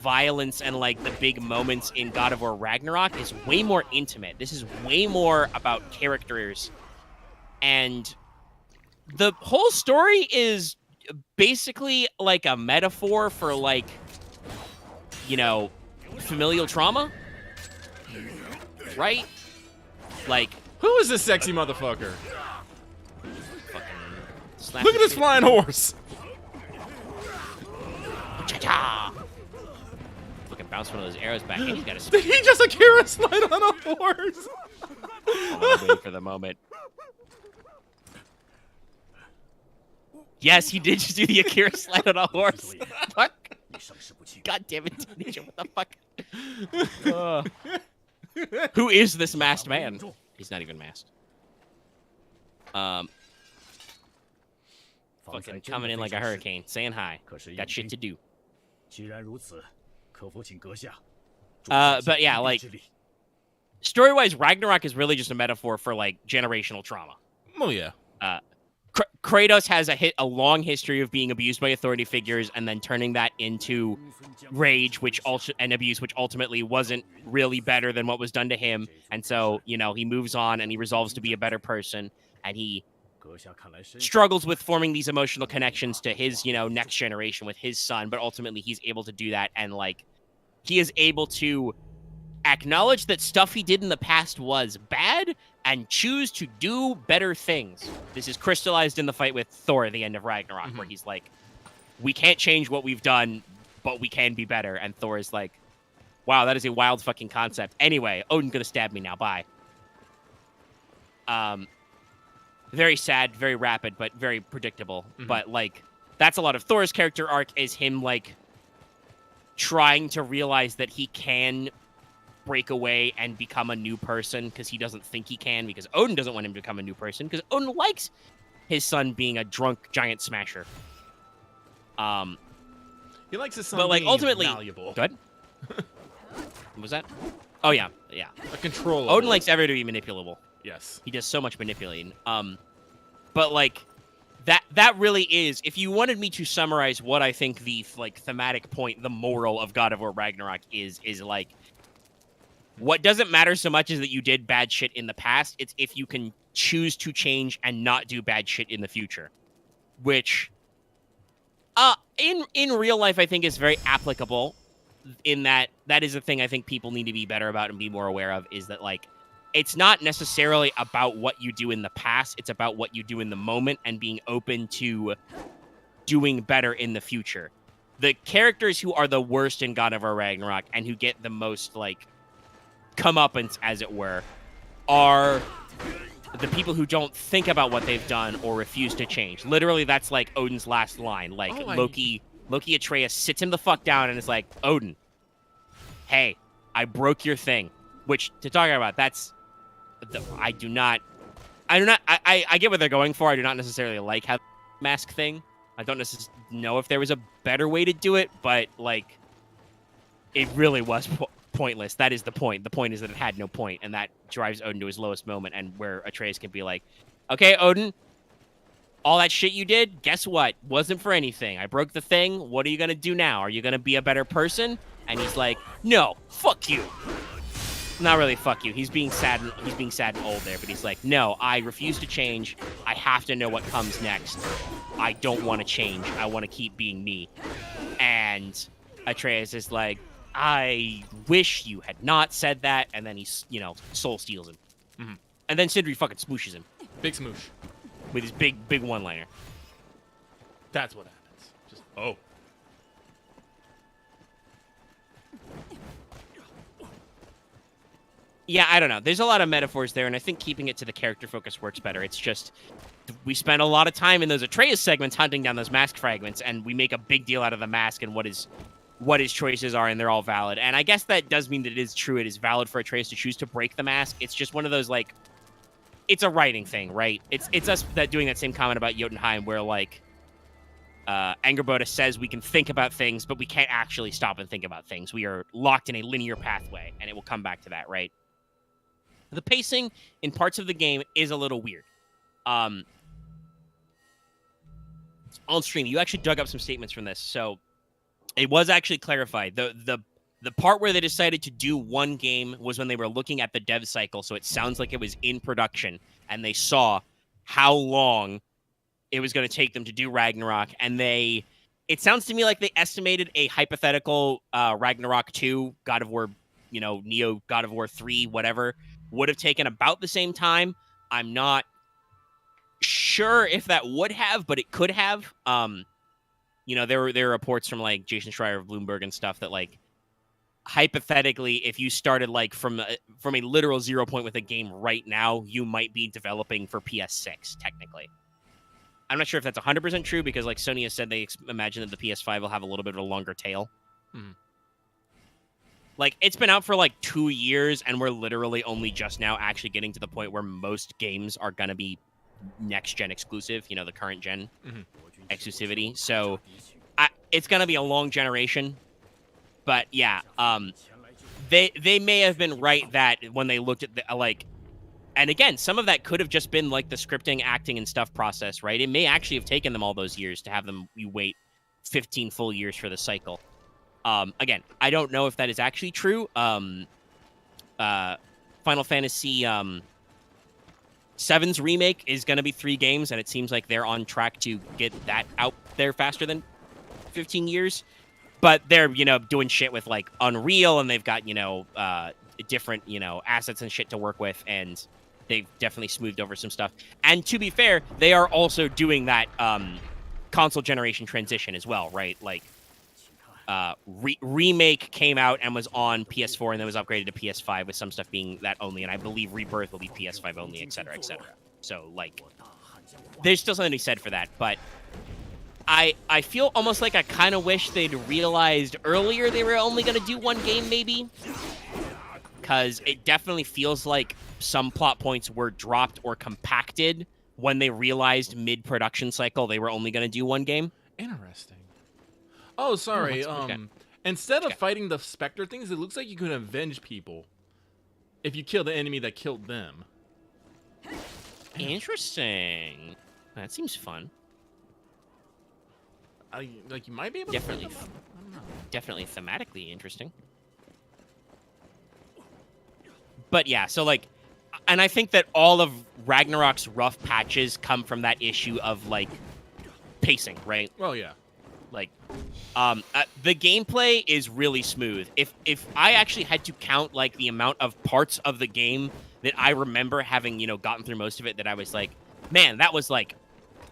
violence and like the big moments in God of War Ragnarok is way more intimate. This is way more about characters, and the whole story is basically like a metaphor for like, you know, familial trauma, right? Like, who is this sexy motherfucker? fucking Look at this flying horse. Cha-cha! Fucking bounce one of those arrows back, and he's got a Did he just Akira slide on a horse? I'm waiting for the moment. Yes, he did just do the Akira slide on a horse. Fuck. God damn it, Ninja, what the fuck? Who is this masked man? He's not even masked. Fucking coming in like a hurricane, saying hi. Got shit to do. But yeah, like, story-wise, Ragnarok is really just a metaphor for, like, generational trauma. Oh, yeah. Kratos has a long history of being abused by authority figures and then turning that into rage, and abuse, which ultimately wasn't really better than what was done to him. And so, you know, he moves on and he resolves to be a better person, and he struggles with forming these emotional connections to his, you know, next generation with his son, but ultimately he's able to do that, and like he is able to acknowledge that stuff he did in the past was bad and choose to do better things. This is crystallized in the fight with Thor at the end of Ragnarok, where he's like, we can't change what we've done, but we can be better. And Thor is like, wow, that is a wild fucking concept. Anyway, Odin's gonna stab me now, bye. Very sad, very rapid, but very predictable. But like, that's a lot of Thor's character arc, is him like trying to realize that he can break away and become a new person because he doesn't think he can, because Odin doesn't want him to become a new person because Odin likes his son being a drunk giant smasher. He likes his son, but like being ultimately, malleable. Go ahead. What was that? Oh yeah. A controller. Odin likes everyone to be manipulable. Yes. He does so much manipulating. But like that really is, if you wanted me to summarize what I think the like thematic point, the moral of God of War Ragnarok is like, what doesn't matter so much is that you did bad shit in the past. It's if you can choose to change and not do bad shit in the future, which in real life I think is very applicable, in that is a thing I think people need to be better about and be more aware of, is that like, it's not necessarily about what you do in the past. It's about what you do in the moment and being open to doing better in the future. The characters who are the worst in God of War Ragnarok and who get the most like comeuppance, as it were, are the people who don't think about what they've done or refuse to change. Literally, that's like Odin's last line. Like, Loki Atreus sits him the fuck down and is like, Odin, hey, I broke your thing. Which, to talk about, that's... I get what they're going for. I do not necessarily like how mask thing. I don't necessarily know if there was a better way to do it, but, like, it really was pointless. That is the point. The point is that it had no point, and that drives Odin to his lowest moment, and where Atreus can be like, okay, Odin, all that shit you did, guess what? Wasn't for anything. I broke the thing. What are you going to do now? Are you going to be a better person? And he's like, no, fuck you. Not really fuck you. He's being sad and old there, but he's like, no, I refuse to change. I have to know what comes next. I don't want to change. I want to keep being me. And Atreus is like, I wish you had not said that. And then he's, soul steals him. Mm-hmm. And then Sindri fucking smooshes him. Big smoosh. With his big one-liner. That's what happens. Just, oh. Yeah, I don't know. There's a lot of metaphors there, and I think keeping it to the character focus works better. It's just, we spend a lot of time in those Atreus segments hunting down those mask fragments, and we make a big deal out of the mask and what his choices are, and they're all valid. And I guess that does mean that it is true. It is valid for Atreus to choose to break the mask. It's just one of those, like, it's a writing thing, right? It's us that doing that same comment about Jotunheim, where, like, Angerboda says we can think about things, but we can't actually stop and think about things. We are locked in a linear pathway, and it will come back to that, right? The pacing in parts of the game is a little weird. On stream, you actually dug up some statements from this, so it was actually clarified. The part where they decided to do one game was when they were looking at the dev cycle, so it sounds like it was in production, and they saw how long it was going to take them to do Ragnarok, and it sounds to me like they estimated a hypothetical Ragnarok 2, God of War, Neo, God of War 3, whatever, would have taken about the same time. I'm not sure if that would have, but it could have. There were reports from, like, Jason Schreier of Bloomberg and stuff that, like, hypothetically, if you started, like, from a literal 0 point with a game right now, you might be developing for PS6, technically. I'm not sure if that's 100% true, because, like, Sony has said they imagine that the PS5 will have a little bit of a longer tail. Mm-hmm. Like, it's been out for, like, 2 years, and we're literally only just now actually getting to the point where most games are going to be next-gen exclusive, the current-gen exclusivity. So, it's going to be a long generation. But, yeah, they may have been right that when they looked at the, like... And again, some of that could have just been, like, the scripting, acting, and stuff process, right? It may actually have taken them all those years to have them wait 15 full years for the cycle. Again, I don't know if that is actually true. Final Fantasy 7's remake is going to be 3 games, and it seems like they're on track to get that out there faster than 15 years. But they're, doing shit with, like, Unreal, and they've got, different, assets and shit to work with, and they've definitely smoothed over some stuff. And to be fair, they are also doing that console generation transition as well, right? Like, Remake came out and was on PS4 and then was upgraded to PS5 with some stuff being that only, and I believe Rebirth will be PS5 only, etc., etc. So, like, there's still something to be said for that, but I feel almost like I kind of wish they'd realized earlier they were only going to do one game, maybe, because it definitely feels like some plot points were dropped or compacted when they realized mid-production cycle they were only going to do one game. Interesting. Oh, sorry. Instead of Okay. fighting the Spectre things, it looks like you can avenge people if you kill the enemy that killed them. Interesting. That seems fun. Like, you might be able Definitely. to... I don't know. Definitely thematically interesting. But yeah, so, like, and I think that all of Ragnarok's rough patches come from that issue of, like, pacing, right? Well, yeah. Like, the gameplay is really smooth. If I actually had to count, like, the amount of parts of the game that I remember having, gotten through most of it, that I was like, man, that was, like,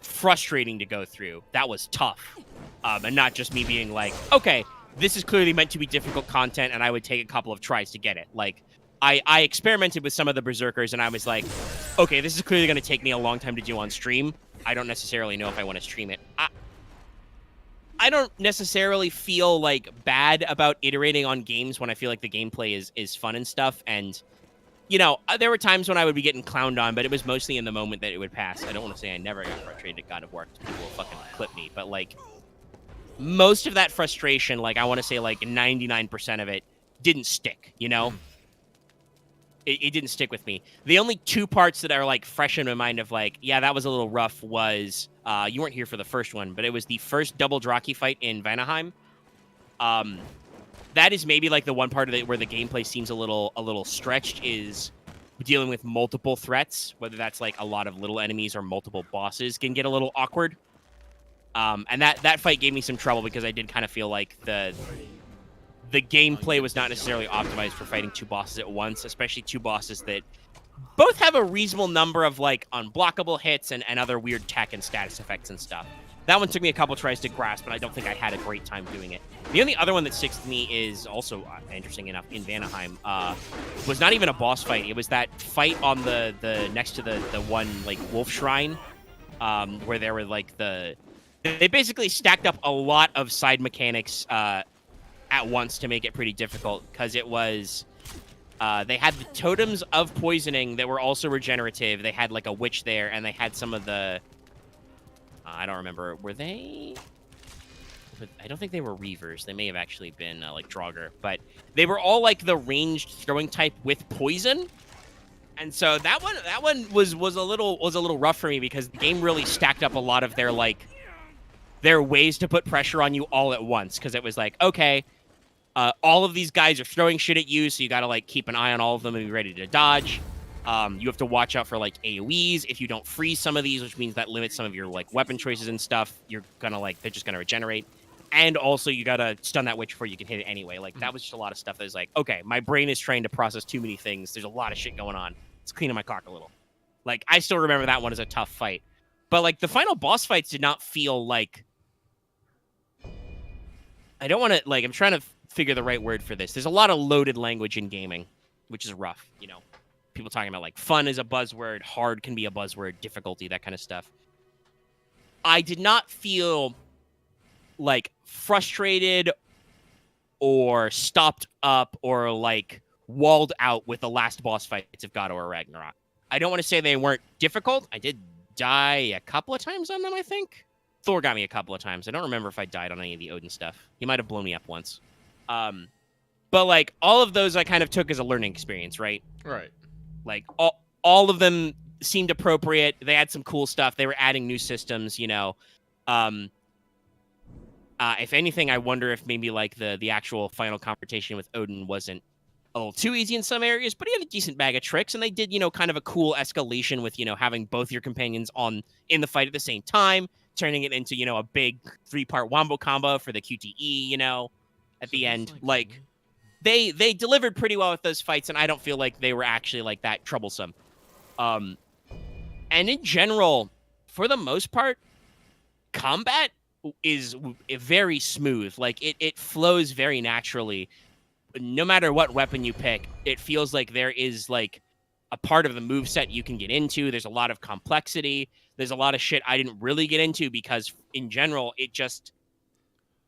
frustrating to go through. That was tough. And not just me being like, okay, this is clearly meant to be difficult content, and I would take a couple of tries to get it. Like, I experimented with some of the Berserkers, and I was like, okay, this is clearly going to take me a long time to do on stream. I don't necessarily know if I want to stream it. I don't necessarily feel, like, bad about iterating on games when I feel like the gameplay is fun and stuff, and, you know, there were times when I would be getting clowned on, but it was mostly in the moment that it would pass. I don't want to say I never got frustrated at God of War, 'cause people will fucking clip me, but, like, most of that frustration, like, I want to say, like, 99% of it didn't stick, you know? It didn't stick with me. The only two parts that are, like, fresh in my mind of, like, yeah, that was a little rough was, you weren't here for the first one, but it was the first double Draki fight in Vanaheim. That is maybe, like, the one part of it where the gameplay seems a little stretched, is dealing with multiple threats, whether that's, like, a lot of little enemies or multiple bosses can get a little awkward. And that fight gave me some trouble because I did kind of feel like the gameplay was not necessarily optimized for fighting two bosses at once, especially two bosses that both have a reasonable number of, like, unblockable hits and other weird tech and status effects and stuff. That one took me a couple tries to grasp, but I don't think I had a great time doing it. The only other one that sticks to me is also, interesting enough, in Vanaheim, was not even a boss fight. It was that fight on the next to the one, like, wolf shrine, where there were, like, they basically stacked up a lot of side mechanics, at once to make it pretty difficult, because it was they had the totems of poisoning that were also regenerative. They had, like, a witch there, and they had some of the I don't remember, were they, I don't think they were Reavers. They may have actually been like Draugr, but they were all, like, the ranged throwing type with poison. And so that one was a little rough for me, because the game really stacked up a lot of their, like, their ways to put pressure on you all at once, because it was like, okay, all of these guys are throwing shit at you, so you got to, like, keep an eye on all of them and be ready to dodge. You have to watch out for, like, AoEs. If you don't freeze some of these, which means that limits some of your, like, weapon choices and stuff, you're gonna, like, they're just gonna regenerate. And also, you gotta stun that witch before you can hit it anyway. Like, that was just a lot of stuff that was like, okay, my brain is trained to process too many things. There's a lot of shit going on. It's cleaning my cock a little. Like, I still remember that one as a tough fight. But, like, the final boss fights did not feel like... I don't want to, like, I'm trying to figure the right word for this. There's a lot of loaded language in gaming, which is rough, you know? People talking about, like, fun is a buzzword, hard can be a buzzword, difficulty, that kind of stuff. I did not feel, like, frustrated or stopped up or, like, walled out with the last boss fights of God of War Ragnarok. I don't want to say they weren't difficult. I did die a couple of times on them, I think. Thor got me a couple of times. I don't remember if I died on any of the Odin stuff. He might have blown me up once. But, like, all of those I kind of took as a learning experience, right? Right. Like, all of them seemed appropriate. They had some cool stuff. They were adding new systems, you know. If anything, I wonder if maybe, like, the actual final confrontation with Odin wasn't a little too easy in some areas, but he had a decent bag of tricks, and they did, you know, kind of a cool escalation with, you know, having both your companions in the fight at the same time, turning it into, you know, a big 3-part wombo combo for the QTE, you know, at the end. Like, they delivered pretty well with those fights, and I don't feel like they were actually, like, that troublesome. And in general, for the most part, combat is very smooth. Like, it flows very naturally. No matter what weapon you pick, it feels like there is, like, a part of the moveset you can get into. There's a lot of complexity. There's a lot of shit I didn't really get into because, in general, it just,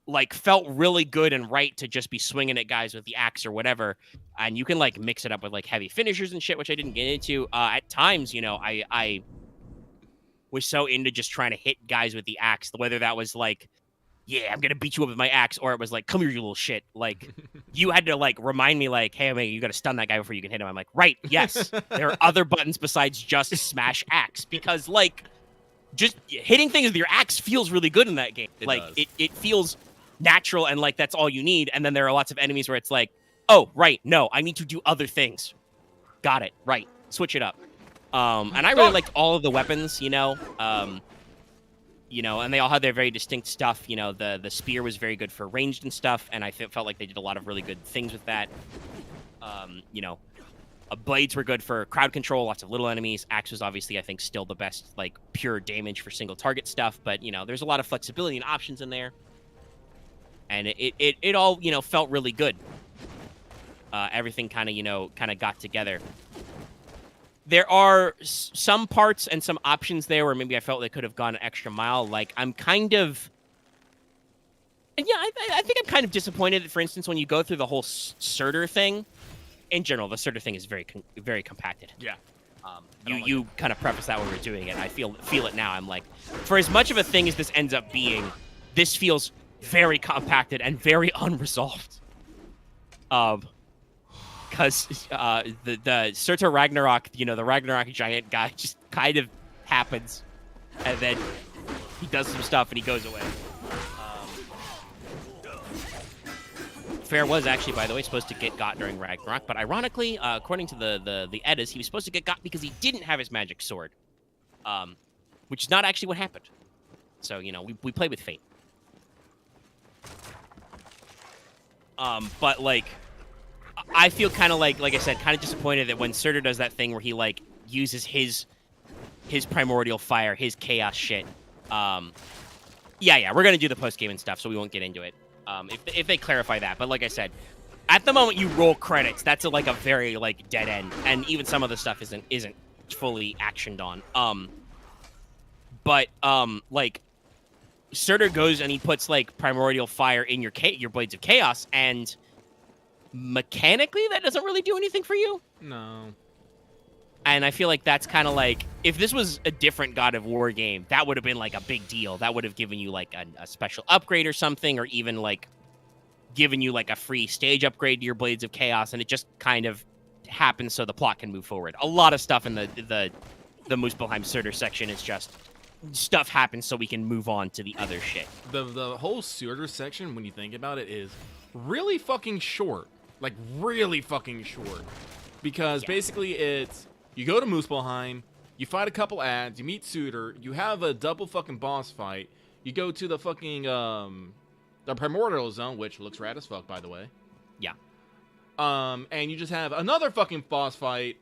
like, felt really good and right to just be swinging at guys with the axe or whatever. And you can, like, mix it up with, like, heavy finishers and shit, which I didn't get into. At times, you know, I was so into just trying to hit guys with the axe, whether that was, like, yeah, I'm gonna beat you up with my axe, or it was like, come here, you little shit. Like, you had to, like, remind me, like, hey, man, you gotta stun that guy before you can hit him. I'm like, right, yes. There are other buttons besides just smash axe, because, like, just hitting things with your axe feels really good in that game. It feels natural, and, like, that's all you need. And then there are lots of enemies where it's like, oh, right, no, I need to do other things. Got it, right, switch it up. And I really liked all of the weapons, you know. You know, and they all had their very distinct stuff. You know, the spear was very good for ranged and stuff, and I felt like they did a lot of really good things with that. You know, blades were good for crowd control, lots of little enemies. Axe was obviously, I think, still the best, like, pure damage for single target stuff, but, you know, there's a lot of flexibility and options in there. And it all, you know, felt really good. Everything kind of, you know, got together. There are some parts and some options there where maybe I felt they could have gone an extra mile. Like, I'm kind of... Yeah, I think I'm kind of disappointed, for instance, when you go through the whole Surtur thing, in general, the Surtur thing is very compacted. Yeah. You kind of preface that when we're doing it. I feel it now. I'm like, for as much of a thing as this ends up being, this feels very compacted and very unresolved. Because the Surtur Ragnarok, the Ragnarok giant guy just kind of happens, and then he does some stuff and he goes away. Fair was actually, by the way, supposed to get got during Ragnarok, but ironically, according to the edits, he was supposed to get got because he didn't have his magic sword, which is not actually what happened. So, we play with fate. But, like, I feel kind of like I said, kind of disappointed that when Surtur does that thing where he, like, uses his primordial fire, his chaos shit. Yeah, we're going to do the post-game and stuff, so we won't get into it. If they clarify that. But like I said, at the moment you roll credits, that's like a very, like, dead end. And even some of the stuff isn't fully actioned on. But, like, Surtur goes and he puts, like, primordial fire in your Blades of Chaos, and mechanically that doesn't really do anything for you. No. And I feel like that's kind of like, if this was a different God of War game, that would have been, like, a big deal. That would have given you, like, a special upgrade or something, or even, like, given you, like, a free stage upgrade to your Blades of Chaos, and it just kind of happens so the plot can move forward. A lot of stuff in the Muspelheim Surtur section is just stuff happens so we can move on to the other shit. The whole Surtur section, when you think about it, is really fucking short. Like, really fucking short. Because basically it's, you go to Muspelheim, you fight a couple ads, you meet Surtur, you have a double fucking boss fight, you go to the fucking, the Primordial Zone, which looks rad as fuck, by the way. Yeah. And you just have another fucking boss fight,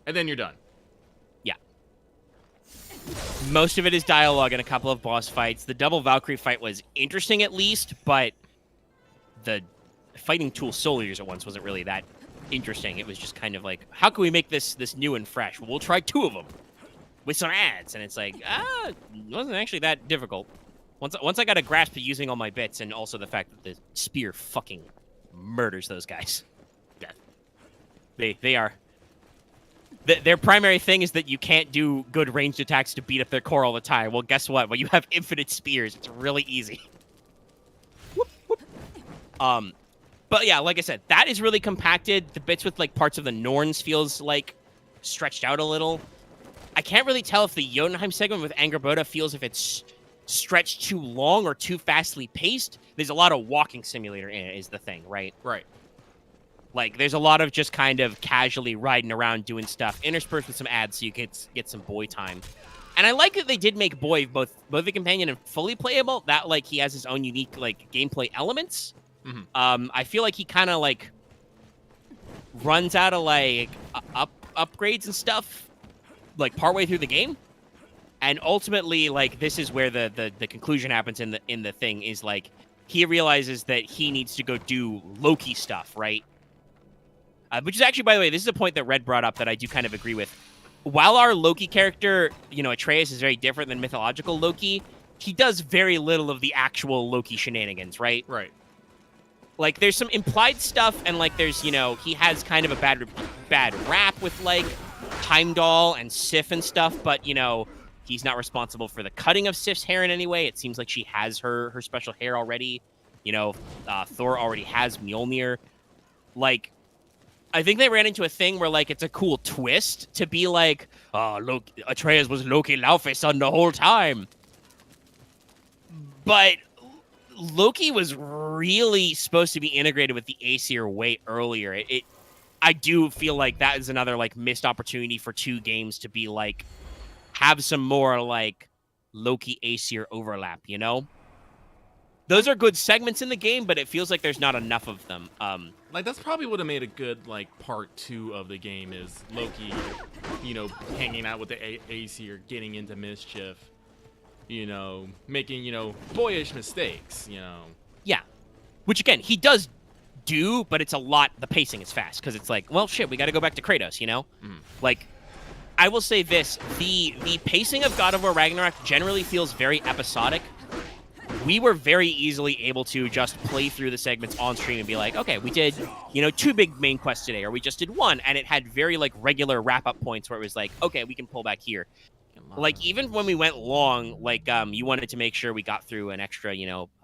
and then you're done. Yeah. Most of it is dialogue and a couple of boss fights. The double Valkyrie fight was interesting at least, but the fighting Tool Soldiers at once wasn't really that interesting. It was just kind of like, how can we make this new and fresh? Well, we'll try 2 of them with some ads, and it's like, it wasn't actually that difficult. Once I got a grasp of using all my bits, and also the fact that the spear fucking murders those guys. Death. They are. Their primary thing is that you can't do good ranged attacks to beat up their core all the time. Well, guess what? Well, you have infinite spears. It's really easy. Whoop, whoop. But yeah, like I said, that is really compacted. The bits with, like, parts of the Norns feels, like, stretched out a little. I can't really tell if the Jotunheim segment with Angerboda feels if it's stretched too long or too fastly paced. There's a lot of walking simulator in it is the thing, right? Right. Like, there's a lot of just kind of casually riding around doing stuff, interspersed with some ads so you get some boy time. And I like that they did make Boy both the companion and fully playable. That, like, he has his own unique, like, gameplay elements. Mm-hmm. I feel like he kind of, like, runs out of, like, upgrades and stuff, like, partway through the game. And ultimately, like, this is where the conclusion happens in the thing is, like, he realizes that he needs to go do Loki stuff, right? Which is actually, by the way, this is a point that Red brought up that I do kind of agree with. While our Loki character, Atreus, is very different than mythological Loki, he does very little of the actual Loki shenanigans, right? Right. Like, there's some implied stuff, and, like, there's, he has kind of a bad rap with, like, Heimdall and Sif and stuff, but, he's not responsible for the cutting of Sif's hair in any way. It seems like she has her special hair already. Thor already has Mjolnir. Like, I think they ran into a thing where, like, it's a cool twist to be like, Loki, Atreus was Loki Laufeyson the whole time. But Loki was really supposed to be integrated with the Aesir way earlier. I do feel like that is another, like, missed opportunity for 2 games to be, like, have some more, like, Loki Aesir overlap, Those are good segments in the game, but it feels like there's not enough of them. Like, that's probably would have made a good, like, part 2 of the game is Loki, hanging out with the Aesir, getting into mischief, making, boyish mistakes, Yeah. Which, again, he does do, but it's a lot, the pacing is fast, because it's like, well, shit, we got to go back to Kratos, Mm. Like, I will say this, the pacing of God of War Ragnarok generally feels very episodic, we were very easily able to just play through the segments on stream and be like, okay, we did, 2 big main quests today, or we just did 1, and it had very like regular wrap-up points where it was like, okay, we can pull back here. Like, even when we went long, like, you wanted to make sure we got through an extra,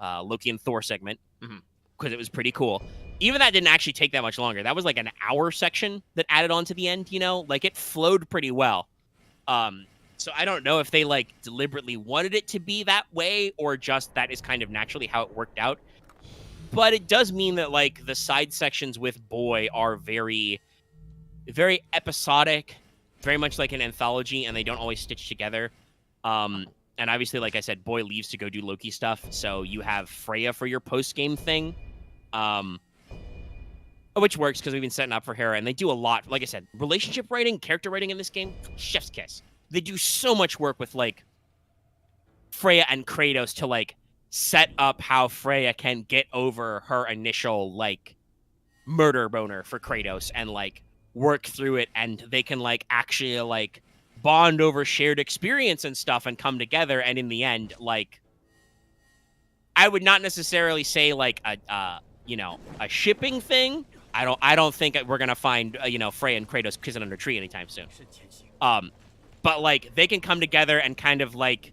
Loki and Thor segment, because it was pretty cool. Even that didn't actually take that much longer. That was like an hour section that added on to the end, Like, it flowed pretty well. So I don't know if they, like, deliberately wanted it to be that way, or just that is kind of naturally how it worked out. But it does mean that, like, the side sections with Boy are very, very episodic, very much like an anthology, and they don't always stitch together. And obviously, like I said, Boy leaves to go do Loki stuff, so you have Freya for your post-game thing, which works because we've been setting up for her, and they do a lot. Like I said, relationship writing, character writing in this game, chef's kiss. They do so much work with, like, Freya and Kratos to, like, set up how Freya can get over her initial, like, murder boner for Kratos and, like, work through it, and they can, like, actually, like, bond over shared experience and stuff and come together, and in the end, like, I would not necessarily say, like, a shipping thing. I don't think we're gonna find, Freya and Kratos kissing under a tree anytime soon. But, like, they can come together and kind of, like,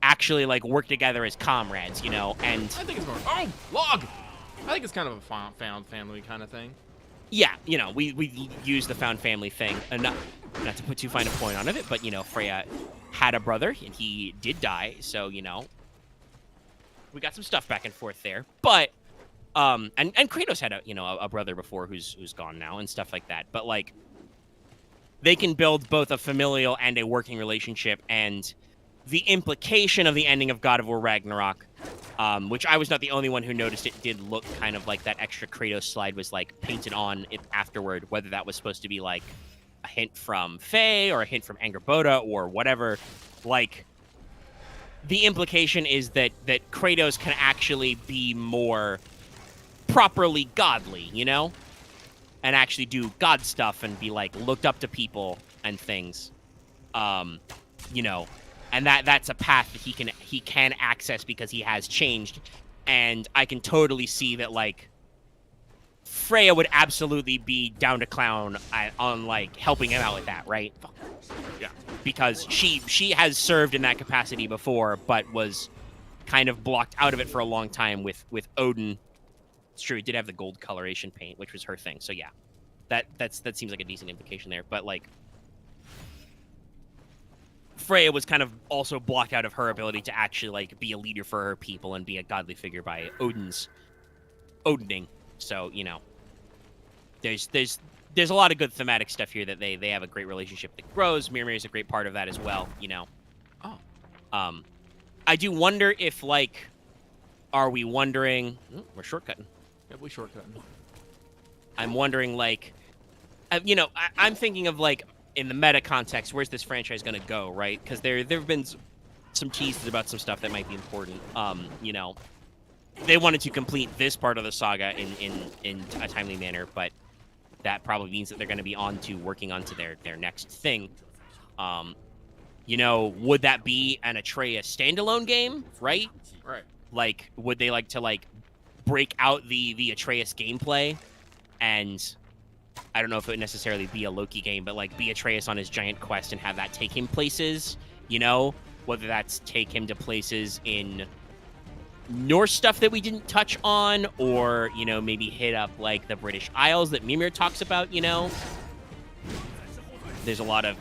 actually, like, work together as comrades, and... I think it's more... Oh, log! I think it's kind of a found family kind of thing. Yeah, we use the found family thing. Not to put too fine a point on it, but, Freya had a brother, and he did die, so, we got some stuff back and forth there. But, and Kratos had a brother before who's gone now and stuff like that. But, like, they can build both a familial and a working relationship, and the implication of the ending of God of War Ragnarok, which I was not the only one who noticed, it did look kind of like that extra Kratos slide was, like, painted on it afterward, whether that was supposed to be, like, a hint from Faye or a hint from Angerboda or whatever. Like, the implication is that Kratos can actually be more properly godly, and actually do God stuff and be, like, looked up to people and things, and that's a path that he can access because he has changed. And I can totally see that, like, Freya would absolutely be down to clown on, like, helping him out with that, right? Yeah, because she has served in that capacity before, but was kind of blocked out of it for a long time with Odin. It's true, he did have the gold coloration paint, which was her thing. So yeah, that seems like a decent implication there. But, like, Freya was kind of also blocked out of her ability to actually, like, be a leader for her people and be a godly figure by Odining. So, there's a lot of good thematic stuff here that they have a great relationship that grows. Mimir is a great part of that as well, Oh. I do wonder if, like, are we wondering... we're shortcutting. Yeah, we're shortcutting. I'm wondering, like... I'm thinking of, like, in the meta context, where's this franchise going to go, right? Because there have been some teases about some stuff that might be important. They wanted to complete this part of the saga in a timely manner, but that probably means that they're going to be working on to their next thing. Would that be an Atreus standalone game, right? Right. Like, would they like to, like, break out the Atreus gameplay, and I don't know if it would necessarily be a Loki game, but, like, be Atreus on his giant quest and have that take him places, whether that's take him to places in Norse stuff that we didn't touch on, or, maybe hit up, like, the British Isles that Mimir talks about, There's a lot of,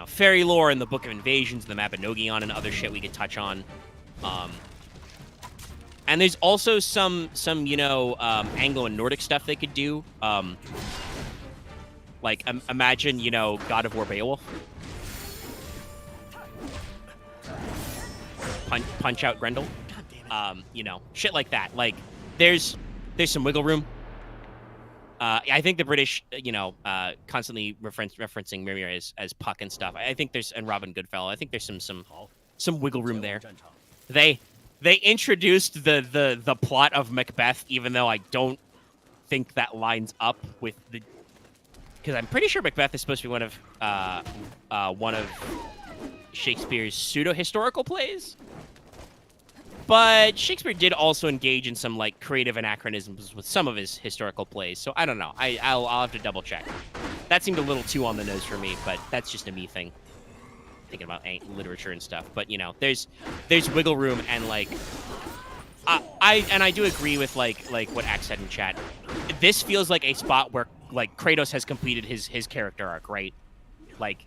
fairy lore in the Book of Invasions, the Mabinogion, and other shit we could touch on. And there's also some Anglo and Nordic stuff they could do. Like, imagine, God of War Beowulf. Punch out Grendel. Shit like that. Like, there's some wiggle room. I think the British, constantly referencing Mimir as Puck and stuff. I think and Robin Goodfellow. I think there's some wiggle room there. They introduced the plot of Macbeth, even though I don't think that lines up with because I'm pretty sure Macbeth is supposed to be one of Shakespeare's pseudo-historical plays. But Shakespeare did also engage in some like creative anachronisms with some of his historical plays. So I don't know. I'll have to double check. That seemed a little too on the nose for me, but that's just a me thing. Thinking about literature and stuff. But you know, there's wiggle room, and like I do agree with like what Axe said in chat. This feels like a spot where like Kratos has completed his character arc, right? Like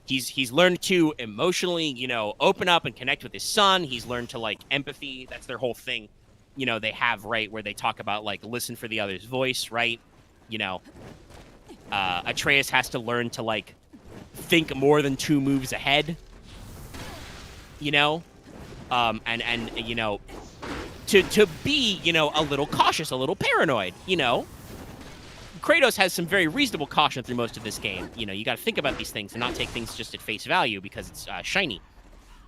he's learned to emotionally, you know, open up and connect with his son. He's learned to like empathy. That's their whole thing. You know, they have, right, where they talk about like listen for the other's voice, right? You know, Atreus has to learn to like think more than 2 moves ahead. You know, and you know, to be, you know, a little cautious, a little paranoid. You know, Kratos has some very reasonable caution through most of this game. You know, you got to think about these things and not take things just at face value because it's shiny.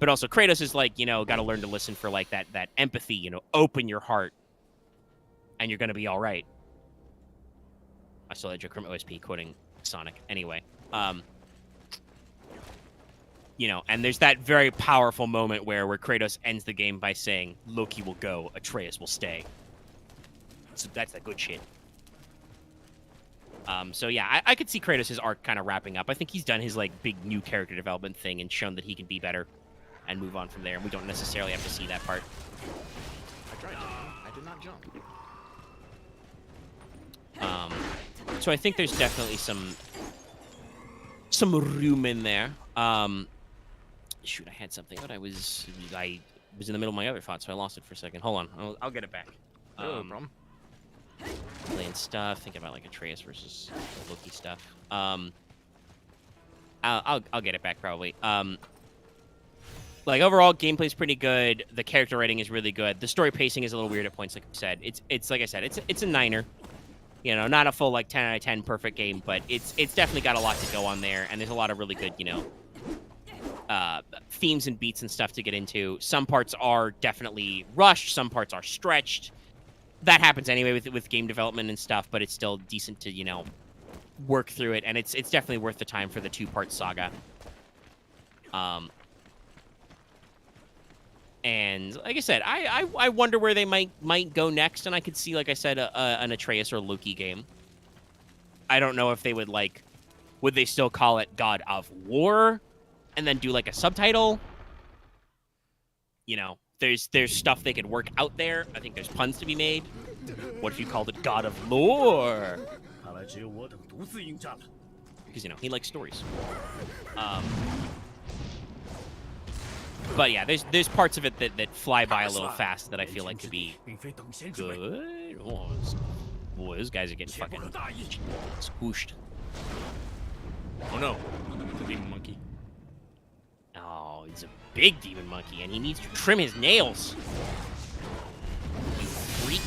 But also Kratos is like, you know, got to learn to listen for like that empathy, you know, open your heart and you're going to be all right. I saw that Joe Crim OSP quoting Sonic. Anyway, you know, and there's that very powerful moment where Kratos ends the game by saying, Loki will go, Atreus will stay. So that's that good shit. So yeah, I could see Kratos' arc kind of wrapping up. I think he's done his like big new character development thing and shown that he can be better and move on from there. And we don't necessarily have to see that part. I tried to. I did not jump. So I think there's definitely some room in there. Shoot, I had something, but I was in the middle of my other thought, so I lost it for a second. Hold on, I'll get it back. No problem. Playing stuff, thinking about like Atreus versus Loki stuff. I'll get it back probably. Like overall, gameplay's pretty good. The character writing is really good. The story pacing is a little weird at points, like I said. It's like I said, it's a 9er. You know, not a full like 10 out of 10 perfect game, but it's definitely got a lot to go on there, and there's a lot of really good, you know, themes and beats and stuff to get into. Some parts are definitely rushed. Some parts are stretched. That happens anyway with game development and stuff, but it's still decent to, you know, work through it, and it's definitely worth the time for the 2-part saga. And like I said, I wonder where they might go next, and I could see, like I said, an Atreus or Loki game. I don't know if they would would they still call it God of War, and then do like a subtitle? You know, there's stuff they could work out there. I think there's puns to be made. What if you called it God of Lore? Because, you know, he likes stories. But yeah, there's parts of it that fly by a little fast that I feel like could be good. Oh, boy, those guys are getting fucking squooshed. Oh no, the demon monkey. Oh, he's a big demon monkey, and he needs to trim his nails. You freak.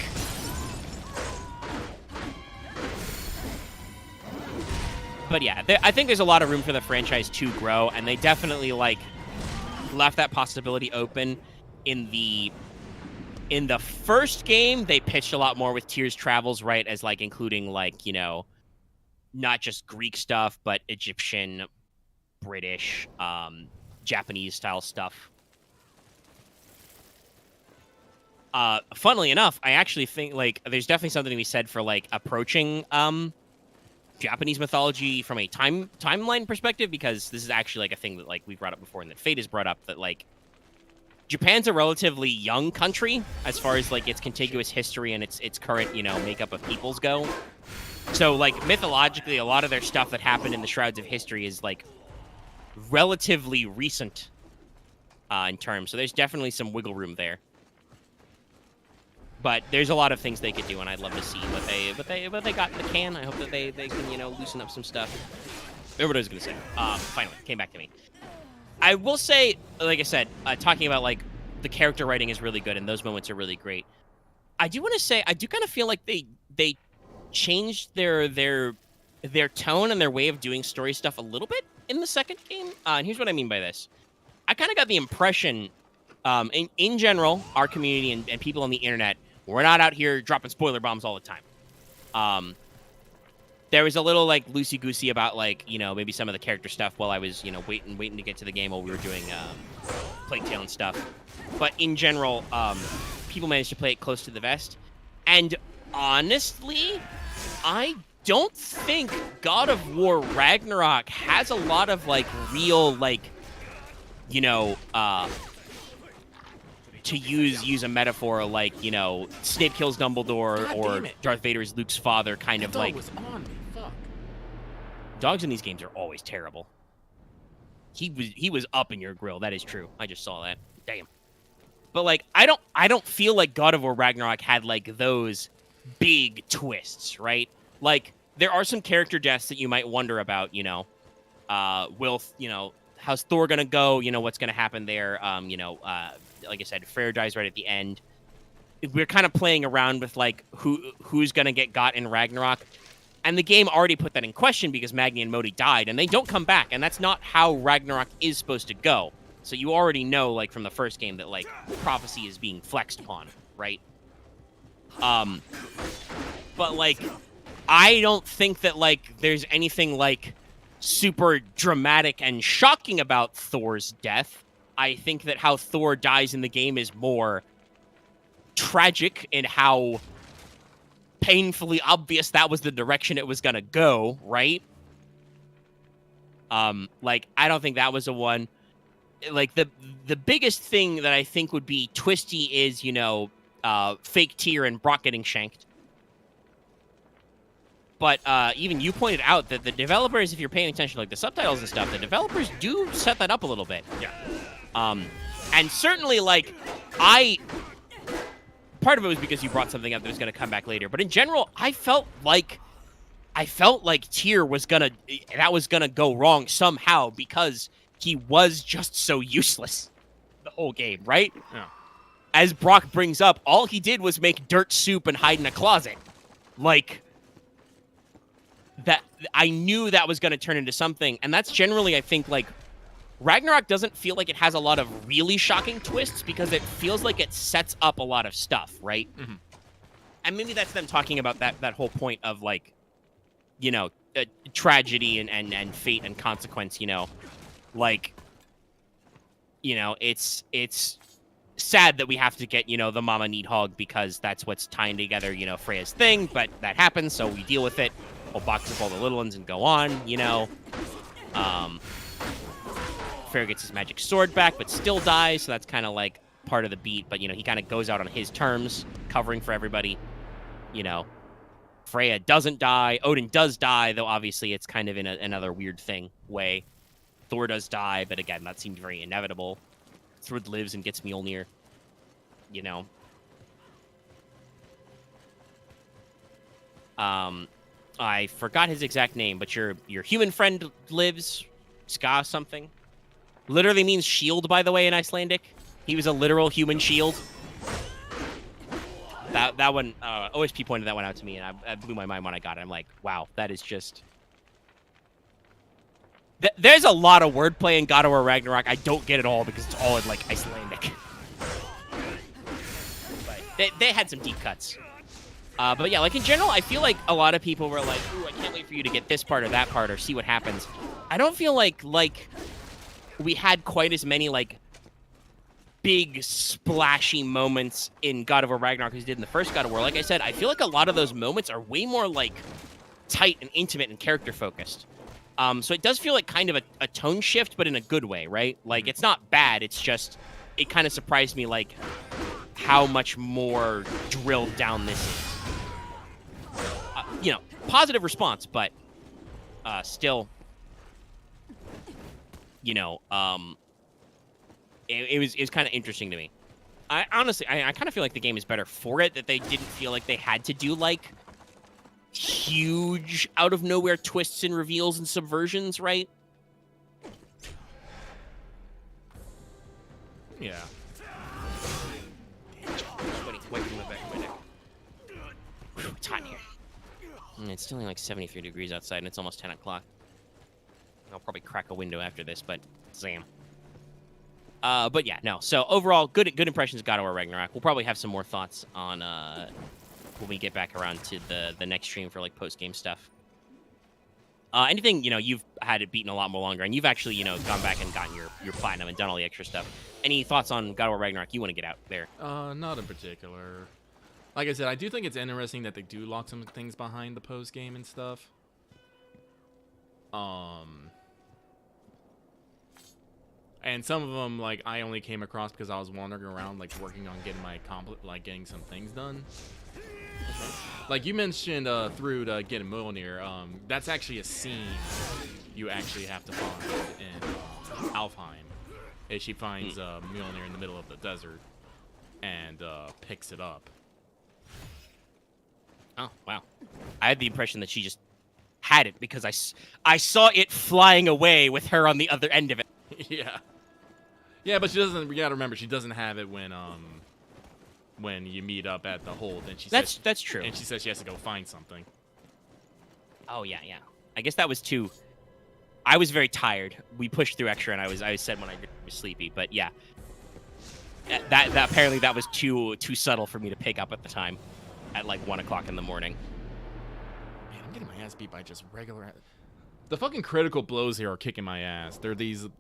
But yeah, I think there's a lot of room for the franchise to grow, and they definitely left that possibility open. In the first game, they pitched a lot more with Tears Travels, right, as including you know, not just Greek stuff, but Egyptian, British, Japanese style stuff. Funnily enough, I actually think there's definitely something to be said for approaching Japanese mythology from a timeline perspective, because this is actually a thing that we brought up before and that Fate has brought up, that Japan's a relatively young country as far as its contiguous history and its current, you know, makeup of peoples go. So mythologically, a lot of their stuff that happened in the Shrouds of History is relatively recent in terms. So there's definitely some wiggle room there. But there's a lot of things they could do, and I'd love to see what they got in the can. I hope that they can, you know, loosen up some stuff. Remember what I was gonna say. Finally, came back to me. I will say, like I said, talking about the character writing is really good, and those moments are really great. I do want to say, I do kind of feel like they changed their tone and their way of doing story stuff a little bit in the second game. And here's what I mean by this. I kind of got the impression, in general, our community and people on the internet, we're not out here dropping spoiler bombs all the time. There was a little loosey-goosey about you know, maybe some of the character stuff while I was, you know, waiting to get to the game while we were doing Plague Tale and stuff. But in general, people managed to play it close to the vest. And honestly, I don't think God of War Ragnarok has a lot of, like, real, like, you know, to use a metaphor like, you know, Snape kills Dumbledore or Darth Vader is Luke's father kind of like... was on me. Fuck. Dogs in these games are always terrible. He was up in your grill. That is true. I just saw that. Damn. But, like, I don't feel like God of War Ragnarok had, like, those big twists, right? Like, there are some character deaths that you might wonder about, you know. You know, how's Thor gonna go? You know, what's gonna happen there? You know, like I said, Freyr dies right at the end. We're kind of playing around with, like, who's gonna get got in Ragnarok. And the game already put that in question because Magni and Modi died, and they don't come back, and that's not how Ragnarok is supposed to go. So you already know, like, from the first game that, like, prophecy is being flexed upon, right? But, like, I don't think that, like, there's anything, like, super dramatic and shocking about Thor's death. I think that how Thor dies in the game is more tragic in how painfully obvious that was the direction it was gonna go, right? Like, I don't think that was a one. Like, the biggest thing that I think would be twisty is, you know, fake Tyr and Brock getting shanked. But even you pointed out that the developers, if you're paying attention to, like, the subtitles and stuff, the developers do set that up a little bit. Yeah. And certainly, like, part of it was because you brought something up that was going to come back later. But in general, I felt like Tyr was gonna go wrong somehow because he was just so useless the whole game, right? Yeah. As Brock brings up, all he did was make dirt soup and hide in a closet. Like, that, I knew that was going to turn into something. And that's generally, I think, like, Ragnarok doesn't feel like it has a lot of really shocking twists because it feels like it sets up a lot of stuff, right? Mm-hmm. And maybe that's them talking about that whole point of, like, you know, tragedy and fate and consequence, you know. Like, you know, it's sad that we have to get, you know, the Mama Needhog because that's what's tying together, you know, Freya's thing, but that happens, so we deal with it. We'll box up all the little ones and go on, you know. Freyr gets his magic sword back, but still dies, so that's kind of like part of the beat, but, you know, he kind of goes out on his terms, covering for everybody, you know. Freya doesn't die. Odin does die, though obviously it's kind of in another weird thing way. Thor does die, but again, that seemed very inevitable. Thrud lives and gets Mjolnir, you know. I forgot his exact name, but your human friend lives. Ska something. Literally means shield, by the way, in Icelandic. He was a literal human shield. That one, OSP pointed that one out to me, and I blew my mind when I got it. I'm like, wow, that is just... There's a lot of wordplay in God of War Ragnarok. I don't get it all because it's all in, like, Icelandic. But they had some deep cuts. But yeah, like, in general, I feel like a lot of people were like, ooh, I can't wait for you to get this part or that part or see what happens. I don't feel like we had quite as many, like, big, splashy moments in God of War Ragnarok as we did in the first God of War. Like I said, I feel like a lot of those moments are way more, like, tight and intimate and character-focused. So it does feel like kind of a tone shift, but in a good way, right? Like, it's not bad, it's just, it kind of surprised me, like, how much more drilled down this is. You know, positive response, but still, you know, it was kind of interesting to me. I honestly kind of feel like the game is better for it, that they didn't feel like they had to do, like, huge out of nowhere twists and reveals and subversions, right? Yeah. Wait from the back of my neck. Whew, it's hot in here. It's still only like 73 degrees outside, and it's almost 10 o'clock. I'll probably crack a window after this, but zam. But yeah, no. So overall, good impressions of God of War Ragnarok. We'll probably have some more thoughts on when we get back around to the next stream for, like, post-game stuff. Anything, you've had it beaten a lot more longer, and you've actually, gone back and gotten your platinum and done all the extra stuff. Any thoughts on God of War Ragnarok you want to get out there? Not in particular. Like I said, I do think it's interesting that they do lock some things behind the post game and stuff. And some of them, like, I only came across because I was wandering around, like, working on getting getting some things done. Like you mentioned, through to get a Mjolnir, that's actually a scene you actually have to find in Alfheim. And she finds Mjolnir in the middle of the desert and picks it up. Oh, wow. I had the impression that she just had it because I saw it flying away with her on the other end of it. Yeah. Yeah, but she doesn't, you gotta remember, she doesn't have it when you meet up at the hold, and That's true. And she says she has to go find something. Oh yeah. I guess that was too. I was very tired. We pushed through extra, and I said when I was sleepy, but yeah. That apparently that was too subtle for me to pick up at the time, at like 1 o'clock in the morning. Man, I'm getting my ass beat by just regular. The fucking critical blows here are kicking my ass. They're the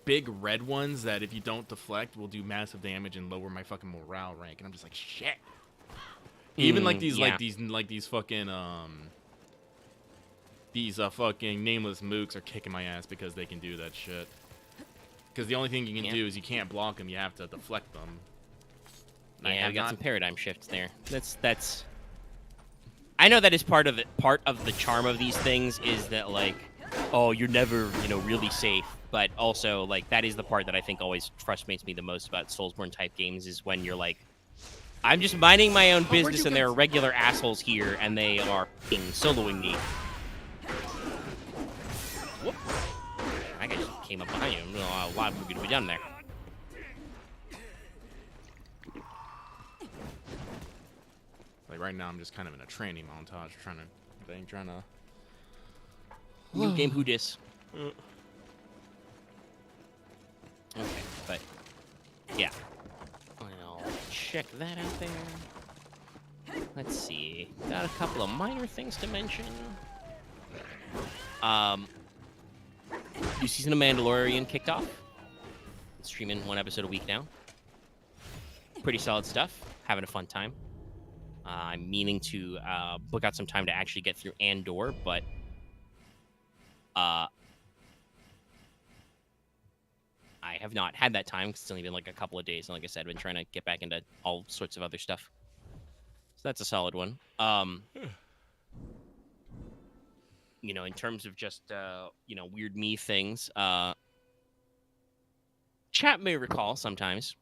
big red ones that if you don't deflect will do massive damage and lower my fucking morale rank, and I'm just like shit. Even like these fucking fucking nameless mooks are kicking my ass because they can do that shit. Because the only thing you can do is you can't block them, you have to deflect them. Yeah, we got some paradigm shifts there. That's. I know that is part of the charm of these things is that like, oh, you're never really safe. But also, like, that is the part that I think always frustrates me the most about Soulsborne-type games is when you're like, I'm just minding my own business and there are regular assholes here and they are soloing me. Whoop. I guess just came up behind you. A lot of moving to be done there. Like, right now I'm just kind of in a training montage trying to... New game, who dis? Okay, but yeah. I'll check that out there. Let's see. Got a couple of minor things to mention. New season of Mandalorian kicked off. Streaming 1 episode a week now. Pretty solid stuff. Having a fun time. I'm meaning to book out some time to actually get through Andor, but I have not had that time because it's only been like a couple of days. And like I said, I've been trying to get back into all sorts of other stuff. So that's a solid one. In terms of just, weird me things, chat may recall sometimes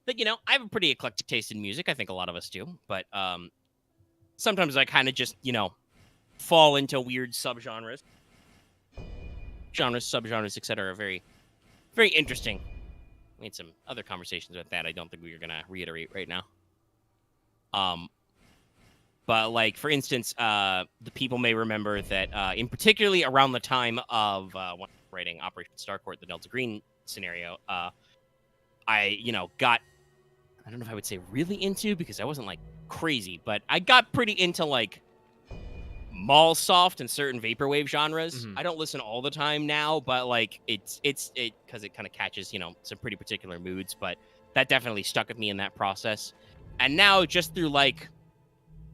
that, I have a pretty eclectic taste in music. I think a lot of us do. But sometimes I kind of just, fall into weird subgenres. Subgenres, etc. are very... very interesting. We had some other conversations about that. I don't think we are going to reiterate right now. But like, for instance, the people may remember that in particularly around the time of when writing Operation Starcourt, the Delta Green scenario, I got, I don't know if I would say really into because I wasn't like crazy, but I got pretty into like mall soft and certain vaporwave genres. I don't listen all the time now, but like it because it kind of catches some pretty particular moods. But that definitely stuck with me in that process. And now just through like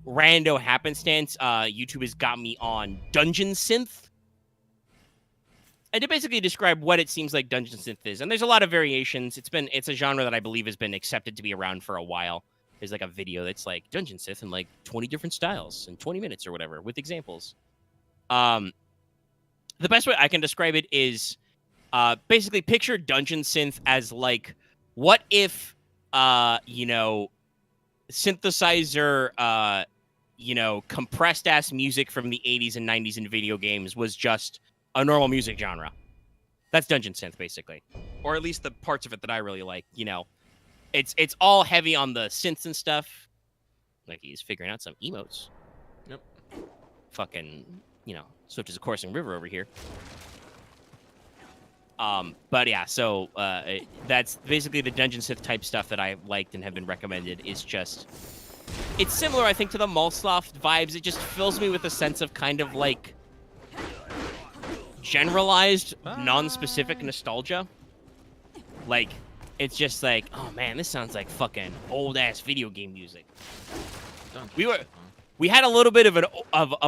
rando happenstance, YouTube has got me on dungeon synth. And to basically describe what it seems like dungeon synth is, and there's a lot of variations. It's a genre that I believe has been accepted to be around for a while. There's like a video that's like dungeon synth in like 20 different styles in 20 minutes or whatever with examples. The best way I can describe it is basically picture dungeon synth as like, what if, synthesizer, compressed ass music from the 80s and 90s in video games was just a normal music genre. That's dungeon synth basically. Or at least the parts of it that I really like, It's all heavy on the synths and stuff. Like he's figuring out some emotes. Yep. Fucking, swift as a coursing river over here. But yeah, so that's basically the dungeon synth type stuff that I liked and have been recommended is just it's similar, I think, to the Malsoft vibes. It just fills me with a sense of kind of like generalized, non-specific nostalgia. Like, it's just like, oh man, this sounds like fucking old-ass video game music. We had a little bit of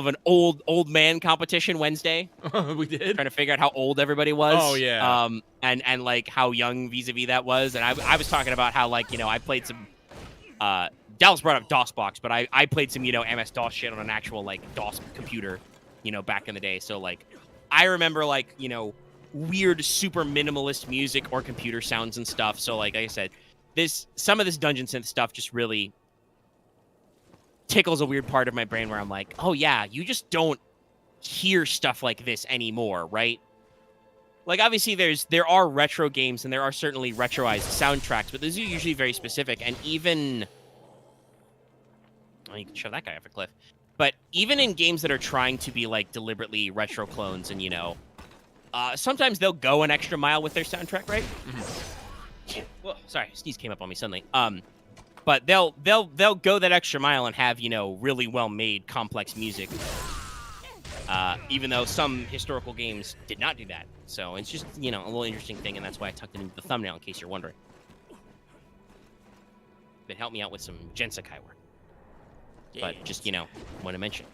an old man competition Wednesday. We did? Trying to figure out how old everybody was. Oh, yeah. And like how young vis-a-vis that was. And I was talking about how, like, you know, I played some Dallas brought up DOSBox, but I played some, you know, MS-DOS shit on an actual, like, DOS computer, you know, back in the day. So, like, I remember, like, you know, weird, super minimalist music or computer sounds and stuff. So, like I said, some of this dungeon synth stuff just really tickles a weird part of my brain where I'm like, oh, yeah, you just don't hear stuff like this anymore, right? Like, obviously, there are retro games and there are certainly retroized soundtracks, but those are usually very specific. And even... Oh, you can shove that guy off a cliff. But even in games that are trying to be, like, deliberately retro clones and, you know, sometimes they'll go an extra mile with their soundtrack, right? Mm-hmm. Whoa, sorry, sneeze came up on me suddenly. But they'll go that extra mile and have, you know, really well-made, complex music. Even though some historical games did not do that. So it's just, you know, a little interesting thing, and that's why I tucked it into the thumbnail in case you're wondering. But help me out with some Gensekai work. Yeah. But just, you know, want to mention,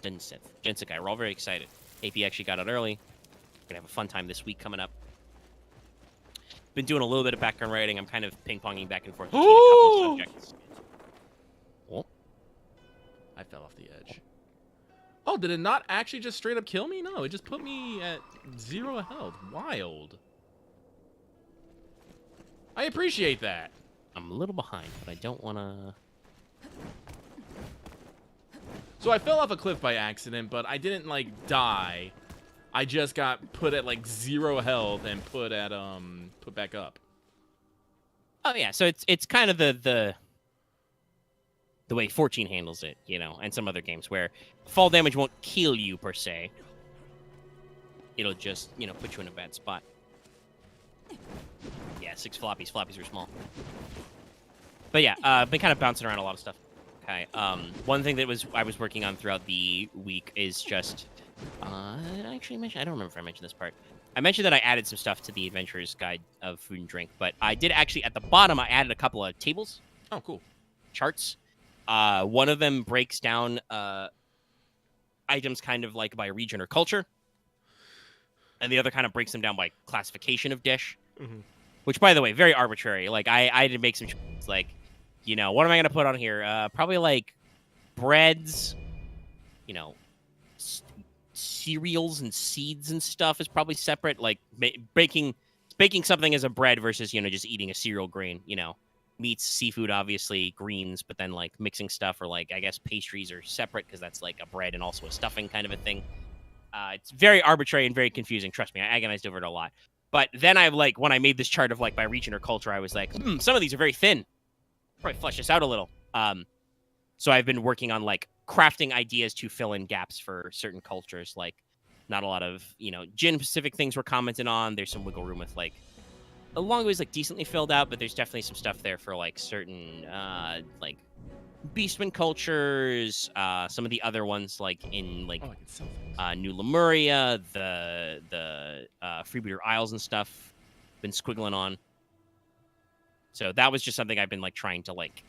Gensekai, we're all very excited. AP actually got out early. We're going to have a fun time this week coming up. Been doing a little bit of background writing. I'm kind of ping-ponging back and forth between a couple of subjects. Oh. I fell off the edge. Oh, did it not actually just straight up kill me? No, it just put me at 0 health. Wild. I appreciate that. I'm a little behind, but I don't want to... So I fell off a cliff by accident, but I didn't, like, die. I just got put at, like, 0 health and put back up. Oh, yeah, so it's kind of the way 14 handles it, you know, and some other games where fall damage won't kill you, per se. It'll just, you know, put you in a bad spot. Yeah, 6 floppies. Floppies are small. But yeah, I've been kind of bouncing around a lot of stuff. Okay, one thing that I was working on throughout the week is just... did I actually mention? I don't remember if I mentioned this part. I mentioned that I added some stuff to the Adventurer's Guide of Food and Drink, but I did actually, at the bottom, I added a couple of tables. Oh, cool. Charts. One of them breaks down items kind of like by region or culture. And the other kind of breaks them down by classification of dish. Mm-hmm. Which, by the way, very arbitrary. Like, I had to make some choices. Like, you know, what am I going to put on here? Probably, like, breads, you know, cereals and seeds and stuff is probably separate. Like, baking something as a bread versus, you know, just eating a cereal grain, you know. Meats, seafood, obviously, greens, but then, like, mixing stuff or, like, I guess pastries are separate because that's, like, a bread and also a stuffing kind of a thing. It's very arbitrary and very confusing. Trust me, I agonized over it a lot. But then when I made this chart of, like, by region or culture, I was like, some of these are very thin. Probably flesh this out a little. So I've been working on, like, crafting ideas to fill in gaps for certain cultures. Like, not a lot of, you know, gin-specific things were commented on. There's some wiggle room with, like, along ways, like, decently filled out, but there's definitely some stuff there for, like, certain, like, Beastman cultures, some of the other ones, like, in, like, New Lemuria, the Freebooter Isles and stuff, been squiggling on. So that was just something I've been, like, trying to, like,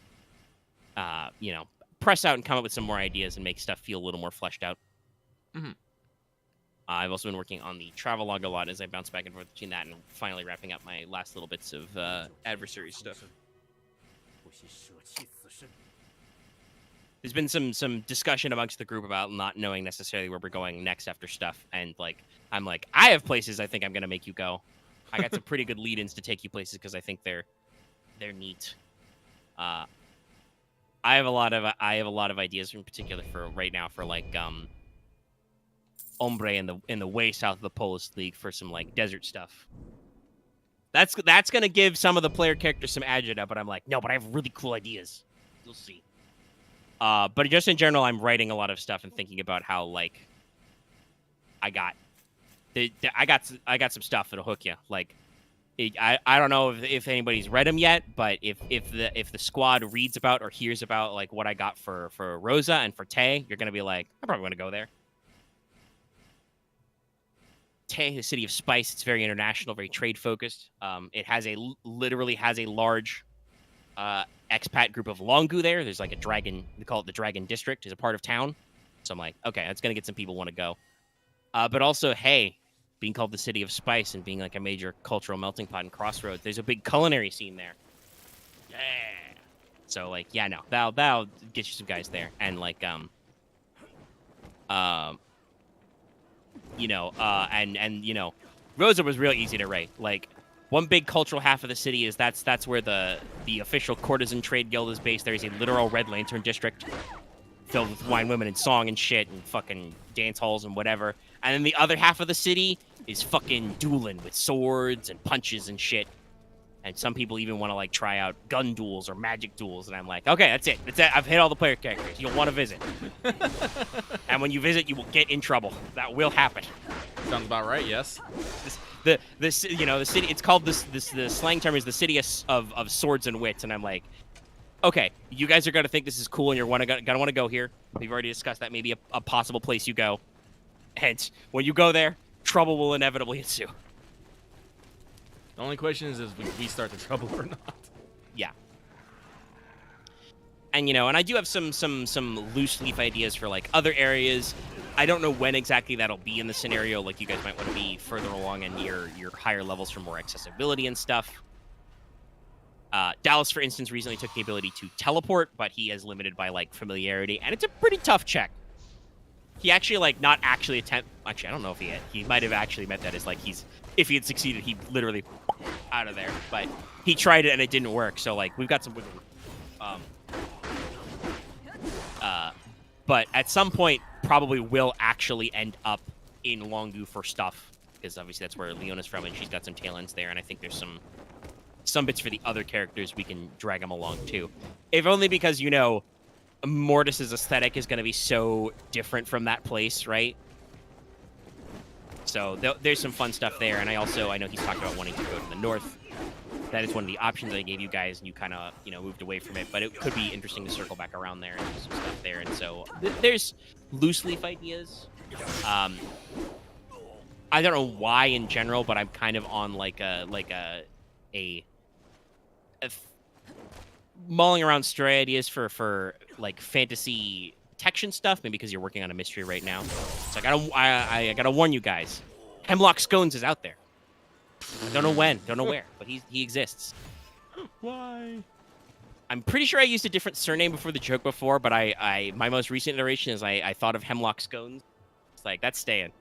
you know, press out and come up with some more ideas and make stuff feel a little more fleshed out. Mm-hmm. I've also been working on the travelogue a lot as I bounce back and forth between that and finally wrapping up my last little bits of adversary stuff. There's been some discussion amongst the group about not knowing necessarily where we're going next after stuff, and, like, I'm like, I have places I think I'm gonna make you go. I got some pretty good lead-ins to take you places because I think they're neat. I have a lot of ideas in particular for right now for, like, Ombre in the way south of the Polis League for some, like, desert stuff. That's gonna give some of the player characters some agita, but I'm like, no, but I have really cool ideas. You'll see. But just in general, I'm writing a lot of stuff and thinking about how, like, I got some stuff that'll hook you. Like, I don't know if anybody's read them yet, but if the squad reads about or hears about like what I got for Rosa and for Tay, you're gonna be like, I probably want to go there. Tay, the city of spice, it's very international, very trade focused. It has literally has a large expat group of Longu there. There's like a dragon, we call it the Dragon District, is a part of town. So I'm like, okay, that's gonna get some people want to go. But also, hey, being called the city of spice and being like a major cultural melting pot and crossroads, there's a big culinary scene there. Yeah. So like, yeah, no, that'll get you some guys there, and like, you know, and you know, Rosa was real easy to rate. Like, one big cultural half of the city is that's where the official courtesan trade guild is based. There is a literal Red Lantern district filled with wine, women, and song and shit and fucking dance halls and whatever. And then the other half of the city is fucking dueling with swords and punches and shit. And some people even want to like try out gun duels or magic duels. And I'm like, okay, that's it. That's it. I've hit all the player characters. You'll want to visit. And when you visit, you will get in trouble. That will happen. Sounds about right. Yes. The you know, the city. It's called the slang term is the city of swords and wits. And I'm like, okay, you guys are gonna think this is cool, and you're gonna want to go here. We've already discussed that maybe a possible place you go. Hence, when you go there, trouble will inevitably ensue. The only question is we start the trouble or not. Yeah. And you know, and I do have some loose leaf ideas for like other areas. I don't know when exactly that'll be in the scenario. Like, you guys might want to be further along in your higher levels for more accessibility and stuff. Dallas, for instance, recently took the ability to teleport, but he is limited by like familiarity, and it's a pretty tough check. He actually like not actually attempt. Actually, I don't know if he might have actually meant that as like if he had succeeded, he'd literally out of there. But he tried it and it didn't work. So like we've got some wiggle room. But at some point, probably will actually end up in Longu for stuff, because obviously that's where Leona's from, and she's got some tail ends there. And I think there's some bits for the other characters we can drag them along too, if only because, you know, Mortis's aesthetic is going to be so different from that place, right? So there's some fun stuff there. And I know he's talked about wanting to go to the north. That is one of the options I gave you guys, and you kind of, you know, moved away from it. But it could be interesting to circle back around there and do some stuff there. And so there's loose leaf ideas. I don't know why in general, but I'm kind of on like a mulling around stray ideas for like fantasy protection stuff, maybe because you're working on a mystery right now. So I gotta warn you guys, Hemlock Scones is out there. I don't know when, don't know where, but he exists. Why? I'm pretty sure I used a different surname before the joke before, but my most recent iteration is I thought of Hemlock Scones. It's like, that's staying.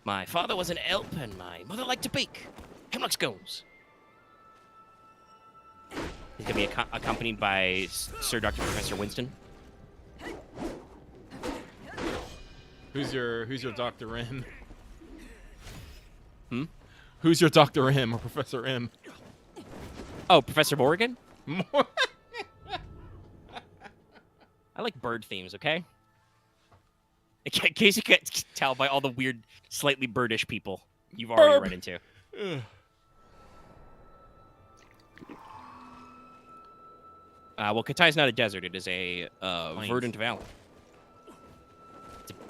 My father was an elf, and my mother liked to bake Hemlock Scones. He's going to be accompanied by Sir Dr. Professor Winston. Who's your Dr. M? Hmm? Who's your Dr. M or Professor M? Oh, Professor Morgan? I like bird themes, okay? In case you can't tell by all the weird, slightly birdish people you've already run into. Well, Katai's not a desert. It is a verdant valley.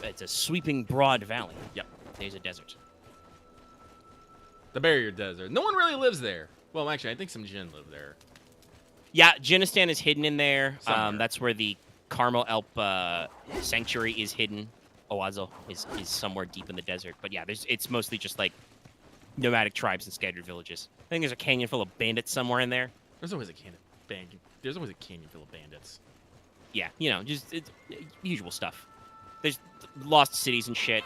It's a sweeping, broad valley. Yep, there's a desert. The Barrier Desert. No one really lives there. Well, actually, I think some Jinn live there. Yeah, Jinnistan is hidden in there. Somewhere. That's where the Carmel Elp Sanctuary is hidden. Oazo is somewhere deep in the desert. But yeah, it's mostly just like nomadic tribes and scattered villages. I think there's a canyon full of bandits somewhere in there. There's always a canyon full of bandits. Yeah, you know, just usual stuff. There's lost cities and shit.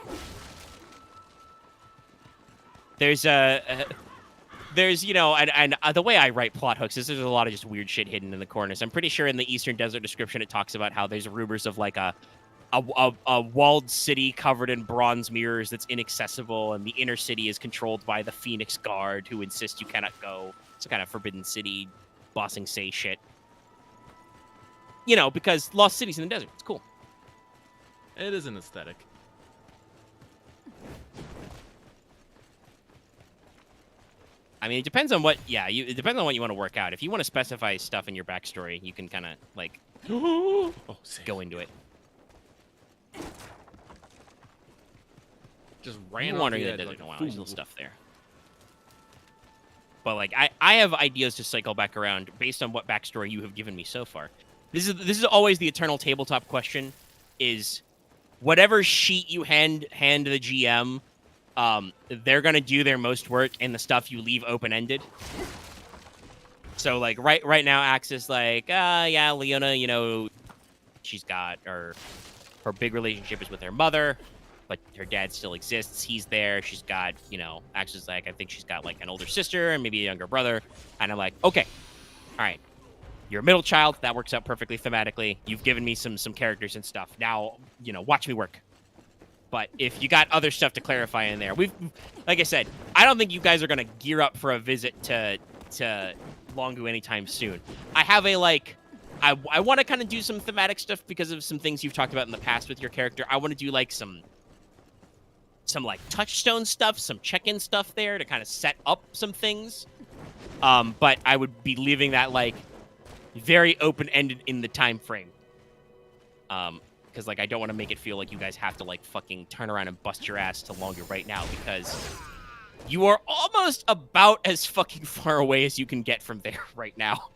There's you know, and the way I write plot hooks is there's a lot of just weird shit hidden in the corners. I'm pretty sure in the Eastern Desert description it talks about how there's rumors of like a walled city covered in bronze mirrors that's inaccessible, and the inner city is controlled by the Phoenix Guard, who insist you cannot go. It's a kind of forbidden city, bossing say shit. You know, because lost cities in the desert. It's cool. It is an aesthetic. I mean, it depends on what. Yeah, it depends on what you want to work out. If you want to specify stuff in your backstory, you can kind of like go into it. Just ran I'm off wondering the that edge there's like no a fool. little stuff there. But like, I have ideas to cycle back around based on what backstory you have given me so far. This is always the eternal tabletop question: is whatever sheet you hand the GM, they're gonna do their most work in the stuff you leave open ended. So like right now, Axis like, yeah, Leona, you know, she's got her big relationship is with her mother, but her dad still exists. He's there. She's got, you know, Axis like, I think she's got like an older sister and maybe a younger brother. And I'm like, okay, all right. You're a middle child. That works out perfectly thematically. You've given me some characters and stuff. Now, you know, watch me work. But if you got other stuff to clarify in there, like I said, I don't think you guys are gonna gear up for a visit to Longu anytime soon. I have a like, I want to kind of do some thematic stuff because of some things you've talked about in the past with your character. I want to do like some like touchstone stuff, some check-in stuff there to kind of set up some things. But I would be leaving that like very open-ended in the time frame. Because like I don't want to make it feel like you guys have to like fucking turn around and bust your ass to Longu right now, because you are almost about as fucking far away as you can get from there right now.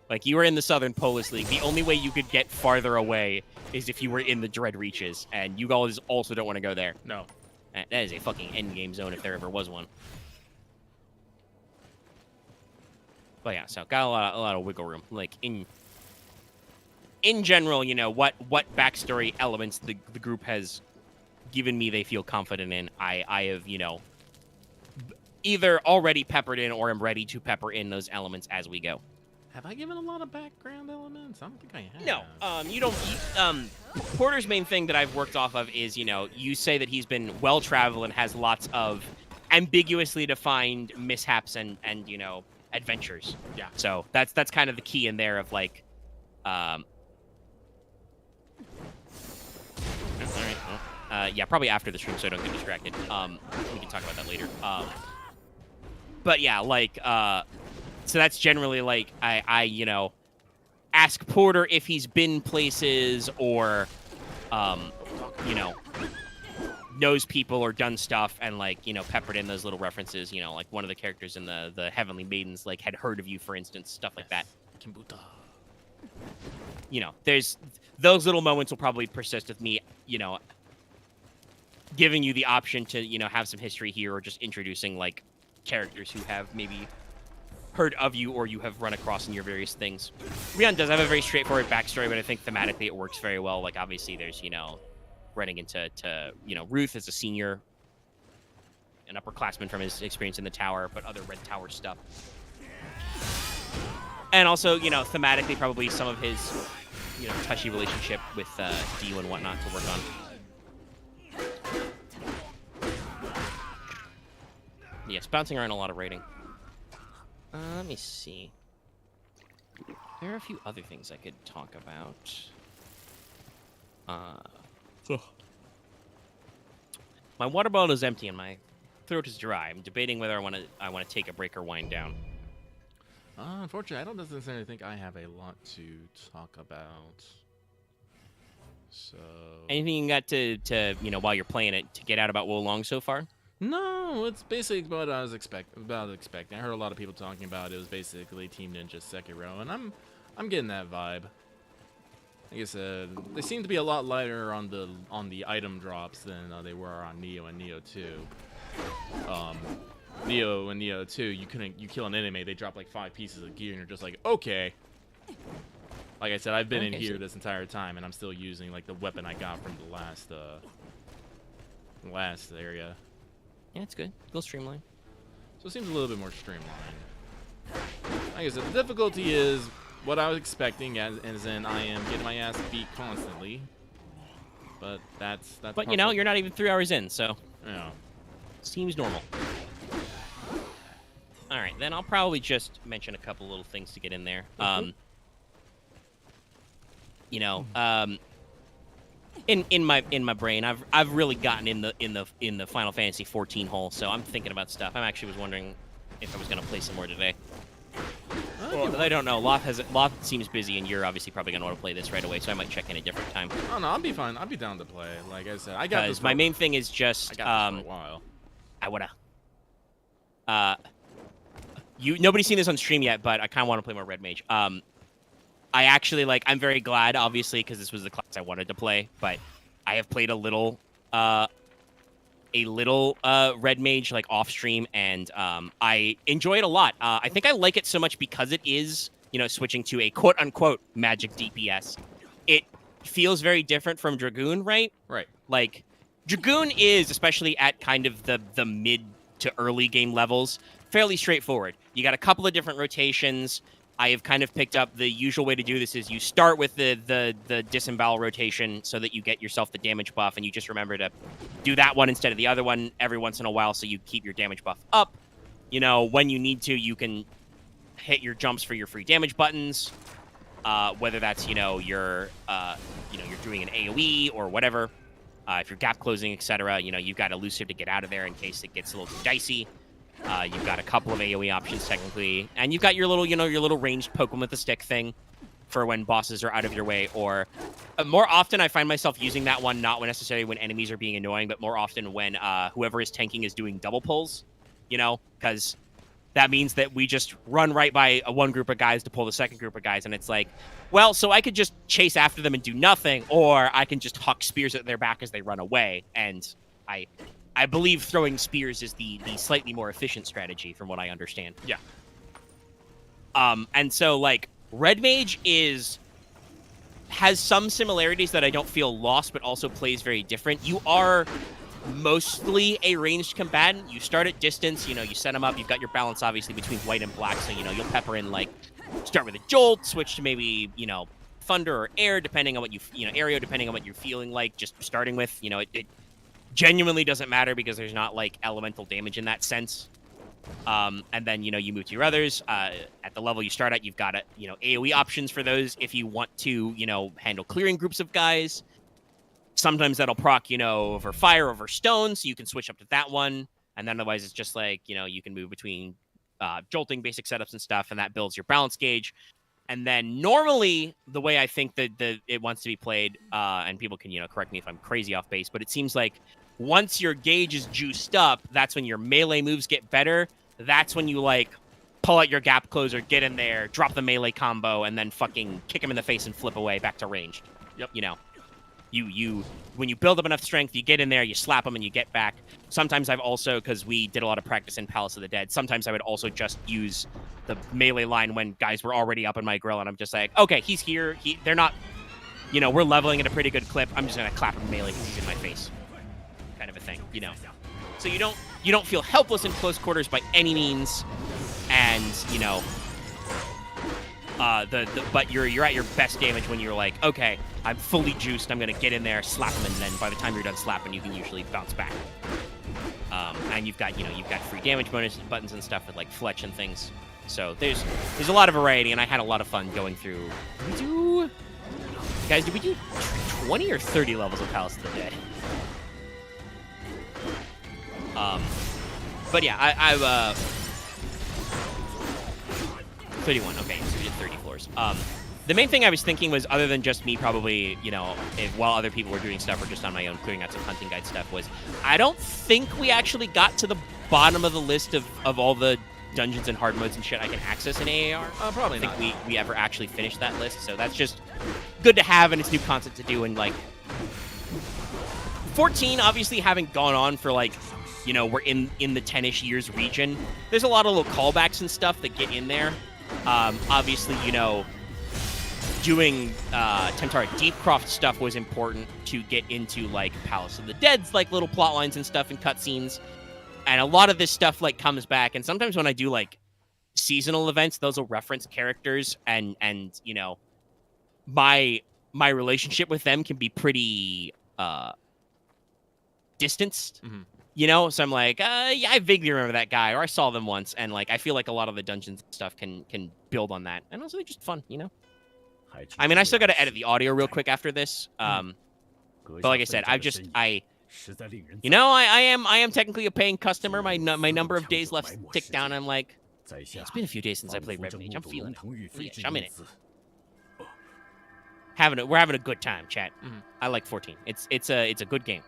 Like, you are in the Southern Polis League. The only way you could get farther away is if you were in the Dread Reaches, and you guys also don't want to go there. No. That is a fucking endgame zone if there ever was one. But yeah, so got a lot of wiggle room. Like, in general, you know, what backstory elements the group has given me they feel confident in, I have, you know, either already peppered in or am ready to pepper in those elements as we go. Have I given a lot of background elements? I don't think I have. No, you don't. Porter's main thing that I've worked off of is, you know, you say that he's been well-traveled and has lots of ambiguously defined mishaps and you know, adventures. Yeah. So that's kind of the key in there of like, all right. Well, yeah, probably after the stream, so I don't get distracted. We can talk about that later. But yeah, like, so that's generally like I you know, ask Porter if he's been places or, you know, knows people or done stuff, and like, you know, peppered in those little references. You know, like one of the characters in the Heavenly Maidens like had heard of you, for instance, stuff like that. Kimbuta. You know, there's those little moments will probably persist with me. You know, giving you the option to, you know, have some history here, or just introducing like characters who have maybe heard of you or you have run across in your various things. Rion does have a very straightforward backstory, but I think thematically it works very well. Like, obviously there's, you know, running into you know, Ruth as a senior, an upperclassman from his experience in the tower, but other Red Tower stuff. And also, you know, thematically probably some of his, you know, touchy relationship with Dio and whatnot to work on. Yes, bouncing around a lot of rating. Let me see. There are a few other things I could talk about. My water bottle is empty and my throat is dry. I'm debating whether I want to take a break or wind down. Unfortunately, I don't necessarily think I have a lot to talk about. So. Anything you got to you know, while you're playing it, to get out about Wo Long so far? No, it's basically what I was expecting. I heard a lot of people talking about it. It was basically Team Ninja Sekiro, and I'm getting that vibe. Like I said, they seem to be a lot lighter on the item drops than they were on Neo and Neo 2. Neo and Neo 2, you kill an enemy, they drop like 5 pieces of gear, and you're just like, okay. Like I said, I've been in here this entire time, and I'm still using like the weapon I got from the last area. Yeah, it's good. A little streamlined. So it seems a little bit more streamlined. Like I said, the difficulty is what I was expecting, as in I am getting my ass beat constantly. But that's. But you know, you're not even 3 hours in, so. Yeah. Seems normal. All right, then I'll probably just mention a couple little things to get in there. You know, in my brain, I've really gotten in the Final Fantasy 14 hole, so I'm thinking about stuff. I actually was wondering if I was gonna play some more today. Well, Well, I don't know. Loth seems busy, and you're obviously probably gonna want to play this right away, so I might check in a different time. Oh no, I'll be fine. I'll be down to play. Like I said, I got this. My main thing is just I got this for a while. I wanna. Nobody's seen this on stream yet, but I kind of want to play more Red Mage. I actually I'm very glad, obviously, because this was the class I wanted to play. But I have played a little Red Mage off stream, and I enjoy it a lot. I think I like it so much because it is switching to a quote unquote magic DPS. It feels very different from Dragoon, right? Right. Like Dragoon is, especially at kind of the mid to early game levels, fairly straightforward. You got a couple of different rotations. I have kind of picked up the usual way to do this is you start with the disembowel rotation so that you get yourself the damage buff, and you just remember to do that one instead of the other one every once in a while so you keep your damage buff up. When you need to, you can hit your jumps for your free damage buttons, whether that's you're doing an AoE or whatever. If you're gap closing, etc., you've got elusive to get out of there in case it gets a little too dicey. You've got a couple of AoE options technically, and you've got your little ranged poke 'em with the stick thing for when bosses are out of your way. Or more often, I find myself using that one not necessarily when enemies are being annoying, but more often when whoever is tanking is doing double pulls. Because that means that we just run right by one group of guys to pull the second group of guys, and it's like, well, so I could just chase after them and do nothing, or I can just huck spears at their back as they run away, and I believe throwing spears is the slightly more efficient strategy, from what I understand. Yeah. And so Red Mage has some similarities that I don't feel lost, but also plays very different. You are mostly a ranged combatant. You start at distance. You set them up. You've got your balance obviously between white and black, so you'll pepper in start with a jolt, switch to maybe thunder or air, depending on what aerial, depending on what you're feeling like. Just starting with it genuinely doesn't matter because there's not elemental damage in that sense. And then you move to your others. At the level you start at, you've got AoE options for those if you want to handle clearing groups of guys. Sometimes that'll proc over fire, over stone, so you can switch up to that one. And then otherwise it's just you can move between jolting basic setups and stuff, and that builds your balance gauge. And then normally the way I think that it wants to be played, and people can correct me if I'm crazy off base, but it seems like once your gauge is juiced up, that's when your melee moves get better. That's when you pull out your gap closer, get in there, drop the melee combo, and then fucking kick him in the face and flip away back to ranged. Yep. You when you build up enough strength, you get in there, you slap them, and you get back. Sometimes I've also, because we did a lot of practice in Palace of the Dead, sometimes I would also just use the melee line when guys were already up in my grill, and I'm just like, okay, he's here. They're not, we're leveling at a pretty good clip. I'm just gonna clap him melee because he's in my face, kind of a thing, So you don't feel helpless in close quarters by any means, and but you're at your best damage when you're like, okay, I'm fully juiced. I'm gonna get in there, slap him, and then by the time you're done slapping, you can usually bounce back. And you've got free damage bonus buttons and stuff with Fletch and things. So there's a lot of variety, and I had a lot of fun going through. Did we do 20 or 30 levels of Palace of the Dead? But yeah, I've 31. Okay, so we did 30 floors. The main thing I was thinking was, other than just me probably, while other people were doing stuff or just on my own clearing out some hunting guide stuff, was I don't think we actually got to the bottom of the list of all the dungeons and hard modes and shit I can access in AAR. Probably not. I think we ever actually finished that list, so that's just good to have, and it's new content to do. And 14, obviously, having gone on for we're in the 10-ish years region, there's a lot of little callbacks and stuff that get in there. Obviously, doing Temptara Deepcroft stuff was important to get into Palace of the Dead's little plot lines and stuff and cutscenes. And a lot of this stuff comes back, and sometimes when I do seasonal events, those will reference characters, and my relationship with them can be pretty distanced. Mm-hmm. So I'm like, yeah, I vaguely remember that guy, or I saw them once, and I feel like a lot of the dungeons stuff can build on that, and also they're just fun, I mean, I still got to edit the audio real quick after this, but like I said, You know, I am technically a paying customer. My number of days left tick down. I'm like, it's been a few days since I played Red Mage. I'm feeling it. I'm in it. We're having a good time, chat. I like 14. It's a good game.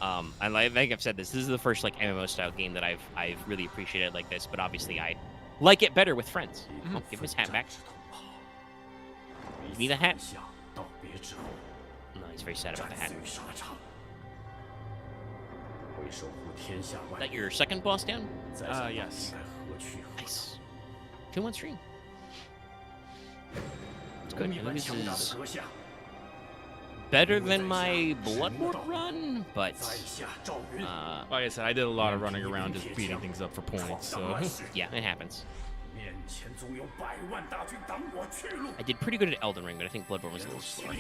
I think I've said this. This is the first like MMO style game that I've really appreciated like this. But obviously, I like it better with friends. Oh, give his hat back. Give me the hat. No, he's very sad about the hat. Is that your second boss down? Yes. Nice. 2-1 stream. It's good. I think this is better than my Bloodborne run, but like I said, I did a lot of running around just beating things up for points, so yeah, it happens. I did pretty good at Elden Ring, but I think Bloodborne was a little slower.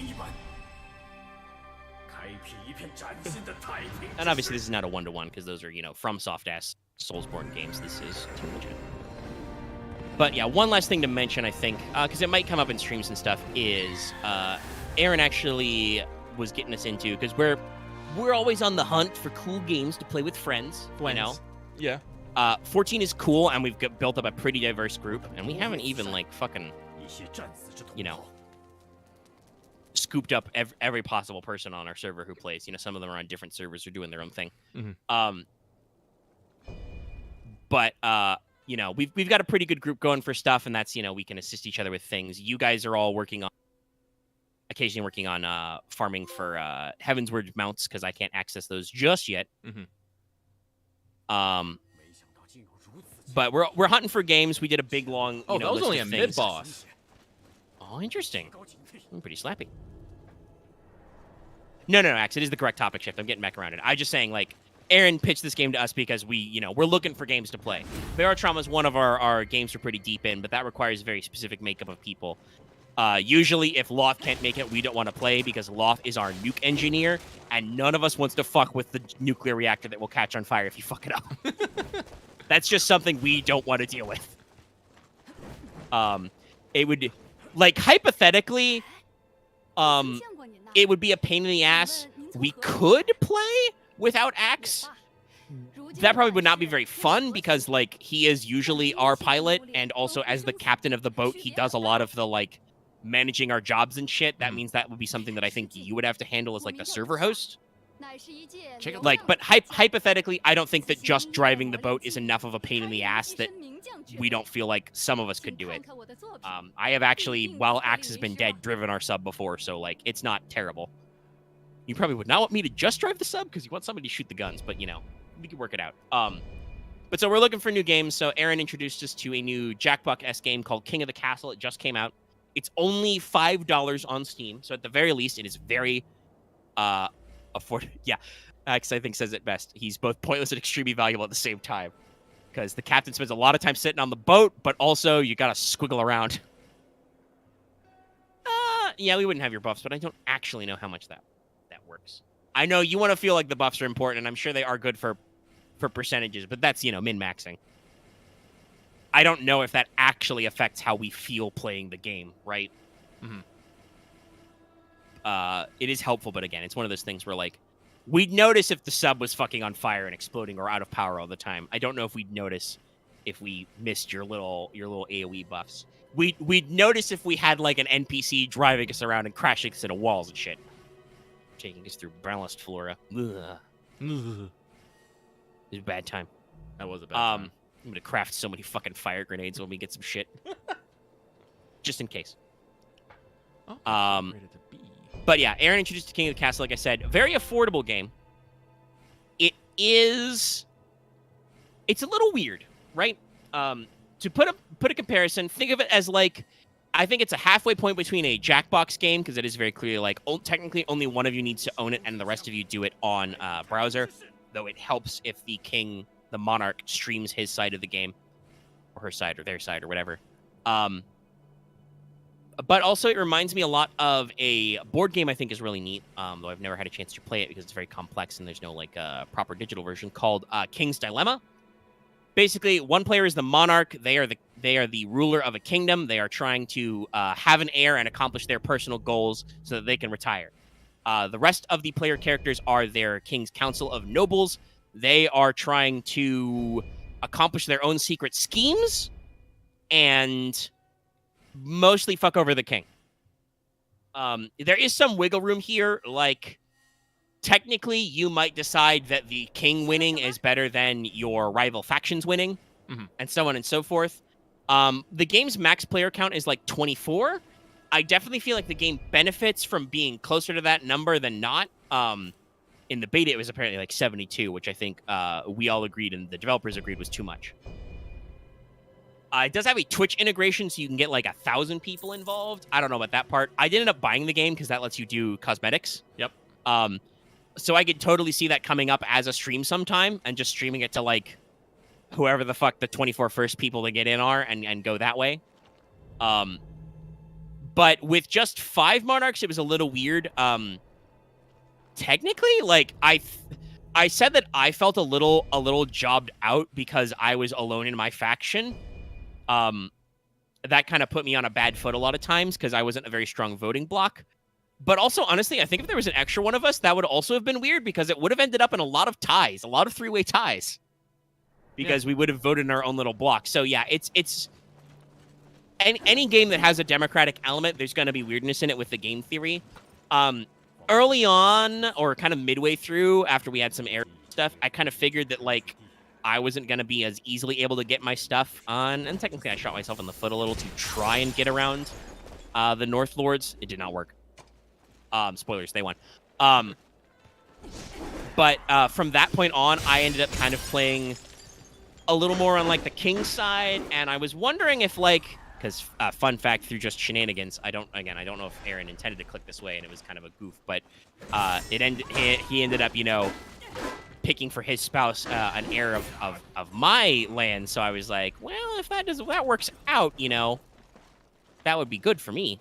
And obviously this is not a one-to-one because those are, you know, from soft-ass Soulsborne games. This is too legit. But yeah, one last thing to mention, I think, because it might come up in streams and stuff, is Aaron actually was getting us into, because we're always on the hunt for cool games to play with friends. I know. Yeah. 14 is cool, and we've built up a pretty diverse group, and we haven't even like fucking, you know, scooped up every possible person on our server who plays. You know, some of them are on different servers or doing their own thing. But you know, we've got a pretty good group going for stuff, and that's, you know, we can assist each other with things. You guys are all occasionally working on farming for Heavensward mounts, because I can't access those just yet. But we're hunting for games. We did a big long. Oh, that was only a mid boss. Oh, interesting. Pretty slappy. No, Axe. It is the correct topic shift. I'm getting back around it. I'm just saying, like, Aaron pitched this game to us because we're looking for games to play. Bear Trauma is one of our games we're pretty deep in, but that requires a very specific makeup of people. Usually, if Loth can't make it, we don't want to play because Loth is our nuke engineer, and none of us wants to fuck with the nuclear reactor that will catch on fire if you fuck it up. That's just something we don't want to deal with. It would, like, hypothetically, it would be a pain in the ass. We could play without Axe. That probably would not be very fun because, like, he is usually our pilot, and also as the captain of the boat, he does a lot of the, like, managing our jobs and shit. That means that would be something that I think you would have to handle as, like, the server host. Like, but hypothetically, I don't think that just driving the boat is enough of a pain in the ass that we don't feel like some of us could do it. I have actually, while Axe has been dead, driven our sub before, so, like, it's not terrible. You probably would not want me to just drive the sub because you want somebody to shoot the guns, but, you know, we can work it out. But so we're looking for new games. So Aaron introduced us to a new Jackbuck-esque game called King of the Castle. It just came out. It's only $5 on Steam. So at the very least, it is very affordable. Yeah, Axe, I think, says it best. He's both pointless and extremely valuable at the same time. Because the captain spends a lot of time sitting on the boat, but also you got to squiggle around. Yeah, we wouldn't have your buffs, but I don't actually know how much that works. I know you want to feel like the buffs are important, and I'm sure they are good for percentages, but that's, you know, min-maxing. I don't know if that actually affects how we feel playing the game, right? It is helpful, but again, it's one of those things where, like, we'd notice if the sub was fucking on fire and exploding or out of power all the time. I don't know if we'd notice if we missed your little AoE buffs. We'd notice if we had, like, an NPC driving us around and crashing us into walls and shit. Taking us through Brownlust Flora. Ugh. It was a bad time. That was a bad time. I'm gonna craft so many fucking fire grenades when we get some shit. Just in case. But yeah, Aaron introduced to King of the Castle, like I said. Very affordable game. It's a little weird, right? To put a comparison, think of it as, like, I think it's a halfway point between a Jackbox game, because it is very clearly, like, technically only one of you needs to own it, and the rest of you do it on browser, though it helps if the king, the monarch, streams his side of the game, or her side, or their side, or whatever. But also, it reminds me a lot of a board game I think is really neat, though I've never had a chance to play it because it's very complex and there's no, like, proper digital version, called King's Dilemma. Basically, one player is the monarch. They are the ruler of a kingdom. They are trying to have an heir and accomplish their personal goals so that they can retire. The rest of the player characters are their King's Council of Nobles. They are trying to accomplish their own secret schemes and mostly fuck over the king. There is some wiggle room here. Like, technically, you might decide that the king winning is better than your rival factions winning, and so on and so forth. The game's max player count is like 24. I definitely feel like the game benefits from being closer to that number than not. In the beta, it was apparently like 72, which I think we all agreed and the developers agreed was too much. It does have a Twitch integration, so you can get like 1,000 people involved. I don't know about that part. I did end up buying the game because that lets you do cosmetics. Yep. So I could totally see that coming up as a stream sometime and just streaming it to like whoever the fuck the 24 first people to get in are and go that way. But with just 5 monarchs, it was a little weird. Technically, like I said that I felt a little jobbed out because I was alone in my faction. That kind of put me on a bad foot a lot of times because I wasn't a very strong voting block. But also, honestly, I think if there was an extra one of us, that would also have been weird because it would have ended up in a lot of ties, a lot of 3-way ties, because we would have voted in our own little block. So yeah, it's any game that has a democratic element, there's going to be weirdness in it with the game theory. Early on, or kind of midway through, after we had some air stuff, I kind of figured that like I wasn't going to be as easily able to get my stuff on, and technically I shot myself in the foot a little to try and get around the North Lords. It did not work. Spoilers, they won. But from that point on, I ended up kind of playing a little more on like the king side, and I was wondering if like, because fun fact, through just shenanigans, I don't know if Aaron intended to click this way, and it was kind of a goof, but he ended up, you know, picking for his spouse an heir of my land. So I was like, well, if that works out, you know, that would be good for me.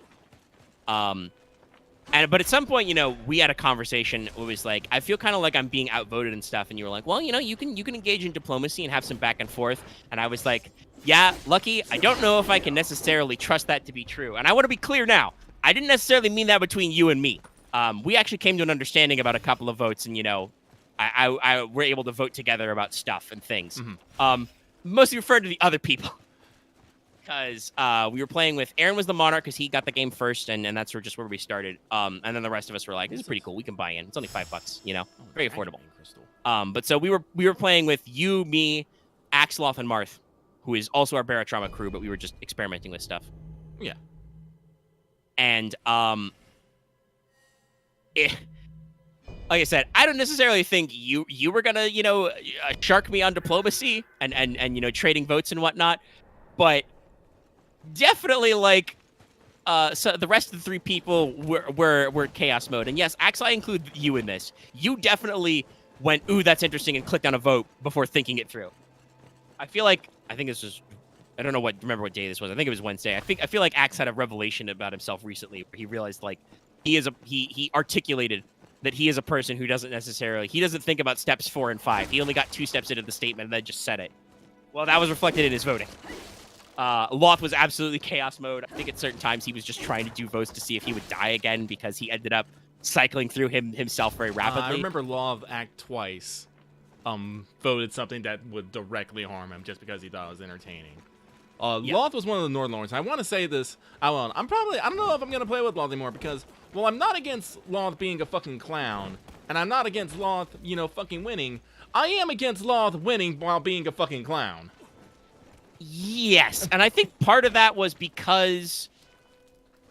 But at some point, you know, we had a conversation. It was like, I feel kind of like I'm being outvoted and stuff. And you were like, well, you know, you can engage in diplomacy and have some back and forth. And I was like, yeah, Lucky, I don't know if I can necessarily trust that to be true. And I want to be clear now. I didn't necessarily mean that between you and me. We actually came to an understanding about a couple of votes, and, you know, I we're able to vote together about stuff and things. Mostly referred to the other people. Because we were playing with Aaron was the monarch because he got the game first, and that's just where we started. And then the rest of us were like, "This is pretty cool. We can buy in. It's only $5, you know, very affordable." But so we were playing with you, me, Axeloth, and Marth, who is also our Baratrama crew. But we were just experimenting with stuff. Yeah. And like I said, I don't necessarily think you were gonna, you know, shark me on diplomacy and you know, trading votes and whatnot, but definitely, like, so the rest of the 3 people were chaos mode. And yes, Axe, I include you in this. You definitely went, ooh, that's interesting, and clicked on a vote before thinking it through. I think this was, I don't know remember what day this was. I think it was Wednesday. I feel like Axe had a revelation about himself recently where he realized, like, he articulated that he is a person who doesn't think about steps 4 and 5. He only got 2 steps into the statement and then just said it. Well, that was reflected in his voting. Loth was absolutely chaos mode. I think at certain times he was just trying to do votes to see if he would die again because he ended up cycling through himself very rapidly. I remember Loth act twice voted something that would directly harm him just because he thought it was entertaining. Loth was one of the Northern Lords. I want to say this out loud. I don't know if I'm going to play with Loth anymore because, well, I'm not against Loth being a fucking clown, and I'm not against Loth, you know, fucking winning. I am against Loth winning while being a fucking clown. Yes, and I think part of that was because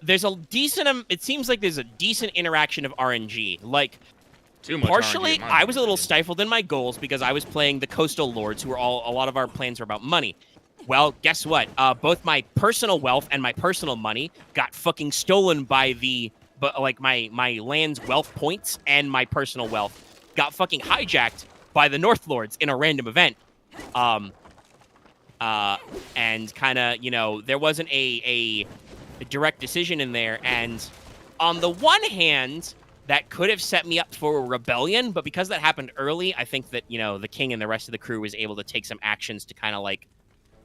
there's a decent, it seems like there's a decent interaction of RNG. Like, too much partially, RNG, I was a little stifled in my goals because I was playing the Coastal Lords, who were a lot of our plans were about money. Well, guess what? Both my personal wealth and my personal money got fucking stolen by my land's wealth points, and my personal wealth got fucking hijacked by the North Lords in a random event. And kind of, you know, there wasn't a direct decision in there. And on the one hand, that could have set me up for a rebellion. But because that happened early, I think that, you know, the king and the rest of the crew was able to take some actions to kind of like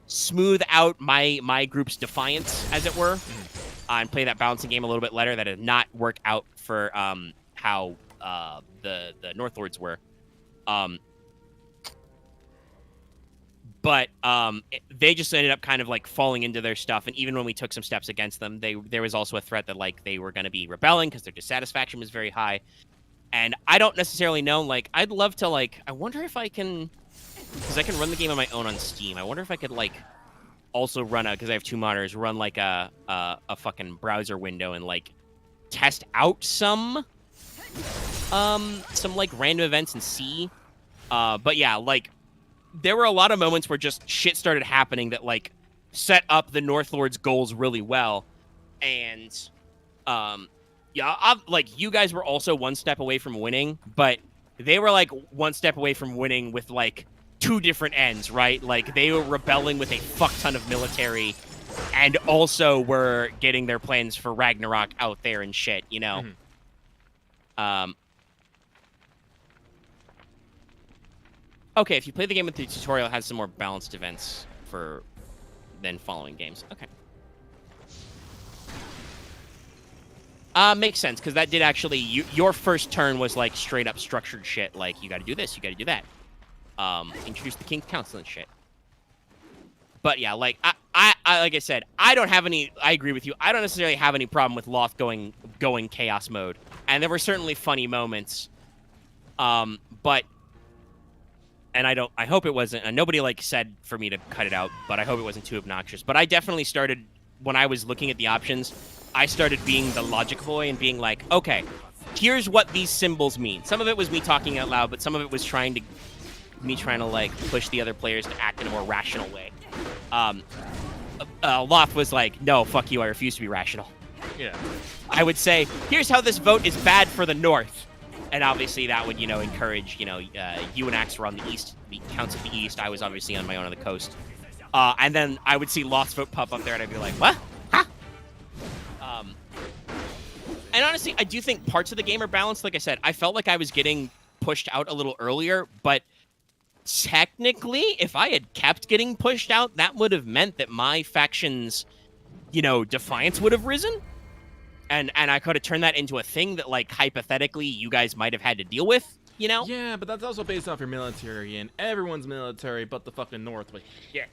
smooth out my group's defiance, as it were, and play that balancing game a little bit better. That did not work out for how the North Lords were. But they just ended up kind of like falling into their stuff, and even when we took some steps against them, there was also a threat that like they were going to be rebelling because their dissatisfaction was very high. And I don't necessarily know. Like, I'd love to like. I wonder if I can, because I can run the game on my own on Steam. I wonder if I could like also run because I have 2 monitors, run like a fucking browser window and like test out some like random events and see. But yeah, like. There were a lot of moments where just shit started happening that, like, set up the North Lord's goals really well. And, like, you guys were also one step away from winning, but they were, like, one step away from winning with, like, 2 different ends, right? Like, they were rebelling with a fuck ton of military and also were getting their plans for Ragnarok out there and shit, you know? Mm-hmm. Okay, if you play the game with the tutorial, it has some more balanced events than following games. Okay. Makes sense, because that did actually... your first turn was, like, straight-up structured shit. Like, you gotta do this, you gotta do that. Introduce the King's Council and shit. But, yeah, like, I like I said, I don't have any... I agree with you. I don't necessarily have any problem with Loth going chaos mode. And there were certainly funny moments. But... And I hope it wasn't, and nobody, like, said for me to cut it out, but I hope it wasn't too obnoxious. But I definitely started, when I was looking at the options, I started being the logic boy and being like, okay, here's what these symbols mean. Some of it was me talking out loud, but some of it was me trying to, like, push the other players to act in a more rational way. Loth was like, no, fuck you, I refuse to be rational. Yeah. I would say, here's how this vote is bad for the North. And obviously that would, encourage, you and Axe were on the east, the counts of the east. I was obviously on my own on the coast. And then I would see Lost Vote pop up there, and I'd be like, what? Huh? And honestly, I do think parts of the game are balanced. Like I said, I felt like I was getting pushed out a little earlier, but technically, if I had kept getting pushed out, that would have meant that my faction's, defiance would have risen. And I could have turned that into a thing that, like, hypothetically, you guys might have had to deal with, Yeah, but that's also based off your military, and everyone's military but the fucking North was shit.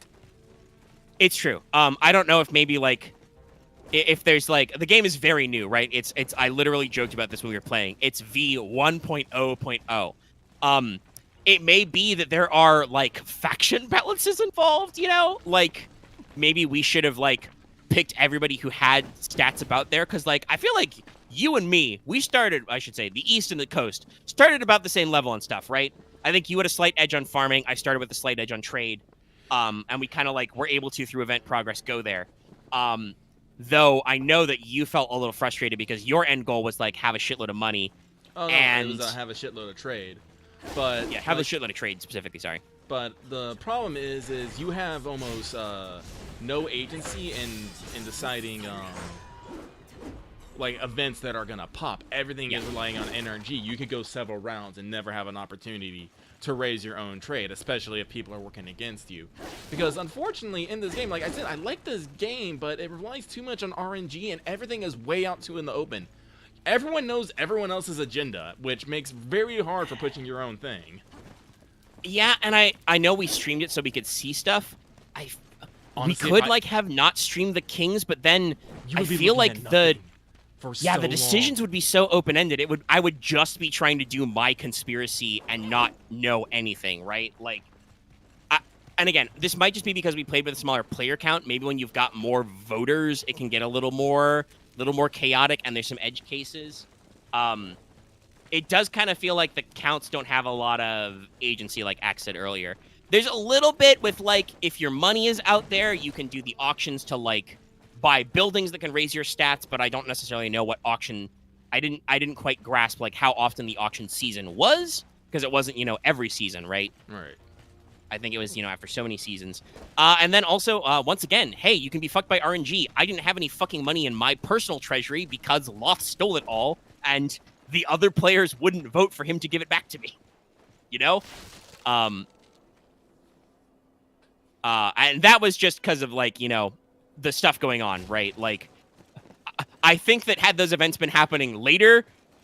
It's true. I don't know if maybe, like, if there's, like, the game is very new, right? It's I literally joked about this when we were playing. It's V 1.0.0. It may be that there are, like, faction balances involved, Like, maybe we should have, like, picked everybody who had stats about there, because, like, I feel like you and me, we started, I should say, the East and the Coast, started about the same level on stuff, right? I think you had a slight edge on farming, I started with a slight edge on trade, and we kind of, like, were able to, through event progress, go there. Though I know that you felt a little frustrated because your end goal was, like, have a shitload of money. Oh, no, and... it was have a shitload of trade. But... Yeah, have a shitload of trade, specifically, sorry. But the problem is you have almost, no agency in deciding like events that are gonna pop. Everything is relying on energy. You could go several rounds and never have an opportunity to raise your own trade, especially if people are working against you. Because unfortunately in this game, like I said, I like this game, but it relies too much on RNG and everything is way out too in the open. Everyone knows everyone else's agenda, which makes very hard for pushing your own thing. Yeah, and I know we streamed it so we could see stuff. Honestly, we could like have not streamed the Kings, but then I feel like the decisions would be so open-ended. I would just be trying to do my conspiracy and not know anything, right? Like, and again, this might just be because we played with a smaller player count. Maybe when you've got more voters, it can get a little more chaotic, and there's some edge cases. It does kind of feel like the counts don't have a lot of agency, like Axe said earlier. There's a little bit with, like, if your money is out there, you can do the auctions to, like, buy buildings that can raise your stats, but I don't necessarily know what auction... I didn't quite grasp, like, how often the auction season was, because it wasn't, every season, right? Right. I think it was, after so many seasons. And then also, once again, hey, you can be fucked by RNG. I didn't have any fucking money in my personal treasury because Loth stole it all, and the other players wouldn't vote for him to give it back to me. And that was just because of, like, the stuff going on, right? Like, I think that had those events been happening later,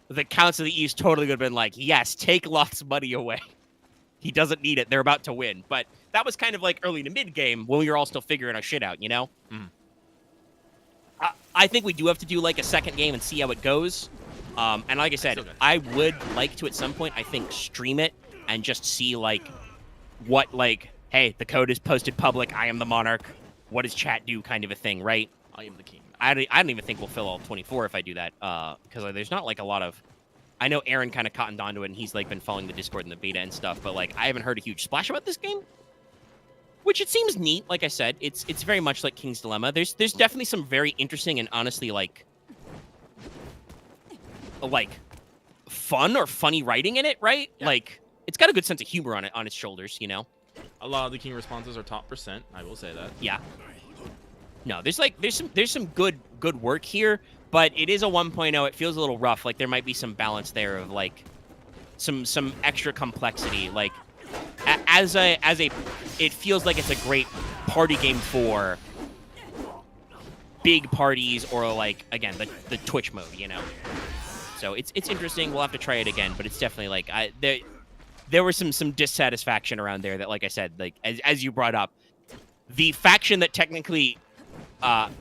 the Counts of the East totally would have been like, yes, take Lot's money away. He doesn't need it. They're about to win. But that was kind of like early to mid game when we were all still figuring our shit out, you know? Mm. I think we do have to do like a second game and see how it goes. And like I said, I would like to at some point, I think, stream it and just see like what like, hey, the code is posted public. I am the monarch. What does chat do? Kind of a thing, right? I am the king. I don't even think we'll fill all 24 if I do that, because there's not like a lot of. I know Aaron kind of cottoned onto it, and he's like been following the Discord and the beta and stuff, but like I haven't heard a huge splash about this game, which it seems neat. Like I said, it's very much like King's Dilemma. There's definitely some very interesting and honestly like fun or funny writing in it, right? Yeah. Like it's got a good sense of humor on its shoulders, you know. A lot of the king responses are top percent. I will say that. Yeah. No, there's some good work here, but it is a 1.0. It feels a little rough. Like there might be some balance there of like some extra complexity. Like as a it feels like it's a great party game for big parties or like again the Twitch mode, you know. So it's interesting. We'll have to try it again, but it's definitely like there was some dissatisfaction around there that, like I said, like as you brought up, the faction that technically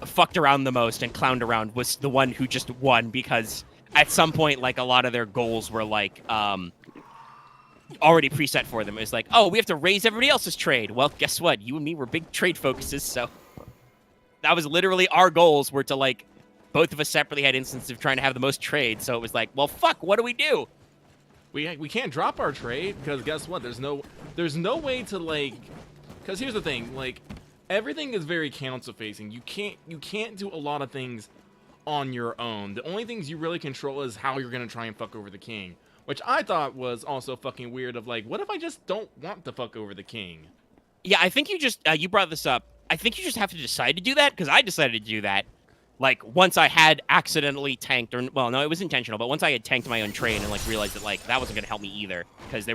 fucked around the most and clowned around was the one who just won, because at some point, like, a lot of their goals were like already preset for them. It was like, oh, we have to raise everybody else's trade. Well, guess what? You and me were big trade focuses, so that was literally our goals, were to like both of us separately had instances of trying to have the most trade. So it was like, well, fuck, what do we do? We can't drop our trade because guess what? There's no way to like, because here's the thing, like everything is very council facing. You can't do a lot of things on your own. The only things you really control is how you're gonna try and fuck over the king, which I thought was also fucking weird. Of like, what if I just don't want to fuck over the king? Yeah, I think you just you brought this up. I think you just have to decide to do that, because I decided to do that. Like, once I had accidentally tanked, or, well, no, it was intentional, but once I had tanked my own trade and, like, realized that, like, that wasn't going to help me either, because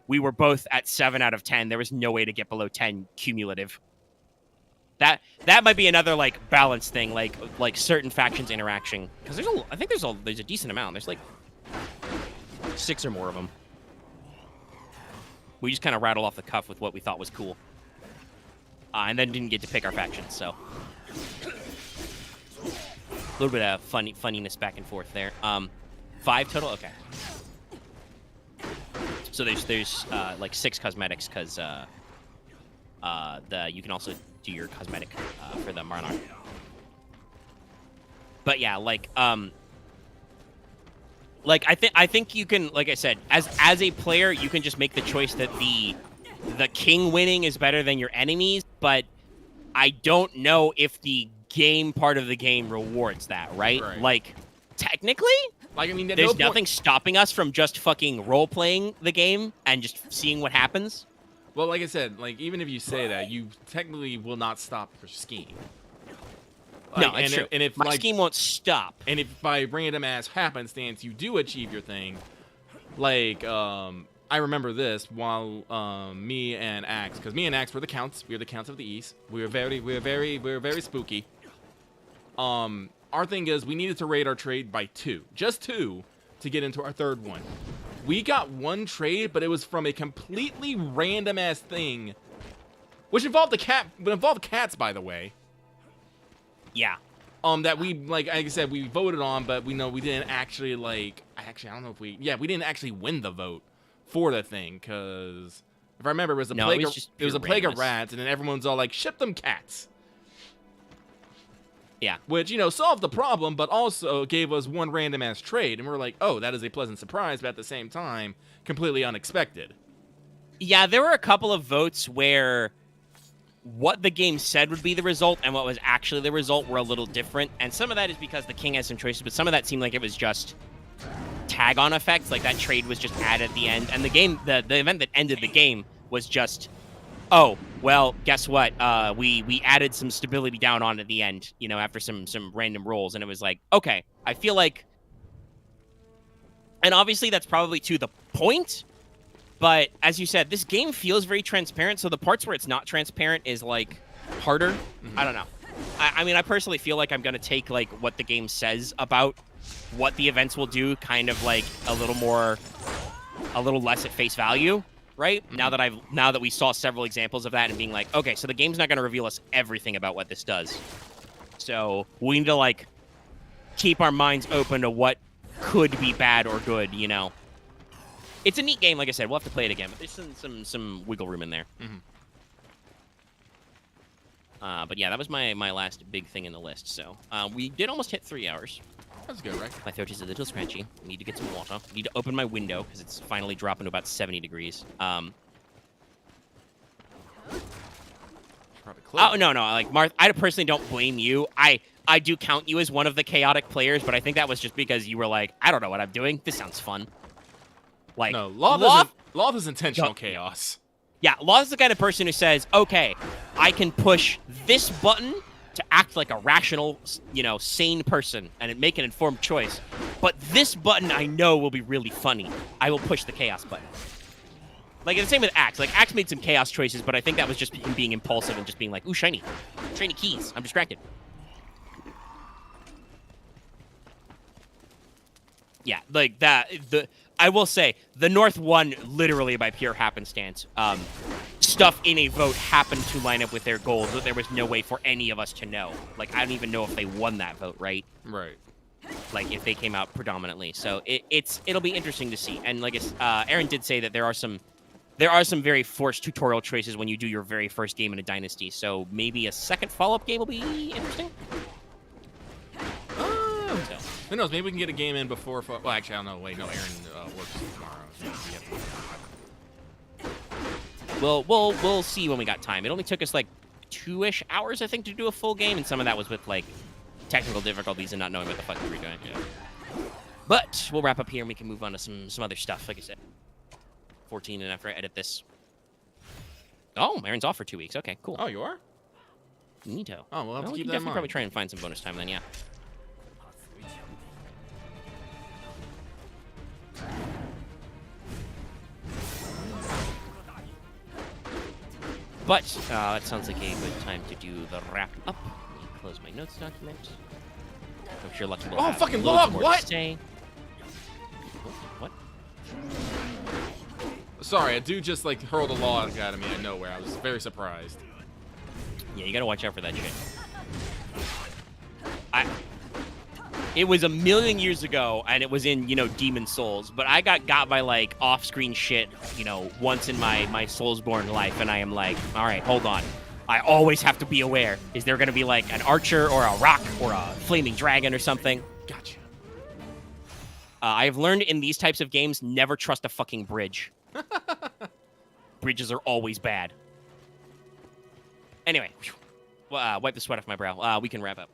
we were both at 7 out of 10. There was no way to get below 10 cumulative. That might be another, like, balance thing, like certain factions interaction. Because I think there's a decent amount. There's, like, 6 or more of them. We just kind of rattled off the cuff with what we thought was cool. And then didn't get to pick our factions, so... A little bit of funniness back and forth there. 5 total? Okay. So there's like 6 cosmetics, because you can also do your cosmetic for the Monarch. But yeah, like I think you can, like I said, as a player, you can just make the choice that the king winning is better than your enemies, but I don't know if the game part of the game rewards that, right? Like, technically, like, I mean, there's nothing stopping us from just fucking role-playing the game and just seeing what happens. Well, like I said, like, even if you say that, you technically will not stop your scheme. Like, no, it's true. And if my scheme won't stop. And if by random ass happenstance you do achieve your thing, like, I remember this while me and Axe, because me and Axe were the counts. We were the counts of the East. We were very spooky. Our thing is we needed to raid our trade by 2, just 2, to get into our third one. We got 1 trade, but it was from a completely random ass thing, which involved cats, by the way. Yeah. That we, like I said, we voted on, but we didn't actually, like, I don't know if we didn't actually win the vote for the thing, because if I remember, it was a plague of rats, and then everyone's all like, ship them cats. Yeah. Which, solved the problem, but also gave us 1 random ass trade, and we're like, oh, that is a pleasant surprise, but at the same time, completely unexpected. Yeah, there were a couple of votes where what the game said would be the result and what was actually the result were a little different, and some of that is because the king has some choices, but some of that seemed like it was just tag-on effects, like that trade was just added at the end, and the game, the event that ended the game was just, oh, well, guess what? We added some stability down on at the end, after some random rolls, and it was like, okay, I feel like, and obviously that's probably to the point, but as you said, this game feels very transparent, so the parts where it's not transparent is, like, harder. I don't know. I mean, I personally feel like I'm going to take, like, what the game says about what the events will do kind of like a little less at face value, right? Mm-hmm. Now that we saw several examples of that and being like, okay, so the game's not going to reveal us everything about what this does. So we need to like keep our minds open to what could be bad or good, you know. It's a neat game, like I said. We'll have to play it again, but there's some wiggle room in there. Mm-hmm. But yeah, that was my last big thing in the list. So we did almost hit 3 hours. That's good, right? My throat is a little scratchy. I need to get some water. I need to open my window because it's finally dropping to about 70 degrees. Probably Oh, no. Like, Marth, I personally don't blame you. I do count you as one of the chaotic players, but I think that was just because you were like, I don't know what I'm doing. This sounds fun. Like, No, Loth is intentional chaos. Yeah, Loth is the kind of person who says, okay, I can push this button to act like a rational, you know, sane person and make an informed choice. But this button I know will be really funny. I will push the chaos button. Like, the same with Axe. Like, Axe made some chaos choices, but I think that was just him being impulsive and just being like, ooh, shiny. Shiny keys. I'm distracted. Yeah, like that. I will say, the North won literally by pure happenstance. Stuff in a vote happened to line up with their goals, but there was no way for any of us to know. Like, I don't even know if they won that vote, right? Right. Like, if they came out predominantly. So it'll be interesting to see. And like Aaron did say that there are some very forced tutorial choices when you do your very first game in a dynasty. So maybe a second follow-up game will be interesting. So. Who knows? Maybe we can get a game in before. Well, actually, I don't know. Wait, no. Aaron works tomorrow. So We'll see when we got time. It only took us like 2-ish hours, I think, to do a full game, and some of that was with like technical difficulties and not knowing what the fuck we were doing. Yeah. But we'll wrap up here and we can move on to some other stuff. Like I said, 14, and after I edit this. Oh, Aaron's off for 2 weeks. Okay, cool. Oh, you are? Neato. Oh, we'll have to we keep can that in definitely mind. probably try and find some bonus time then. Yeah. But that sounds like a good time to do the wrap up. Let me close my notes document. I'm sure Lucky will have fucking loads log! more What? to say. What? Sorry, a dude just like hurled a log at me out of nowhere. I was very surprised. Yeah, you gotta watch out for that shit. It was a million years ago, and it was in, you know, Demon Souls, but I got by, like, off-screen shit, you know, once in my Soulsborne life, and I am like, all right, hold on. I always have to be aware. Is there gonna be, like, an archer or a rock or a flaming dragon or something? Gotcha. I've learned in these types of games, never trust a fucking bridge. Bridges are always bad. Anyway, wipe the sweat off my brow. We can wrap up.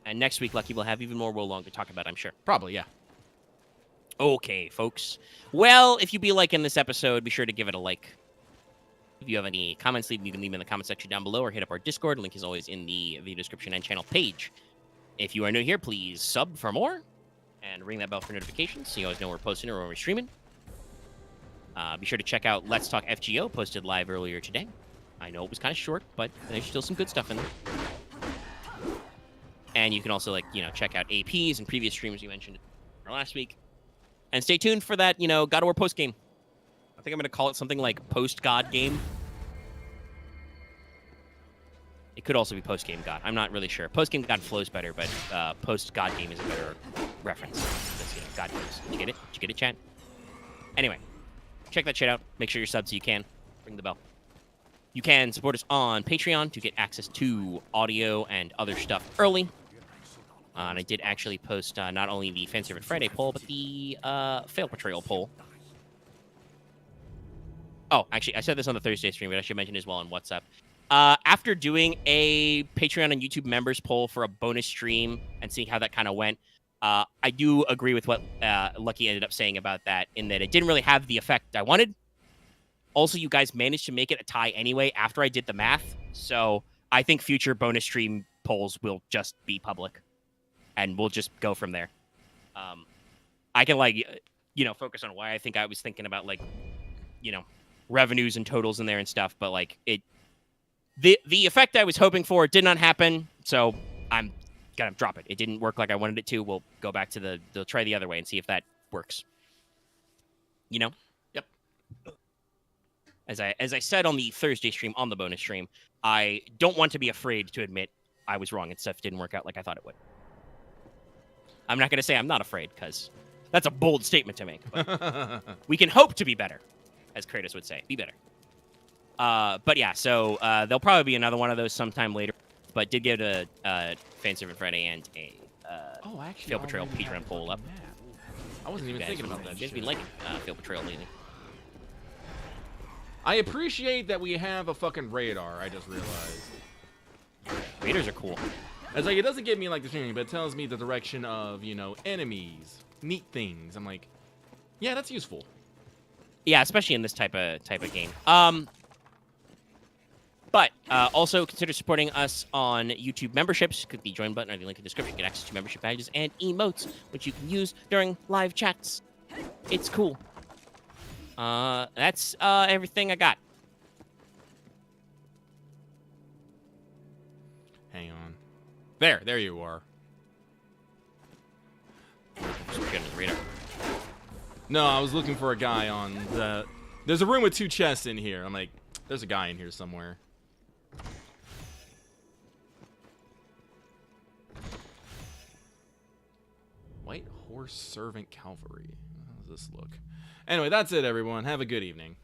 And next week, Lucky will have even more Wolong to talk about, I'm sure. Probably, yeah. Okay, folks. Well, if you be liking this episode, be sure to give it a like. If you have any comments, you can leave them in the comment section down below or hit up our Discord. Link is always in the video description and channel page. If you are new here, please sub for more and ring that bell for notifications so you always know when we're posting or when we're streaming. Be sure to check out Let's Talk FGO, posted live earlier today. I know it was kind of short, but there's still some good stuff in there. And you can also, like, you know, check out APs and previous streams you mentioned last week. And stay tuned for that, you know, God of War post game. I think I'm going to call it something like post-God game. It could also be post-game God. I'm not really sure. Post-game God flows better, but post-God game is a better reference. That's, you know, God games. Did you get it? Did you get it, chat? Anyway, check that shit out. Make sure you're subbed so you can. Ring the bell. You can support us on Patreon to get access to audio and other stuff early. And I did actually post not only the Fan Servant Friday poll, but the Fail Portrayal poll. Oh, actually, I said this on the Thursday stream, but I should mention it as well on WhatsApp. After doing a Patreon and YouTube members poll for a bonus stream and seeing how that kind of went, I do agree with what Lucky ended up saying about that, in that it didn't really have the effect I wanted. Also, you guys managed to make it a tie anyway after I did the math, so I think future bonus stream polls will just be public. And we'll just go from there. I can, like, you know, focus on why I think I was thinking about, like, you know, revenues and totals in there and stuff. But, like, the effect I was hoping for did not happen. So I'm Gotta drop it. It didn't work like I wanted it to. We'll go back to they'll try the other way and see if that works. You know? Yep. As I said on the Thursday stream, on the bonus stream, I don't want to be afraid to admit I was wrong and stuff didn't work out like I thought it would. I'm not going to say I'm not afraid, because that's a bold statement to make. But we can hope to be better, as Kratos would say. Be better. But yeah, so there'll probably be another one of those sometime later. But did get a Fanservant Friday and a Field Betrayal Patreon poll up. I wasn't even thinking about that. You guys been liking Field Betrayal lately? I appreciate that we have a fucking radar. I just realized. Raiders are cool. It's like, it doesn't give me like the streaming, but it tells me the direction of, you know, enemies, neat things. I'm like, yeah, that's useful. Yeah, especially in this type of game. But also consider supporting us on YouTube memberships. Click the join button or the link in the description. Get access to membership badges and emotes, which you can use during live chats. It's cool. That's everything I got. Hang on. There you are. Just get on the radar. No, I was looking for a guy on the... There's a room with 2 chests in here. I'm like, there's a guy in here somewhere. White Horse Servant Cavalry. How does this look? Anyway, that's it, everyone. Have a good evening.